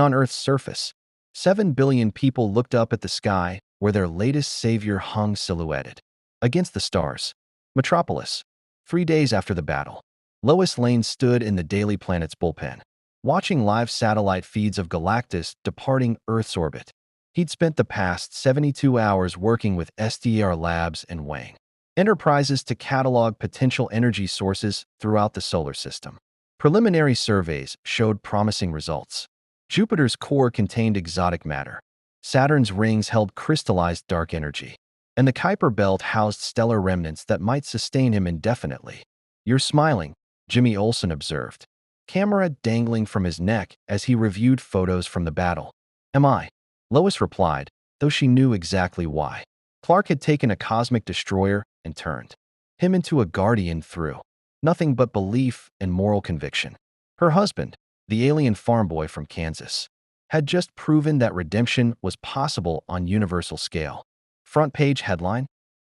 on Earth's surface, 7 billion people looked up at the sky where their latest savior hung silhouetted. Against the stars, Metropolis. 3 days after the battle, Lois Lane stood in the Daily Planet's bullpen, watching live satellite feeds of Galactus departing Earth's orbit. He'd spent the past 72 hours working with SDR Labs and Wang Enterprises to catalog potential energy sources throughout the solar system. Preliminary surveys showed promising results. Jupiter's core contained exotic matter. Saturn's rings held crystallized dark energy. and the Kuiper belt housed stellar remnants that might sustain him indefinitely. "You're smiling," Jimmy Olsen observed, camera dangling from his neck as he reviewed photos from the battle. "Am I?" Lois replied, though she knew exactly why. Clark had taken a cosmic destroyer and turned him into a guardian through nothing but belief and moral conviction. Her husband, the alien farm boy from Kansas, had just proven that redemption was possible on universal scale. Front page headline?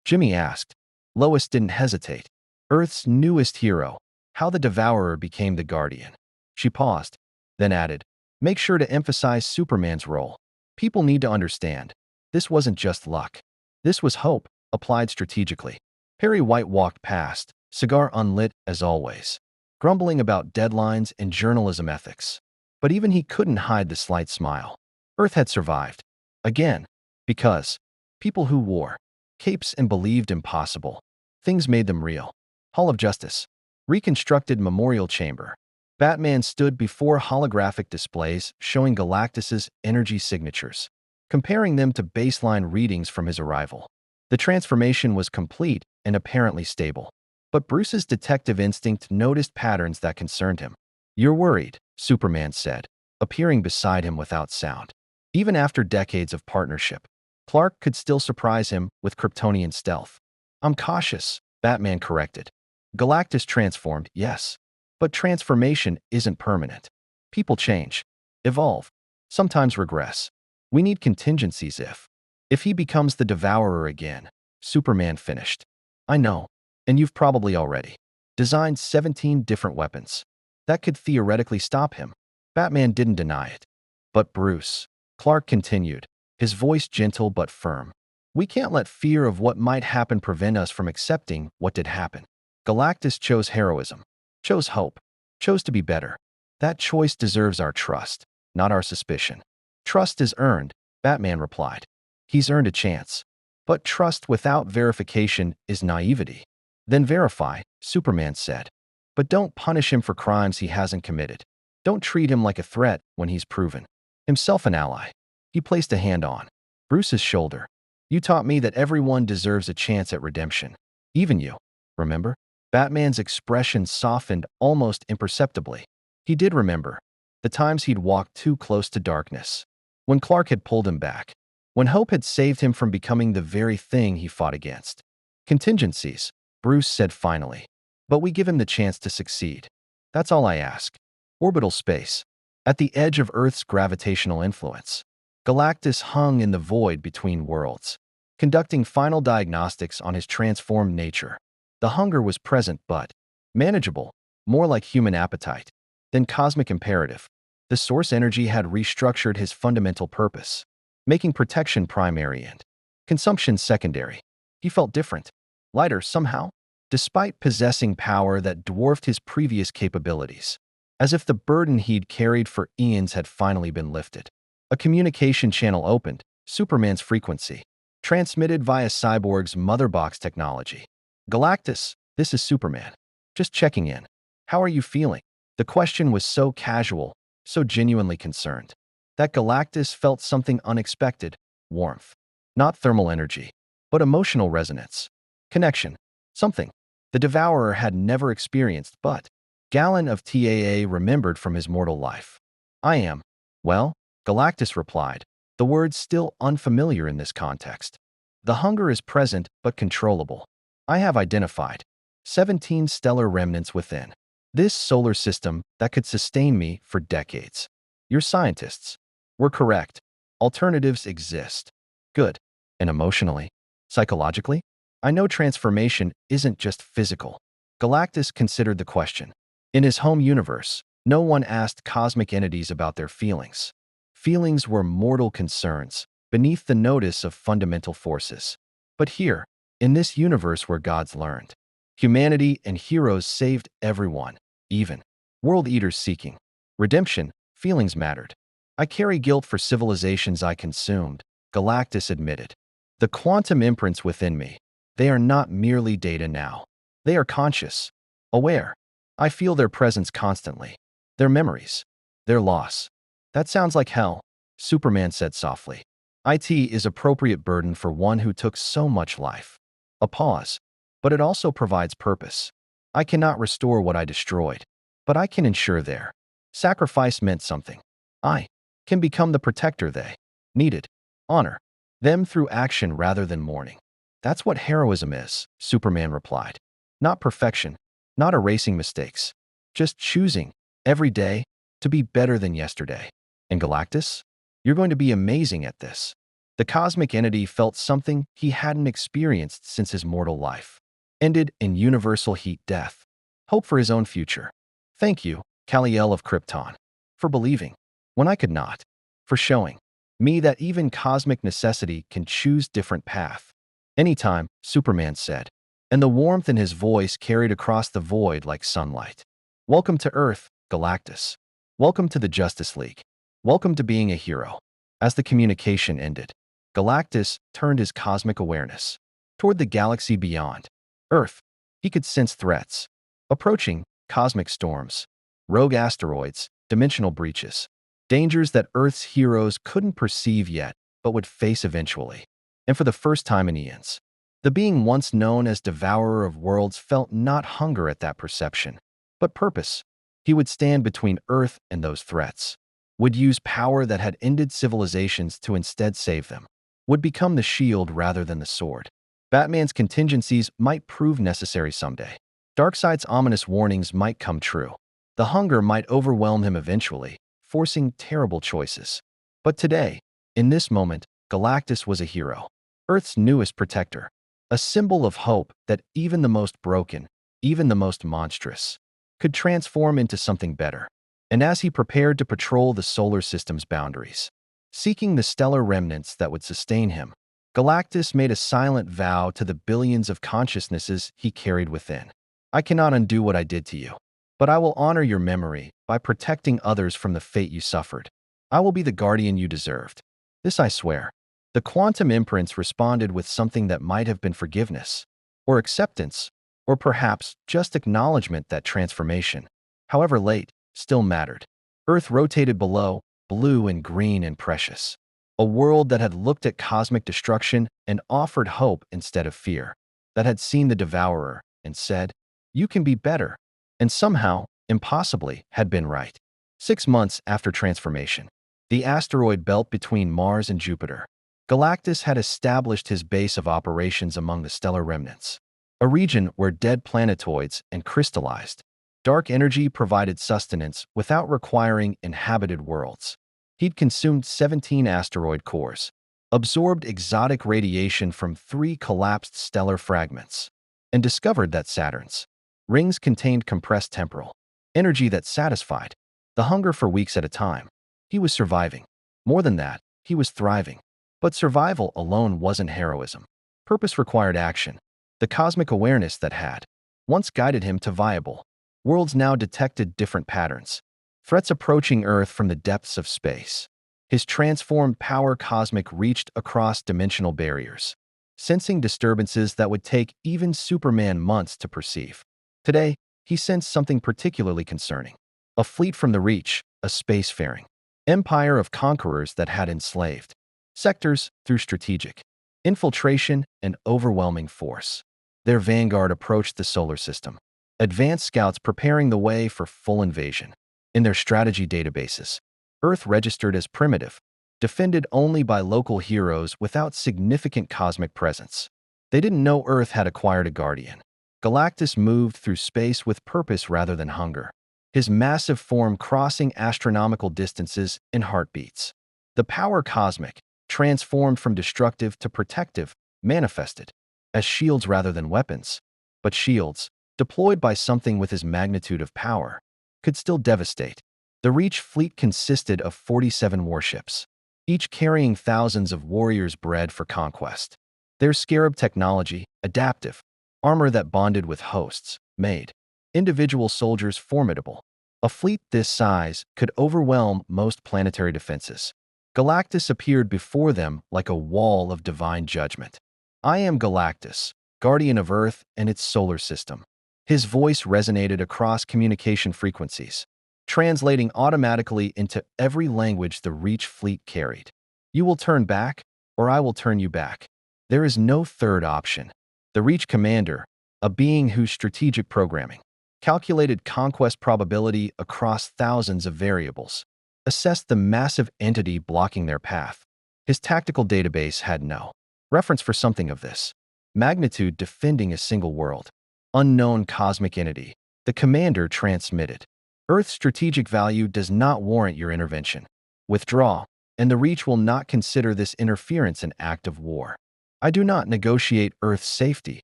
Jimmy asked. Lois didn't hesitate. Earth's newest hero, how the Devourer became the Guardian. She paused, then added, "Make sure to emphasize Superman's role. People need to understand. This wasn't just luck. This was hope, applied strategically." Perry White walked past, cigar unlit as always, grumbling about deadlines and journalism ethics. But even he couldn't hide the slight smile. Earth had survived. Again. Because people who wore capes and believed impossible things made them real. Hall of Justice. Reconstructed memorial chamber. Batman stood before holographic displays showing Galactus's energy signatures, comparing them to baseline readings from his arrival. The transformation was complete and apparently stable. But Bruce's detective instinct noticed patterns that concerned him. "You're worried," Superman said, appearing beside him without sound. Even after decades of partnership, Clark could still surprise him with Kryptonian stealth. "I'm cautious," Batman corrected. "Galactus transformed, yes. But transformation isn't permanent. People change, evolve, sometimes regress. We need contingencies if he becomes the Devourer again," Superman finished. "I know, and you've probably already designed 17 different weapons that could theoretically stop him." Batman didn't deny it. "But Bruce," Clark continued, his voice gentle but firm, "we can't let fear of what might happen prevent us from accepting what did happen. Galactus chose heroism, chose hope, chose to be better. That choice deserves our trust, not our suspicion." "Trust is earned," Batman replied. "He's earned a chance. But trust without verification is naivety." "Then verify," Superman said. "But don't punish him for crimes he hasn't committed. Don't treat him like a threat when he's proven himself an ally." He placed a hand on Bruce's shoulder. "You taught me that everyone deserves a chance at redemption. Even you. Remember?" Batman's expression softened almost imperceptibly. He did remember the times he'd walked too close to darkness, when Clark had pulled him back, when hope had saved him from becoming the very thing he fought against. "Contingencies," Bruce said finally. "But we give him the chance to succeed. That's all I ask." Orbital space. At the edge of Earth's gravitational influence, Galactus hung in the void between worlds, conducting final diagnostics on his transformed nature. The hunger was present but manageable, more like human appetite than cosmic imperative. The source energy had restructured his fundamental purpose, making protection primary and consumption secondary. He felt different, lighter somehow, despite possessing power that dwarfed his previous capabilities, as if the burden he'd carried for eons had finally been lifted. A communication channel opened, Superman's frequency, transmitted via Cyborg's motherbox technology. "Galactus, this is Superman. Just checking in. How are you feeling?" The question was so casual, so genuinely concerned, that Galactus felt something unexpected: warmth. Not thermal energy, but emotional resonance. Connection. Something the Devourer had never experienced but Gallon of TAA remembered from his mortal life. "I am well," Galactus replied, the words still unfamiliar in this context. "The hunger is present but controllable. I have identified 17 stellar remnants within this solar system that could sustain me for decades. Your scientists were correct. Alternatives exist." "Good. And emotionally? Psychologically?" "I know transformation isn't just physical." Galactus considered the question. In his home universe, no one asked cosmic entities about their feelings. Feelings were mortal concerns, beneath the notice of fundamental forces. But here, in this universe where gods learned, humanity and heroes saved everyone, even world eaters seeking redemption, feelings mattered. "I carry guilt for civilizations I consumed," Galactus admitted. "The quantum imprints within me, they are not merely data now. They are conscious, aware. I feel their presence constantly. Their memories, their loss." "That sounds like hell," Superman said softly. It is appropriate burden for one who took so much life. A pause. But it also provides purpose. I cannot restore what I destroyed, but I can ensure their sacrifice meant something. I can become the protector they needed. Honor them through action rather than mourning. That's what heroism is, Superman replied. Not perfection, not erasing mistakes, just choosing, every day, to be better than yesterday. And Galactus? You're going to be amazing at this. The cosmic entity felt something he hadn't experienced since his mortal life. Ended in universal heat death. Hope for his own future. Thank you, Kal-El of Krypton, for believing, when I could not, for showing me that even cosmic necessity can choose different path. Anytime, Superman said, and the warmth in his voice carried across the void like sunlight. Welcome to Earth, Galactus. Welcome to the Justice League. Welcome to being a hero. As the communication ended, Galactus turned his cosmic awareness toward the galaxy beyond Earth. He could sense threats, approaching cosmic storms, rogue asteroids, dimensional breaches, dangers that Earth's heroes couldn't perceive yet but would face eventually. And for the first time in eons, the being once known as Devourer of Worlds felt not hunger at that perception, but purpose. He would stand between Earth and those threats, would use power that had ended civilizations to instead save them, would become the shield rather than the sword. Batman's contingencies might prove necessary someday. Darkseid's ominous warnings might come true. The hunger might overwhelm him eventually, forcing terrible choices. But today, in this moment, Galactus was a hero, Earth's newest protector, a symbol of hope that even the most broken, even the most monstrous, could transform into something better. And as he prepared to patrol the solar system's boundaries, seeking the stellar remnants that would sustain him, Galactus made a silent vow to the billions of consciousnesses he carried within. I cannot undo what I did to you, but I will honor your memory by protecting others from the fate you suffered. I will be the guardian you deserved. This I swear. The quantum imprints responded with something that might have been forgiveness, or acceptance, or perhaps just acknowledgement that transformation, however late, still mattered. Earth rotated below, blue and green and precious. A world that had looked at cosmic destruction and offered hope instead of fear, that had seen the Devourer and said, "You can be better," and somehow, impossibly, had been right. 6 months after transformation, the asteroid belt between Mars and Jupiter, Galactus had established his base of operations among the stellar remnants, a region where dead planetoids and crystallized dark energy provided sustenance without requiring inhabited worlds. He'd consumed 17 asteroid cores, absorbed exotic radiation from 3 collapsed stellar fragments, and discovered that Saturn's rings contained compressed temporal energy that satisfied the hunger for weeks at a time. He was surviving. More than that, he was thriving. But survival alone wasn't heroism. Purpose required action. The cosmic awareness that had once guided him to viable worlds now detected different patterns. Threats approaching Earth from the depths of space. His transformed power cosmic reached across dimensional barriers, sensing disturbances that would take even Superman months to perceive. Today, he sensed something particularly concerning. A fleet from the Reach, a spacefaring empire of conquerors that had enslaved sectors through strategic infiltration and overwhelming force. Their vanguard approached the solar system, advanced scouts preparing the way for full invasion. In their strategy databases, Earth registered as primitive, defended only by local heroes without significant cosmic presence. They didn't know Earth had acquired a guardian. Galactus moved through space with purpose rather than hunger, his massive form crossing astronomical distances in heartbeats. The power cosmic, transformed from destructive to protective, manifested as shields rather than weapons. But shields, deployed by something with his magnitude of power, could still devastate. The Reach fleet consisted of 47 warships, each carrying thousands of warriors bred for conquest. Their Scarab technology, adaptive, armor that bonded with hosts, made individual soldiers formidable. A fleet this size could overwhelm most planetary defenses. Galactus appeared before them like a wall of divine judgment. I am Galactus, guardian of Earth and its solar system. His voice resonated across communication frequencies, translating automatically into every language the Reach fleet carried. You will turn back, or I will turn you back. There is no third option. The Reach Commander, a being whose strategic programming calculated conquest probability across thousands of variables, assessed the massive entity blocking their path. His tactical database had no reference for something of this magnitude defending a single world. Unknown cosmic entity. The commander transmitted. Earth's strategic value does not warrant your intervention. Withdraw, and the Reach will not consider this interference an act of war. I do not negotiate Earth's safety,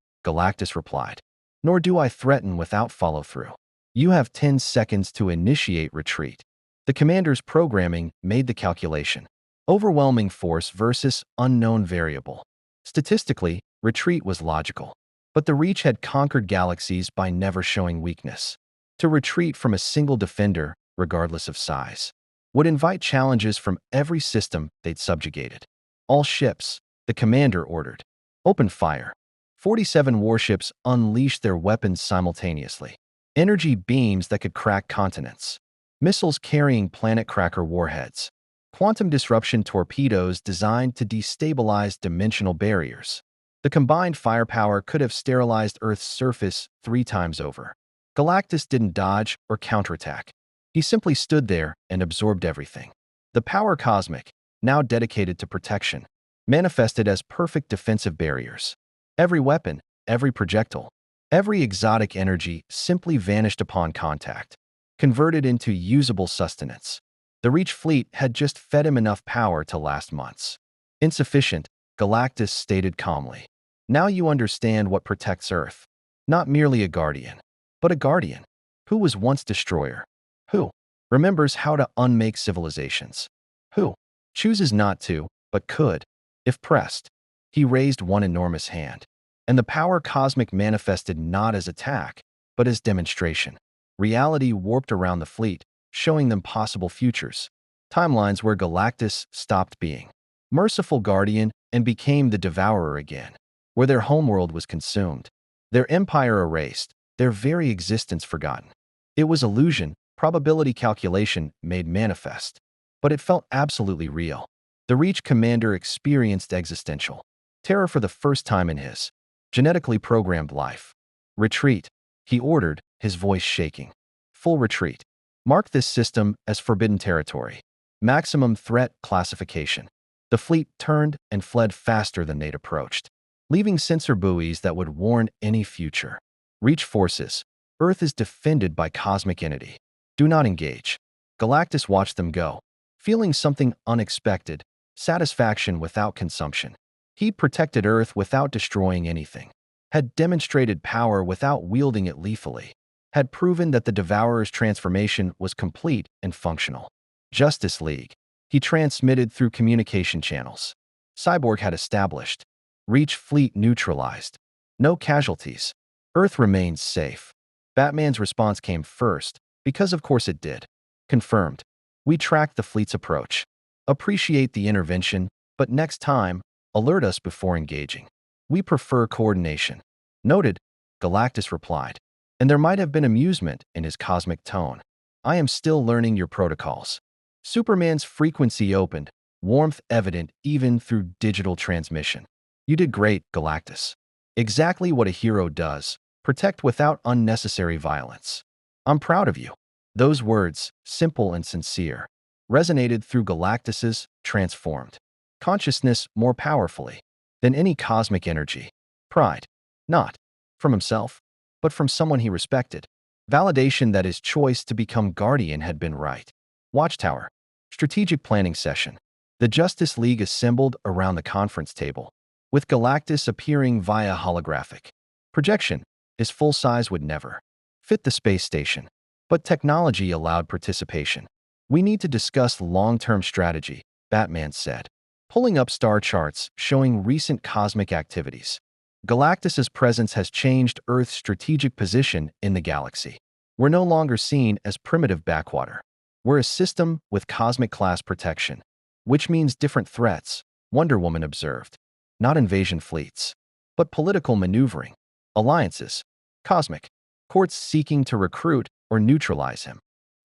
Galactus replied. Nor do I threaten without follow-through. You have 10 seconds to initiate retreat. The commander's programming made the calculation. Overwhelming force versus unknown variable. Statistically, retreat was logical. But the Reach had conquered galaxies by never showing weakness. To retreat from a single defender, regardless of size, would invite challenges from every system they'd subjugated. All ships, the commander ordered. Open fire. 47 warships unleashed their weapons simultaneously. Energy beams that could crack continents. Missiles carrying planet-cracker warheads. Quantum disruption torpedoes designed to destabilize dimensional barriers. The combined firepower could have sterilized Earth's surface 3 times over. Galactus didn't dodge or counterattack. He simply stood there and absorbed everything. The power cosmic, now dedicated to protection, manifested as perfect defensive barriers. Every weapon, every projectile, every exotic energy simply vanished upon contact, converted into usable sustenance. The Reach fleet had just fed him enough power to last months. Insufficient, Galactus stated calmly. Now you understand what protects Earth. Not merely a guardian, but a guardian who was once destroyer, who remembers how to unmake civilizations, who chooses not to, but could, if pressed. He raised one enormous hand, and the power cosmic manifested not as attack, but as demonstration. Reality warped around the fleet, showing them possible futures, timelines where Galactus stopped being merciful guardian and became the devourer again, where their homeworld was consumed, their empire erased, their very existence forgotten. It was illusion, probability calculation made manifest, but it felt absolutely real. The Reach commander experienced existential terror for the first time in his genetically programmed life. Retreat, he ordered, his voice shaking. Full retreat. Mark this system as forbidden territory. Maximum threat classification. The fleet turned and fled faster than they'd approached, leaving sensor buoys that would warn any future. Reach forces. Earth is defended by cosmic entity. Do not engage. Galactus watched them go, feeling something unexpected, satisfaction without consumption. He protected Earth without destroying anything, had demonstrated power without wielding it lethally, had proven that the Devourer's transformation was complete and functional. Justice League. He transmitted through communication channels. Cyborg had established. Reach fleet neutralized. No casualties. Earth remains safe. Batman's response came first, because of course it did. Confirmed. We tracked the fleet's approach. Appreciate the intervention, but next time, alert us before engaging. We prefer coordination. Noted, Galactus replied, and there might have been amusement in his cosmic tone. I am still learning your protocols. Superman's frequency opened, warmth evident even through digital transmission. You did great, Galactus. Exactly what a hero does, protect without unnecessary violence. I'm proud of you. Those words, simple and sincere, resonated through Galactus's transformed consciousness more powerfully than any cosmic energy. Pride, not from himself, but from someone he respected. Validation that his choice to become guardian had been right. Watchtower. Strategic planning session. The Justice League assembled around the conference table, with Galactus appearing via holographic projection. His full size would never fit the space station, but technology allowed participation. We need to discuss long-term strategy, Batman said, pulling up star charts showing recent cosmic activities. Galactus's presence has changed Earth's strategic position in the galaxy. We're no longer seen as primitive backwater. We're a system with cosmic-class protection, which means different threats, Wonder Woman observed. Not invasion fleets, but political maneuvering, alliances, cosmic courts seeking to recruit or neutralize him.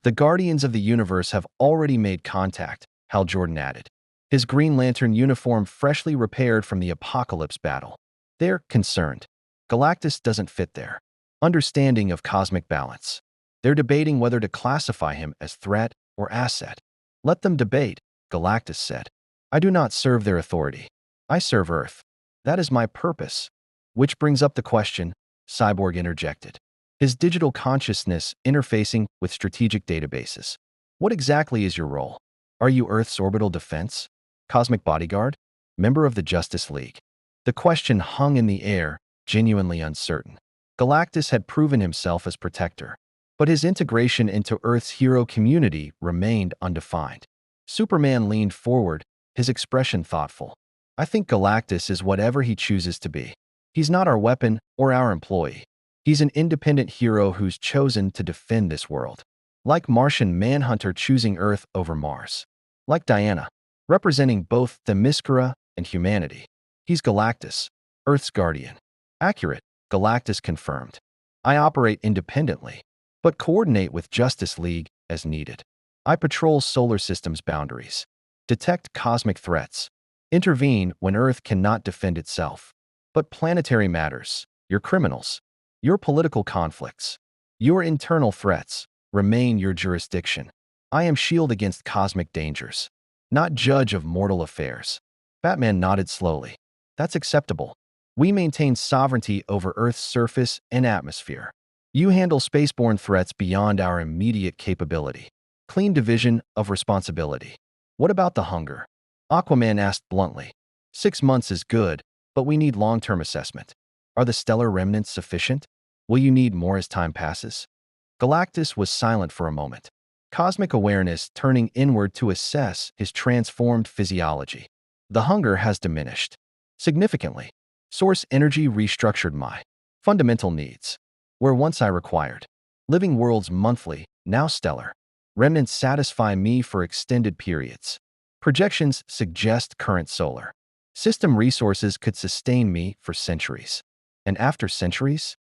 The Guardians of the Universe have already made contact, Hal Jordan added. his Green Lantern uniform freshly repaired from the Apocalypse battle. They're concerned. Galactus doesn't fit their understanding of cosmic balance. They're debating whether to classify him as threat or asset. Let them debate, Galactus said. I do not serve their authority. I serve Earth. That is my purpose. Which brings up the question, Cyborg interjected. His digital consciousness interfacing with strategic databases. What exactly is your role? Are you Earth's orbital defense? Cosmic bodyguard? Member of the Justice League? The question hung in the air, genuinely uncertain. Galactus had proven himself as protector, but his integration into Earth's hero community remained undefined. Superman leaned forward, his expression thoughtful. I think Galactus is whatever he chooses to be. He's not our weapon or our employee. He's an independent hero who's chosen to defend this world. Like Martian Manhunter choosing Earth over Mars. Like Diana, representing both Themyscira and humanity. He's Galactus, Earth's guardian. Accurate, Galactus confirmed. I operate independently, but coordinate with Justice League as needed. I patrol solar system's boundaries, detect cosmic threats, intervene when Earth cannot defend itself. But planetary matters, your criminals, your political conflicts, your internal threats remain your jurisdiction. I am shield against cosmic dangers, not judge of mortal affairs. Batman nodded slowly. That's acceptable. We maintain sovereignty over Earth's surface and atmosphere. You handle spaceborne threats beyond our immediate capability. Clean division of responsibility. What about the hunger? Aquaman asked bluntly. 6 months is good, but we need long-term assessment. Are the stellar remnants sufficient? Will you need more as time passes? Galactus was silent for a moment, cosmic awareness turning inward to assess his transformed physiology. The hunger has diminished. Significantly. Source energy restructured my fundamental needs. Where once I required living worlds monthly, now stellar. Remnants satisfy me for extended periods. Projections suggest current solar system resources could sustain me for centuries. And after centuries?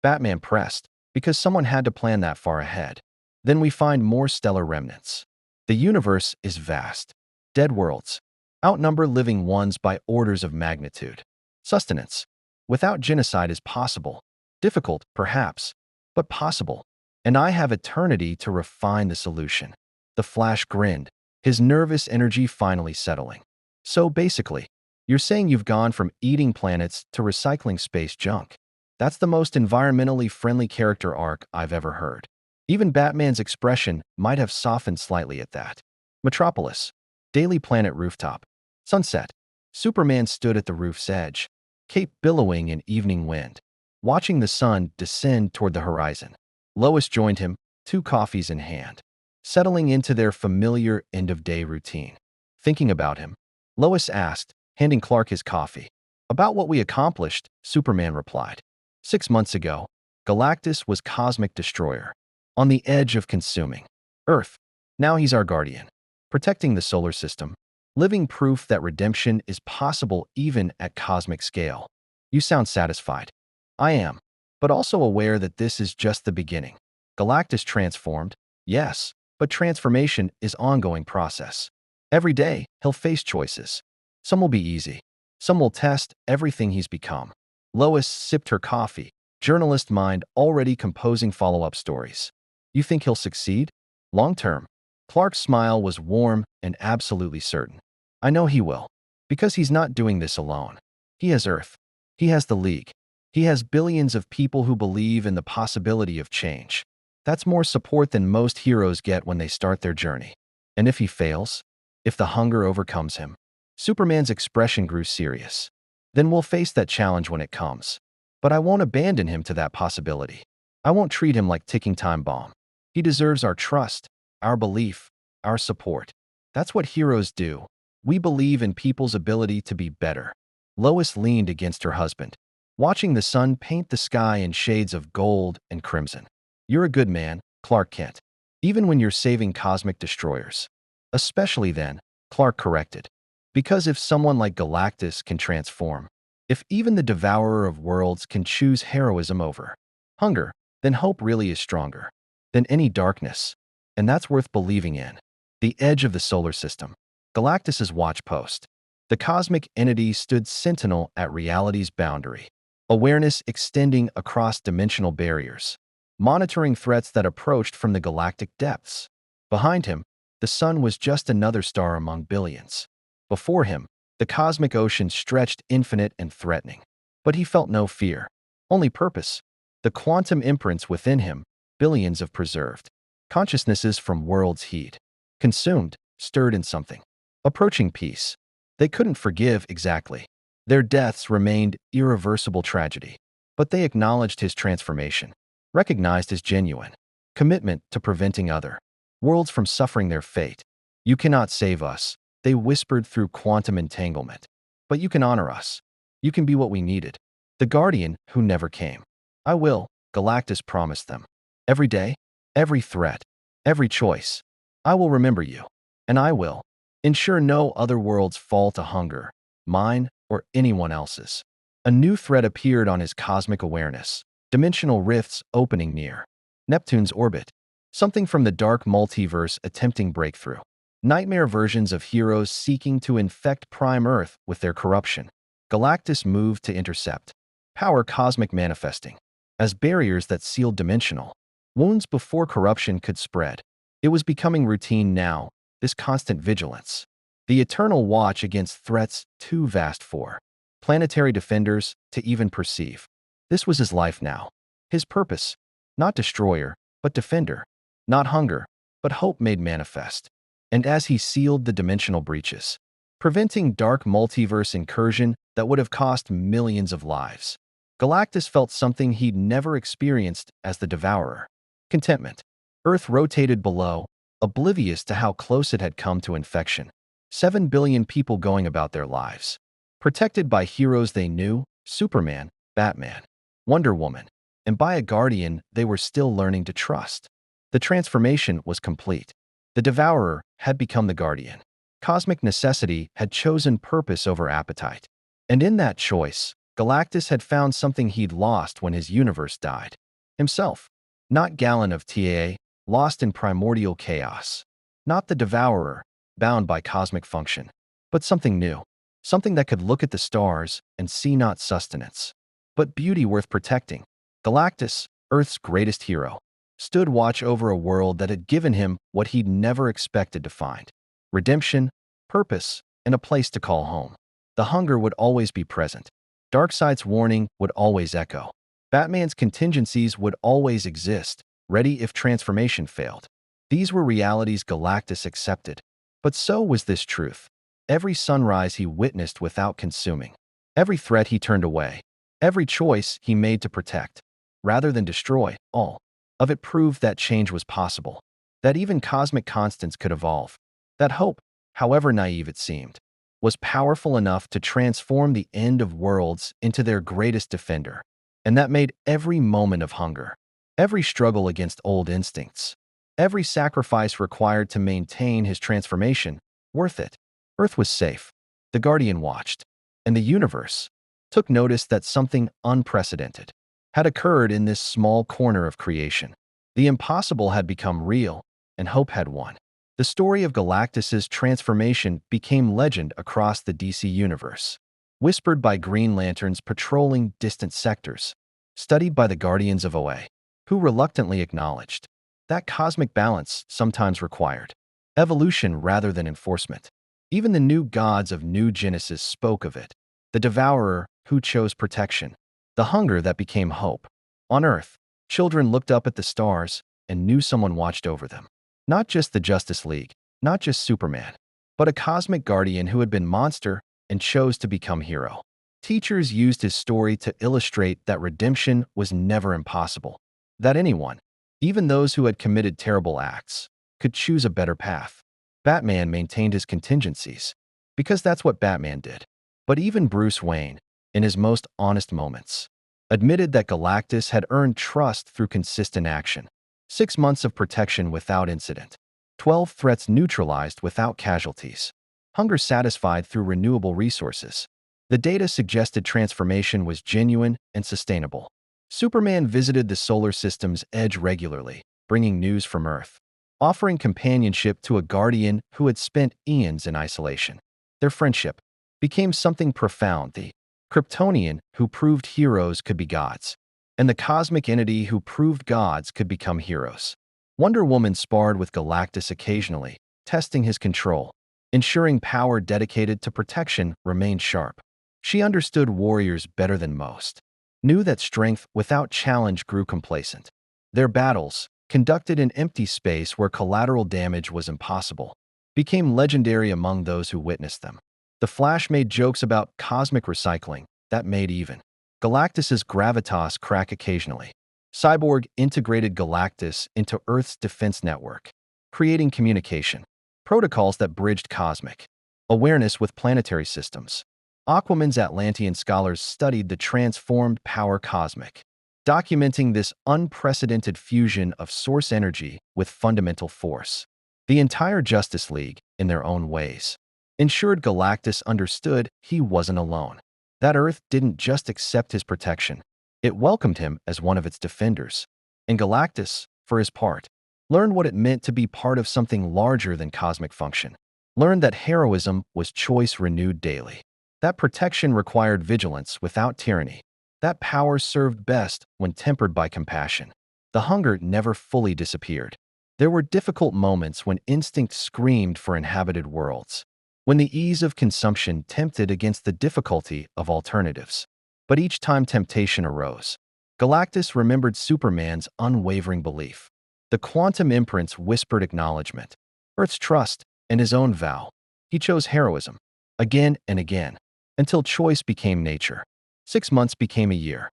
Batman pressed, because someone had to plan that far ahead. Then we find more stellar remnants. The universe is vast. Dead worlds outnumber living ones by orders of magnitude. Sustenance without genocide is possible. Difficult, perhaps, but possible. And I have eternity to refine the solution. The Flash grinned, his nervous energy finally settling. So basically, you're saying you've gone from eating planets to recycling space junk. That's the most environmentally friendly character arc I've ever heard. Even Batman's expression might have softened slightly at that. Metropolis. Daily Planet rooftop. Sunset. Superman stood at the roof's edge, cape billowing in evening wind, watching the sun descend toward the horizon. Lois joined him, 2 coffees in hand, settling into their familiar end-of-day routine. Thinking about him, Lois asked, handing Clark his coffee. About what we accomplished, Superman replied. 6 months ago, Galactus was cosmic destroyer, on the edge of consuming Earth. Now he's our guardian, protecting the solar system, living proof that redemption is possible even at cosmic scale. You sound satisfied. I am, but also aware that this is just the beginning. Galactus transformed, yes, but transformation is an ongoing process. Every day, he'll face choices. Some will be easy. Some will test everything he's become. Lois sipped her coffee, journalist mind already composing follow-up stories. You think he'll succeed? Long-term. Clark's smile was warm and absolutely certain. I know he will, because he's not doing this alone. He has Earth. He has the League. He has billions of people who believe in the possibility of change. That's more support than most heroes get when they start their journey. And if he fails? If the hunger overcomes him? Superman's expression grew serious. Then we'll face that challenge when it comes. But I won't abandon him to that possibility. I won't treat him like ticking time bomb. He deserves our trust, our belief, our support. That's what heroes do. We believe in people's ability to be better. Lois leaned against her husband, watching the sun paint the sky in shades of gold and crimson. You're a good man, Clark Kent, even when you're saving cosmic destroyers. Especially then, Clark corrected. Because if someone like Galactus can transform, if even the devourer of worlds can choose heroism over hunger, then hope really is stronger than any darkness. And that's worth believing in. The edge of the solar system. Galactus's watch post. The cosmic entity stood sentinel at reality's boundary, awareness extending across dimensional barriers, monitoring threats that approached from the galactic depths. Behind him, the sun was just another star among billions. Before him, the cosmic ocean stretched infinite and threatening. But he felt no fear, only purpose. The quantum imprints within him, billions of preserved consciousnesses from worlds heat, consumed, stirred in something, approaching peace. They couldn't forgive exactly. Their deaths remained irreversible tragedy. But they acknowledged his transformation, recognized his genuine commitment to preventing other worlds from suffering their fate. You cannot save us, they whispered through quantum entanglement. But you can honor us. You can be what we needed. The guardian who never came. I will, Galactus promised them. Every day, every threat, every choice. I will remember you. And I will ensure no other worlds fall to hunger, mine or anyone else's. A new threat appeared on his cosmic awareness. Dimensional rifts opening near Neptune's orbit. Something from the dark multiverse attempting breakthrough. Nightmare versions of heroes seeking to infect Prime Earth with their corruption. Galactus moved to intercept. Power cosmic manifesting. As barriers that sealed dimensional wounds before corruption could spread. It was becoming routine now, this constant vigilance. The eternal watch against threats too vast for planetary defenders to even perceive. This was his life now. His purpose, not destroyer, but defender. Not hunger, but hope made manifest. And as he sealed the dimensional breaches, preventing dark multiverse incursion that would have cost millions of lives, Galactus felt something he'd never experienced as the Devourer. Contentment. Earth rotated below, oblivious to how close it had come to infection. 7 billion people going about their lives, protected by heroes they knew, Superman, Batman, Wonder Woman, and by a guardian they were still learning to trust. The transformation was complete. The Devourer had become the guardian. Cosmic necessity had chosen purpose over appetite. And in that choice, Galactus had found something he'd lost when his universe died. Himself. Not Gallon of TAA, lost in primordial chaos. Not the Devourer, bound by cosmic function. But something new. Something that could look at the stars and see not sustenance, but beauty worth protecting. Galactus, Earth's greatest hero, stood watch over a world that had given him what he'd never expected to find. Redemption, purpose, and a place to call home. The hunger would always be present. Darkseid's warning would always echo. Batman's contingencies would always exist, ready if transformation failed. These were realities Galactus accepted. But so was this truth. Every sunrise he witnessed without consuming. Every threat he turned away. Every choice he made to protect, rather than destroy, all of it proved that change was possible. That even cosmic constants could evolve. That hope, however naive it seemed, was powerful enough to transform the end of worlds into their greatest defender. And that made every moment of hunger, every struggle against old instincts, every sacrifice required to maintain his transformation, worth it. Earth was safe. The Guardian watched. And the universe took notice that something unprecedented had occurred in this small corner of creation. The impossible had become real, and hope had won. The story of Galactus's transformation became legend across the DC universe, whispered by Green Lanterns patrolling distant sectors, studied by the Guardians of OA, who reluctantly acknowledged that cosmic balance sometimes required evolution rather than enforcement. Even the new gods of New Genesis spoke of it. The Devourer who chose protection. The hunger that became hope. On Earth, children looked up at the stars and knew someone watched over them. Not just the Justice League, not just Superman, but a cosmic guardian who had been monster and chose to become hero. Teachers used his story to illustrate that redemption was never impossible. That anyone, even those who had committed terrible acts, could choose a better path. Batman maintained his contingencies, because that's what Batman did. But even Bruce Wayne, in his most honest moments, admitted that Galactus had earned trust through consistent action. 6 months of protection without incident. 12 threats neutralized without casualties. Hunger satisfied through renewable resources. The data suggested transformation was genuine and sustainable. Superman visited the solar system's edge regularly, bringing news from Earth. offering companionship to a guardian who had spent eons in isolation. Their friendship became something profound. The Kryptonian who proved heroes could be gods, and the cosmic entity who proved gods could become heroes. Wonder Woman sparred with Galactus occasionally, testing his control, ensuring power dedicated to protection remained sharp. She understood warriors better than most, knew that strength without challenge grew complacent. Their battles, conducted in empty space where collateral damage was impossible, became legendary among those who witnessed them. The Flash made jokes about cosmic recycling that made even Galactus's gravitas crack occasionally. Cyborg integrated Galactus into Earth's defense network, creating communication protocols that bridged cosmic awareness with planetary systems. Aquaman's Atlantean scholars studied the transformed power cosmic, documenting this unprecedented fusion of source energy with fundamental force. The entire Justice League, in their own ways, ensured Galactus understood he wasn't alone. That Earth didn't just accept his protection, it welcomed him as one of its defenders. And Galactus, for his part, learned what it meant to be part of something larger than cosmic function. Learned that heroism was choice renewed daily. That protection required vigilance without tyranny. That power served best when tempered by compassion. The hunger never fully disappeared. There were difficult moments when instinct screamed for inhabited worlds, when the ease of consumption tempted against the difficulty of alternatives. But each time temptation arose, Galactus remembered Superman's unwavering belief. The quantum imprints whispered acknowledgement, Earth's trust, and his own vow. He chose heroism, again and again, until choice became nature. 6 months became a year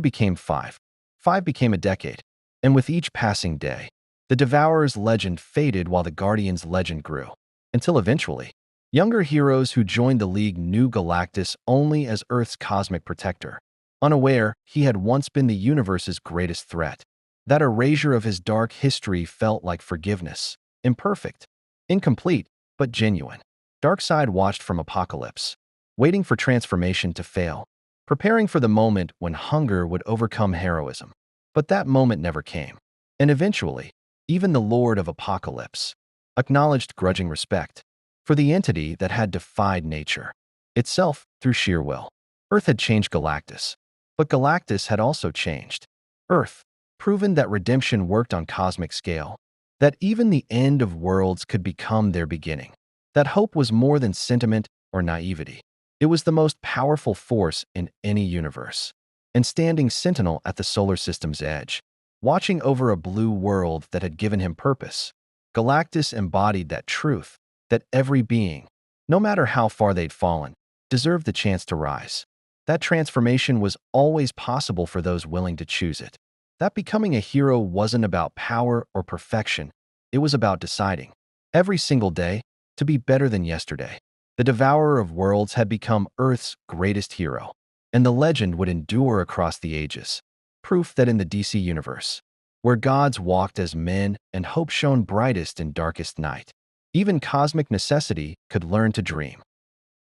became 5, 5 became a decade, and with each passing day, the Devourer's legend faded while the Guardian's legend grew, until eventually, younger heroes who joined the League knew Galactus only as Earth's cosmic protector, unaware he had once been the universe's greatest threat. That erasure of his dark history felt like forgiveness, imperfect, incomplete, but genuine. Darkseid watched from Apocalypse, waiting for transformation to fail, preparing for the moment when hunger would overcome heroism. But that moment never came. And eventually, even the Lord of Apocalypse acknowledged grudging respect for the entity that had defied nature itself through sheer will. Earth had changed Galactus, but Galactus had also changed Earth, proven that redemption worked on cosmic scale, that even the end of worlds could become their beginning, that hope was more than sentiment or naivety. It was the most powerful force in any universe. And standing sentinel at the solar system's edge, watching over a blue world that had given him purpose, Galactus embodied that truth, that every being, no matter how far they'd fallen, deserved the chance to rise. That transformation was always possible for those willing to choose it. That becoming a hero wasn't about power or perfection, it was about deciding, every single day, to be better than yesterday. The Devourer of Worlds had become Earth's greatest hero, and the legend would endure across the ages. Proof that in the DC universe, where gods walked as men and hope shone brightest in darkest night, even cosmic necessity could learn to dream.